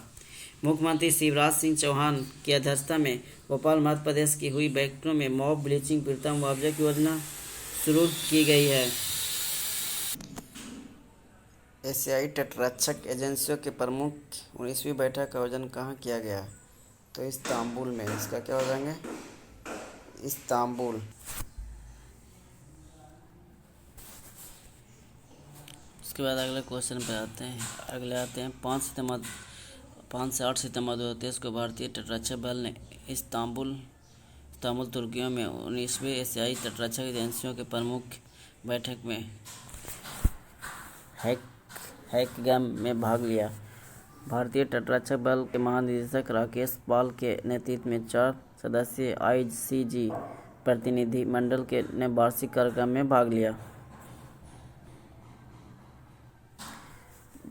मुख्यमंत्री शिवराज सिंह चौहान की अध्यक्षता में भोपाल मध्य प्रदेश की हुई बैठकों में मॉब ब्लीचिंग पीड़िता मुआवजा की योजना शुरू की गई है। एशियाई तटरक्षक एजेंसियों के प्रमुख 19वीं बैठक का आयोजन कहाँ किया गया? तो इस्तांबुल में। इसका क्या हो जाएंगे? इस्तांबुल। उसके बाद अगले क्वेश्चन पे आते हैं 5 से 8 सितंबर 2023 को भारतीय तटरक्षक बल ने इस्तांबुल तुर्कियों में 19वीं एशियाई तटरक्षक एजेंसियों के प्रमुख बैठक में हैकगम में भाग लिया। भारतीय तटरक्षक बल के महानिदेशक राकेश पाल के नेतृत्व में 4 सदस्यीय ICG प्रतिनिधि मंडल ने वार्षिक कार्यक्रम में भाग लिया।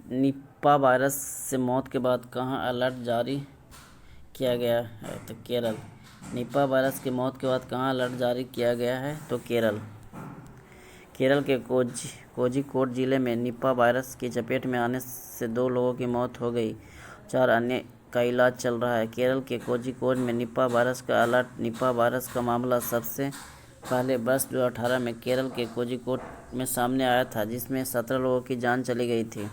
निपा वायरस से मौत के बाद कहाँ अलर्ट जारी किया गया है? तो केरल। निपा वायरस की मौत के बाद कहाँ अलर्ट जारी किया गया है? तो केरल के कोझिकोड जिले में निपा वायरस की चपेट में आने से 2 लोगों की मौत हो गई, 4 अन्य का इलाज चल रहा है। केरल के कोझिकोड में निपा वायरस का अलर्ट। निपा वायरस का मामला सबसे पहले वर्ष 2018 में केरल के कोझिकोड में सामने आया था, जिसमें 17 लोगों की जान चली गई थी।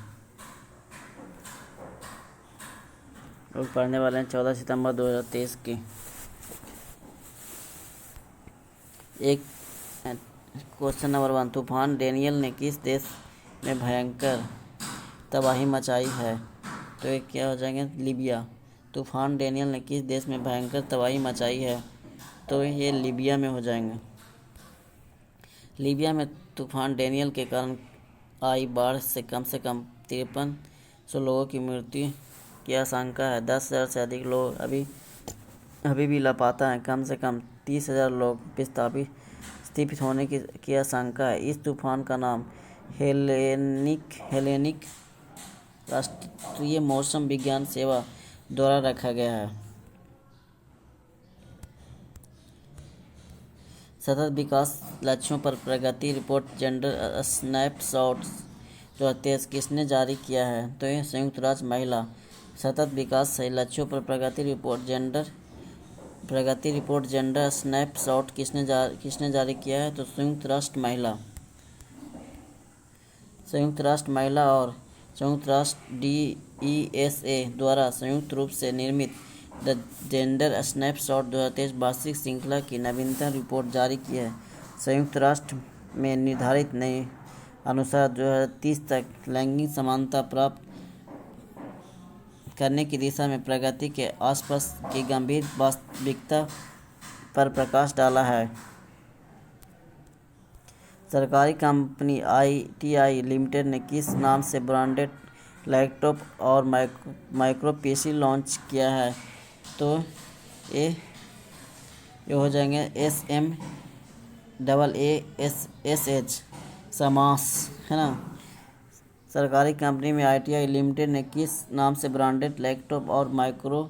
लोग पढ़ने वाले हैं 14 सितंबर 2023 की। एक क्वेश्चन नंबर 1। तूफान डेनियल ने किस देश में भयंकर तबाही मचाई है? तो ये क्या हो जाएंगे? लीबिया। तूफान डेनियल ने किस देश में भयंकर तबाही मचाई है? तो ये लीबिया में हो जाएंगे। लीबिया में तूफान डेनियल के कारण आई बाढ़ से कम 5300 लोगों की मृत्यु की आशंका है। 10,000 से अधिक लोग अभी भी लापता हैं। कम से कम 30,000 लोग विस्थापित होने की आशंका है। इस तूफान का नाम हेलेनिक राष्ट्रीय मौसम विज्ञान सेवा द्वारा रखा गया है। सतत विकास लक्ष्यों पर प्रगति रिपोर्ट जेंडर स्नैपशॉट 2023 किसने जारी किया है? तो यह संयुक्त राष्ट्र महिला सतत विकास लक्ष्यों पर प्रगति रिपोर्ट जेंडर स्नैपशॉट किसने जारी किया है? तो संयुक्त राष्ट्र महिला और संयुक्त राष्ट्र DESA द्वारा संयुक्त रूप से निर्मित द जेंडर स्नैपशॉट 2023 वार्षिक श्रृंखला की नवीनतम रिपोर्ट जारी की है। संयुक्त राष्ट्र में निर्धारित नए अनुसार 2030 तक लैंगिक समानता प्राप्त करने की दिशा में प्रगति के आसपास की गंभीर वास्तविकता पर प्रकाश डाला है। सरकारी कंपनी ITI लिमिटेड ने किस नाम से ब्रांडेड लैपटॉप और माइक्रो PC लॉन्च किया है? तो ये हो जाएंगे SMAASH समास, है ना। सरकारी कंपनी में ITI लिमिटेड ने किस नाम से ब्रांडेड लैपटॉप और माइक्रो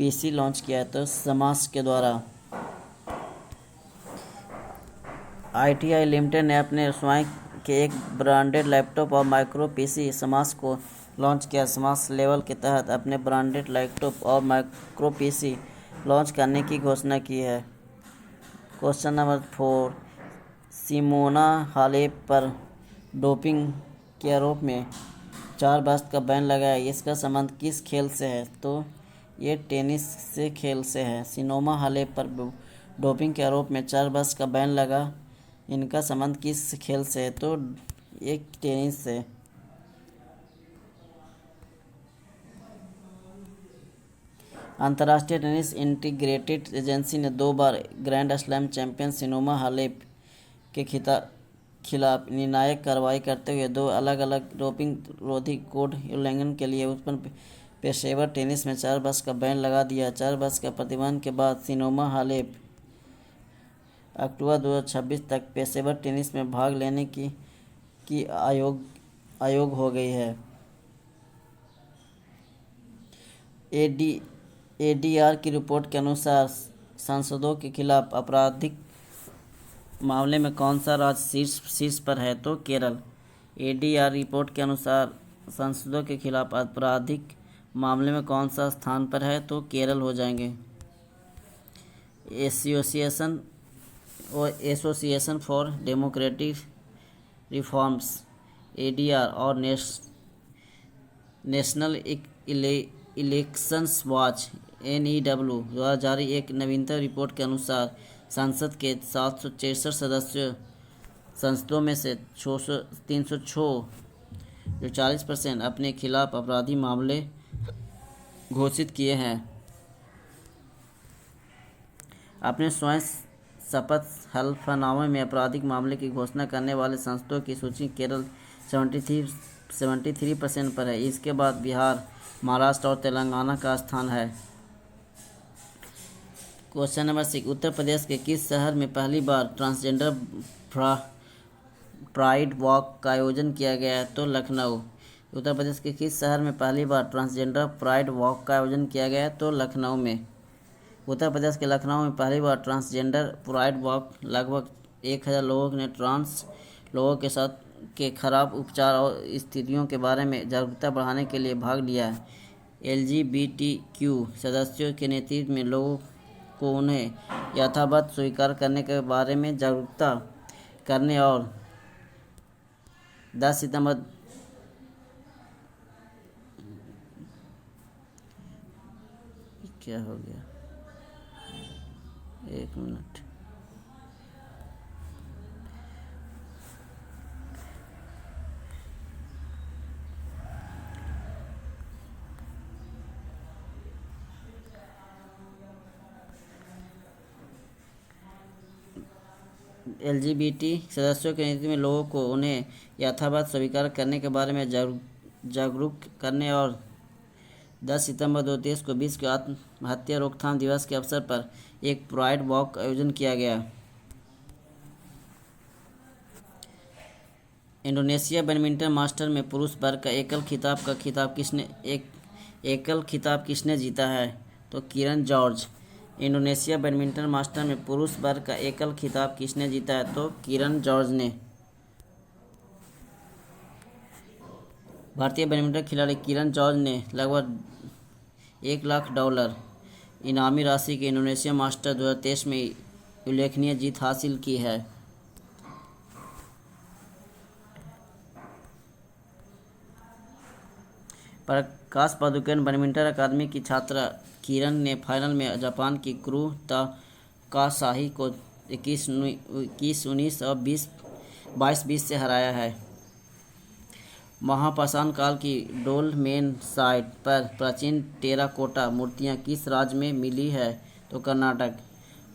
PC लॉन्च किया है? तो समास के द्वारा। आईटीआई लिमिटेड ने अपने स्वयं के एक ब्रांडेड लैपटॉप और माइक्रो पीसी समास को लॉन्च किया। समास लेवल के तहत अपने ब्रांडेड लैपटॉप और माइक्रो पीसी लॉन्च करने की घोषणा की है। क्वेश्चन नंबर 4, सिमोना हालेप पर डोपिंग के आरोप में 4 वर्ष का बैन लगा है। इसका संबंध किस खेल से है? तो ये टेनिस से खेल से है। सिमोना हालेप पर डोपिंग के आरोप में 4 वर्ष का बैन लगा, इनका संबंध किस खेल से है? तो एक टेनिस से। अंतर्राष्ट्रीय टेनिस इंटीग्रेटेड एजेंसी ने 2 बार grand slam champion Simona Halep के खिलाफ निर्णायक कार्रवाई करते हुए 2 अलग-अलग डोपिंग रोधी कोड उल्लंघन के लिए उत्पन्न पेशेवर टेनिस में 4 वर्ष का बैन लगा दिया। 4 वर्ष का प्रतिबंध के बाद सिमोना हालेप अक्टूबर 2026 तक पेशेवर टेनिस में भाग लेने की आयोग हो गई है। एडीआर की रिपोर्ट के अनुसार सांसदों के खिलाफ आपराधिक मामले में कौन सा राज्य शीर्ष पर है? तो केरल। एडीआर रिपोर्ट के अनुसार सांसदों के खिलाफ आपराधिक मामले में कौन सा स्थान पर है? तो केरल हो जाएंगे। Association for democratic reforms ADR और नेशनल इलेक्शंस वॉच एनईडब्ल्यू द्वारा जारी एक नवीनतम रिपोर्ट के अनुसार संसद के 763 संसदों में से 306 जो 40% अपने खिलाफ आपराधिक मामले घोषित किए हैं। अपने स्वयं शपथ हलफनामे में आपराधिक मामले की घोषणा करने वाले संसदों की सूची केरल 73% पर है। इसके बाद बिहार, महाराष्ट्र और तेलंगाना का स्थान है। क्वेश्चन नंबर 6, उत्तर प्रदेश के किस शहर में पहली बार ट्रांसजेंडर प्राइड वॉक का आयोजन किया गया है? तो लखनऊ। उत्तर प्रदेश के किस शहर में पहली बार ट्रांसजेंडर प्राइड वॉक का आयोजन किया गया है? तो लखनऊ में। उत्तर प्रदेश के लखनऊ में पहली बार ट्रांसजेंडर प्राइड वॉक लगभग 1000 लोगों ने ट्रांस लोगों के साथ के खराब उपचार और स्थितियों के बारे में जागरूकता बढ़ाने के लिए भाग लिया है। एलजीबीटीक्यू सदस्यों के नेतृत्व में लोगों को उन्हें यथावत स्वीकार करने के बारे में जागरूकता करने और 10 सितंबर क्या हो गया? 1 मिनट। एलजीबीटी सदस्यों के नेतृत्व में लोगों को उन्हें यथावत स्वीकार करने के बारे में जागरूक करने और 10 सितंबर 2023 को विश्व आत्महत्या रोकथाम दिवस के अवसर पर एक प्राइड वॉक का आयोजन किया गया। इंडोनेशिया बैडमिंटन मास्टर में पुरुष वर्ग का एकल खिताब किसने जीता है? तो किरण जॉर्ज। इंडोनेशिया बैडमिंटन मास्टर में पुरुष वर्ग का एकल खिताब किसने जीता है? तो किरण जॉर्ज ने। भारतीय बैडमिंटन खिलाड़ी किरण जॉर्ज ने लगभग $1 लाख इनामी राशि के इंडोनेशिया मास्टर 2023 में उल्लेखनीय जीत हासिल की है। प्रकाश पादुकोण बैडमिंटन अकादमी की छात्रा किरण ने फाइनल में जापान की क्रू ताकासाही को 21-19 और 22-20 से हराया है। महापाषाण काल की डोलमेन साइट पर प्राचीन टेराकोटा मूर्तियां किस राज्य में मिली है? तो कर्नाटक।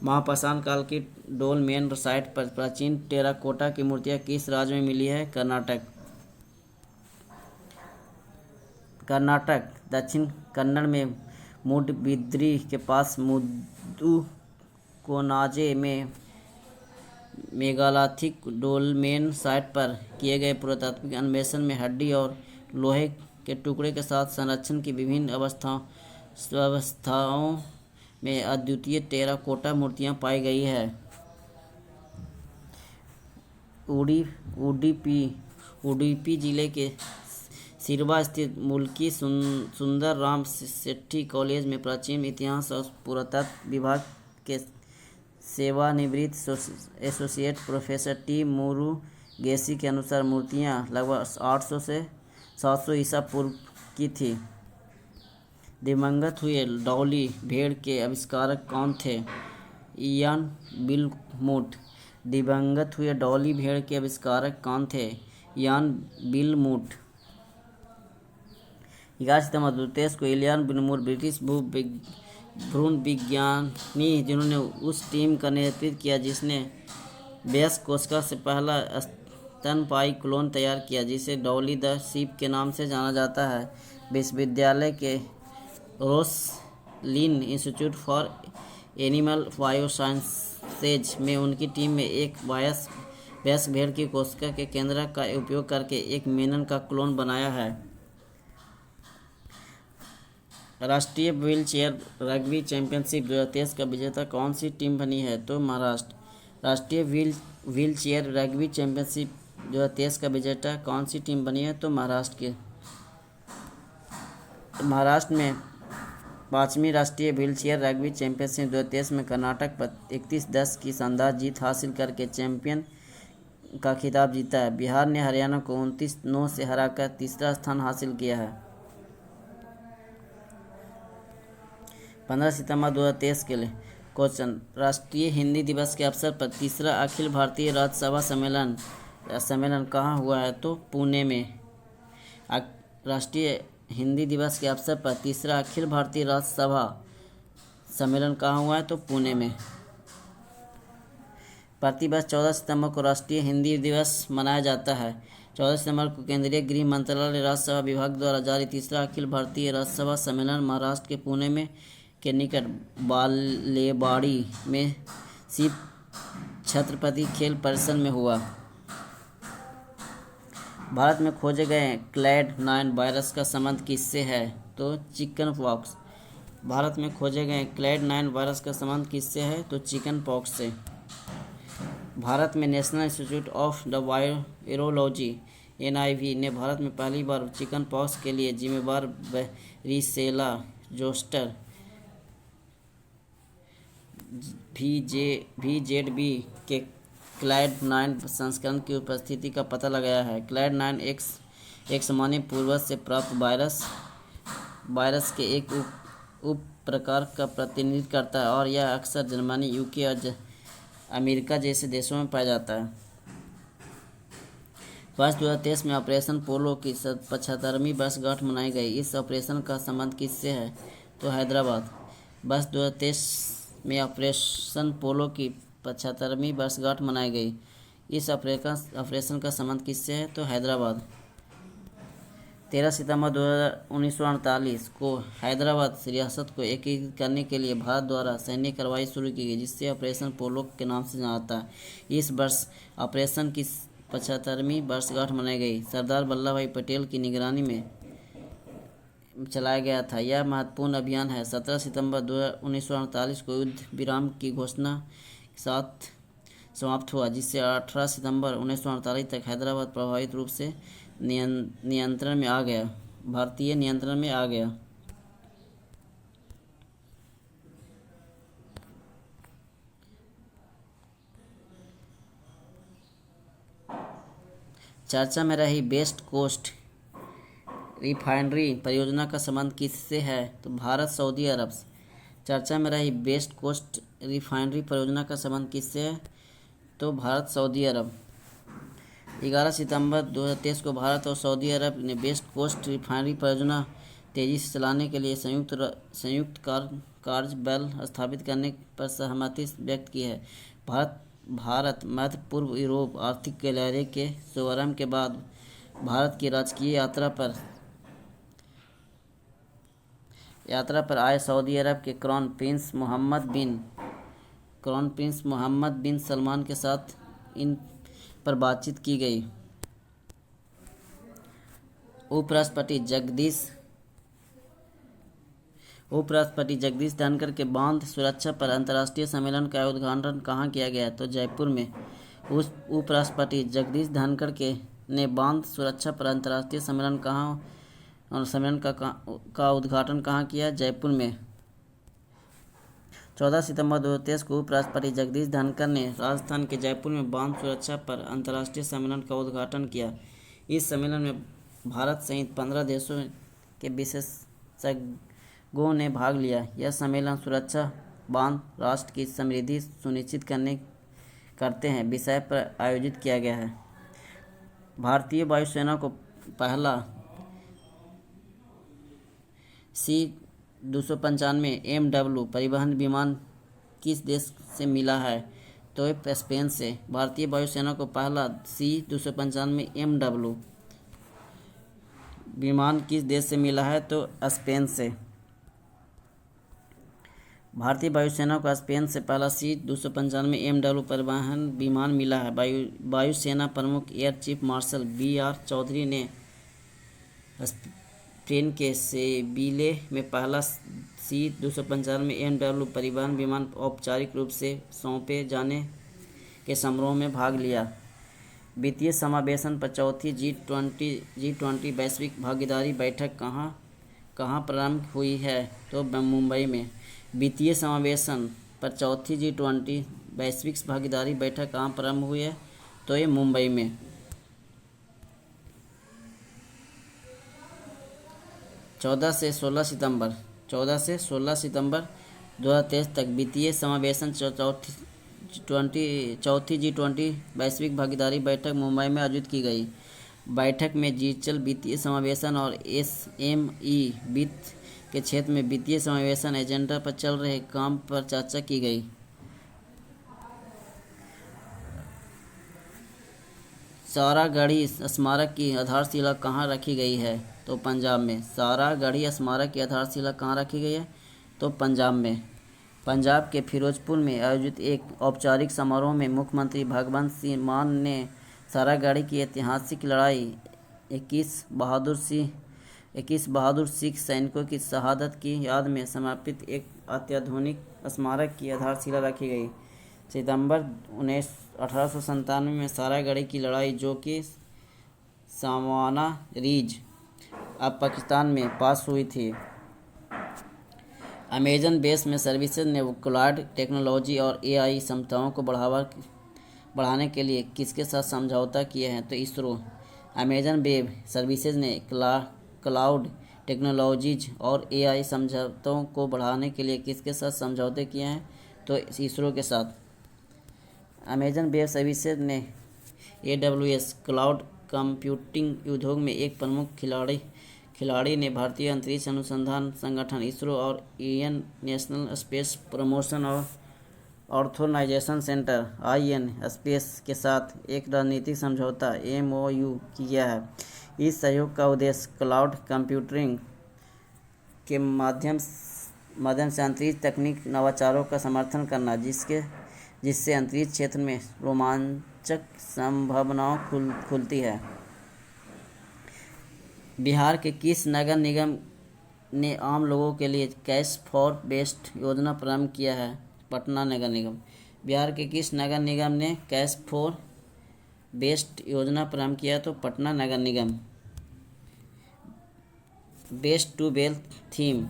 महापाषाण काल की डोलमेन साइट पर प्राचीन टेराकोटा की मूर्तियां किस राज्य में मिली है? कर्नाटक। दक्षिण कन्नड़ में मूडबिद्री के पास मुदुकोनाजे में मेगालिथिक डोलमेन साइट पर किए गए पुरातात्विक अन्वेषण में हड्डी और लोहे के टुकड़े के साथ संरचना की विभिन्न अवस्थाओं में अद्वितीय टेराकोटा मूर्तियां पाई गई है। उडी उडुपी उडुपी जिले के सिरवा स्थित मुल्की सुंदर राम सेठी कॉलेज में प्राचीन इतिहास और पुरातत्व विभाग के सेवानिवृत्त एसोसिएट प्रोफेसर टी मुरुगेसी के अनुसार मूर्तियां लगभग 800 से 700 ईसा पूर्व की थी। दिवंगत हुए डॉली भेड़ के आविष्कारक कौन थे? इयान बिलमूट। दिवंगत हुए डॉली भेड़ के आविष्कारक कौन थे? इयान बिलमूट। 11 सितंबर 2023 को इलियान बिलमूट ब्रिटिश भ्रूण विज्ञानी जिन्होंने उस टीम का नेतृत्व किया जिसने वयस्क कोशिका से पहला स्तनपायी क्लोन तैयार किया जिसे डॉली द शीप के नाम से जाना जाता है, विश्वविद्यालय के Roslin institute for animal biosciences में उनकी टीम में एक वयस्क भेड़ की कोशिका के केंद्र का उपयोग करके एक मेनन का क्लोन बनाया है। राष्ट्रीय व्हीलचेयर रग्बी चैंपियनशिप 2023 का विजेता कौन सी टीम बनी है? तो महाराष्ट्र। राष्ट्रीय व्हीलचेयर रग्बी चैंपियनशिप 2023 का विजेता कौन सी टीम बनी है? तो महाराष्ट्र में 5वीं राष्ट्रीय व्हीलचेयर रग्बी चैंपियनशिप 2023 में कर्नाटक पर 31-10 की शानदार जीत हासिल करके चैंपियन का खिताब जीता है। बिहार ने हरियाणा को 29-9 से हराकर तीसरा स्थान हासिल किया है। 15 सितंबर 2023 के लिए क्वेश्चन। राष्ट्रीय हिंदी दिवस के अवसर पर तीसरा अखिल भारतीय राज्यसभा सम्मेलन कहाँ हुआ है? तो पुणे में। राष्ट्रीय हिंदी दिवस के अवसर पर तीसरा अखिल भारतीय राज्यसभा सम्मेलन कहाँ हुआ है? तो पुणे में। प्रतिवर्ष 14 सितंबर को राष्ट्रीय हिंदी दिवस मनाया जाता है। 14 सितंबर को केंद्रीय गृह मंत्रालय राज्यसभा विभाग द्वारा जारी तीसरा अखिल भारतीय राज्यसभा सम्मेलन महाराष्ट्र के पुणे में के निकट बालेवाड़ी में शिव छत्रपति खेल परिसर में हुआ। भारत में खोजे गए क्लैड 9 वायरस का संबंध किससे है? तो चिकन पॉक्स। भारत में खोजे गए क्लैड 9 वायरस का संबंध किससे है? तो चिकन पॉक्स से। भारत में national institute of the virology NIV ने भारत में पहली बार चिकन पॉक्स के लिए जिम्मेवार वारिसेला जोस्टर VZV के क्लैड 9 संस्करण की उपस्थिति का पता लगाया है। क्लैड 9 एक सामान्य पूर्वज से प्राप्त वायरस के एक उप प्रकार का प्रतिनिधित्व करता है और यह अक्सर जर्मनी, UK और अमेरिका जैसे देशों में पाया जाता है। वर्ष 2023 में ऑपरेशन पोलो की 75वीं वर्षगांठ मनाई गई। इस ऑपरेशन का संबंध किससे है? तो हैदराबाद। वर्ष 2023 में ऑपरेशन पोलो की 75वीं वर्षगांठ मनाई गई। इस ऑपरेशन का संबंध किससे है? तो हैदराबाद। 13 सितंबर 1948 को हैदराबाद रियासत को एकीकृत करने के लिए भारत द्वारा सैन्य कार्रवाई शुरू की गई जिससे ऑपरेशन पोलो के नाम से जाना जाता है। इस वर्ष ऑपरेशन की 75वीं वर्षगांठ मनाई गई। सरदार वल्लभ भाई पटेल की निगरानी में चलाया गया था। यह महत्वपूर्ण अभियान है। 17 सितंबर 1948 को युद्ध विराम की घोषणा के साथ समाप्त हुआ जिससे 18 सितंबर 1948 तक हैदराबाद प्रभावित रूप से नियंत्रण में आ गया, भारतीय नियंत्रण में आ गया। चर्चा में रही वेस्ट कोस्ट रिफाइनरी परियोजना का संबंध किससे है? तो भारत सऊदी अरब से। चर्चा में रही वेस्ट कोस्ट रिफाइनरी परियोजना का संबंध किससे है? तो भारत सऊदी अरब। 11 सितंबर 2023 को भारत और सऊदी अरब ने वेस्ट कोस्ट रिफाइनरी परियोजना तेजी से चलाने के लिए संयुक्त कार्य बल स्थापित करने पर सहमति व्यक्त की है। भारत मध्य पूर्व यूरोप आर्थिक गलियारे के शुभारंभ के बाद भारत की राजकीय यात्रा पर आए सऊदी अरब के क्राउन प्रिंस मोहम्मद बिन सलमान के साथ इन पर बातचीत की गई। उपराष्ट्रपति जगदीश धनखड़ के बांध सुरक्षा पर अंतर्राष्ट्रीय सम्मेलन का उद्घाटन कहाँ किया गया? तो जयपुर में। उस उपराष्ट्रपति जगदीप धनखड़ के ने बांध सुरक्षा पर अंतर्राष्ट्रीय सम्मेलन का उद्घाटन कहाँ किया? जयपुर में। 14 सितंबर 2023 को उपराष्ट्रपति जगदीप धनखड़ ने राजस्थान के जयपुर में बांध सुरक्षा पर अंतर्राष्ट्रीय सम्मेलन का उद्घाटन किया। इस सम्मेलन में भारत सहित 15 देशों के विशेषज्ञों ने भाग लिया। यह सम्मेलन सुरक्षा बांध राष्ट्र की समृद्धि सुनिश्चित करते हैं विषय पर आयोजित किया गया है। भारतीय वायुसेना को पहला C-295 MW परिवहन विमान किस देश से मिला है? तो स्पेन से। भारतीय वायुसेना को पहला C-295 MW विमान किस देश से मिला है? तो स्पेन से। भारतीय वायुसेना को स्पेन से पहला C-295 MW परिवहन विमान मिला है। वायुसेना प्रमुख Air Chief Marshal BR Chaudhari ने स्पेन के सेविले में पहला C-295 MW परिवहन विमान औपचारिक रूप से सौंपे जाने के समारोह में भाग लिया। वित्तीय समावेशन पर चौथी G20 वैश्विक भागीदारी बैठक कहाँ प्रारंभ हुई है? तो मुंबई में। वित्तीय समावेशन पर चौथी G20 वैश्विक भागीदारी बैठक कहाँ प्रारंभ हुई है? तो ये मुंबई में। 14 से 16 सितंबर 2023 तक वित्तीय समावेशन चौथी G20 वैश्विक भागीदारी बैठक मुंबई में आयोजित की गई। बैठक में डिजिटल वित्तीय समावेशन और SME वित्त के क्षेत्र में वित्तीय समावेशन एजेंडा पर चल रहे काम पर चर्चा की गई। सारागढ़ी स्मारक की आधारशिला कहाँ रखी गई है? तो पंजाब में। सारागढ़ी स्मारक की आधारशिला कहाँ रखी गई है? तो पंजाब में। पंजाब के फिरोजपुर में आयोजित एक औपचारिक समारोह में मुख्यमंत्री भगवंत सिंह मान ने सारागढ़ी की ऐतिहासिक लड़ाई 21 बहादुर सिख सैनिकों की शहादत की याद में समर्पित एक अत्याधुनिक स्मारक की आधारशिला रखी गई। सितंबर 1897 में सारागढ़ी की लड़ाई, जो कि सामाना रिज अब पाकिस्तान में पास हुई थी। अमेजन बेस में सर्विसेज ने क्लाउड टेक्नोलॉजी और AI क्षमताओं को बढ़ाने के लिए किसके साथ समझौता किए हैं? तो इसरो। अमेजन वेब सर्विसेज ने क्लाउड टेक्नोलॉजीज और AI समझौतों को बढ़ाने के लिए किसके साथ समझौते किए हैं? तो इसरो के साथ। अमेजन वेब सर्विसेज ने AWS क्लाउड कंप्यूटिंग उद्योग में एक प्रमुख खिलाड़ी ने भारतीय अंतरिक्ष अनुसंधान संगठन इसरो और IN नेशनल स्पेस प्रमोशन और ऑर्थोनाइजेशन सेंटर IN स्पेस के साथ एक रणनीतिक समझौता MOU किया है। इस सहयोग का उद्देश्य क्लाउड कंप्यूटिंग के माध्यम से अंतरिक्ष तकनीक नवाचारों का समर्थन करना, जिससे अंतरिक्ष क्षेत्र में रोमांचक संभावनाओं खुलती है। बिहार के किस नगर निगम ने आम लोगों के लिए कैश फॉर बेस्ट योजना प्रारंभ किया है? पटना नगर निगम। बिहार के किस नगर निगम ने कैश फॉर बेस्ट योजना प्रारंभ किया? तो पटना नगर निगम। बेस्ट टू वेल्थ थीम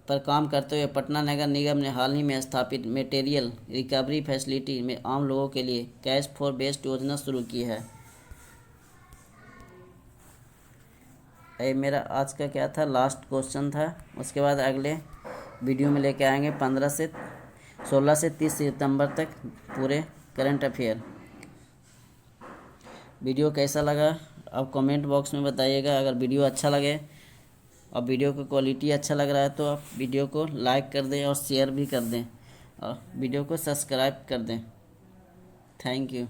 पर काम करते हुए पटना नगर निगम ने हाल ही में स्थापित मटेरियल रिकवरी फैसिलिटी में आम लोगों के लिए कैश फॉर बेस्ट योजना शुरू की है। ये मेरा आज का क्या था, लास्ट क्वेश्चन था। उसके बाद अगले वीडियो में लेके आएंगे 16 से 30 सितंबर तक पूरे करंट अफेयर। वीडियो कैसा लगा आप कमेंट बॉक्स में बताइएगा। अगर वीडियो अच्छा लगे और वीडियो की क्वालिटी अच्छा लग रहा है तो आप वीडियो को लाइक कर दें और शेयर भी कर दें और वीडियो को सब्सक्राइब कर दें। Thank you.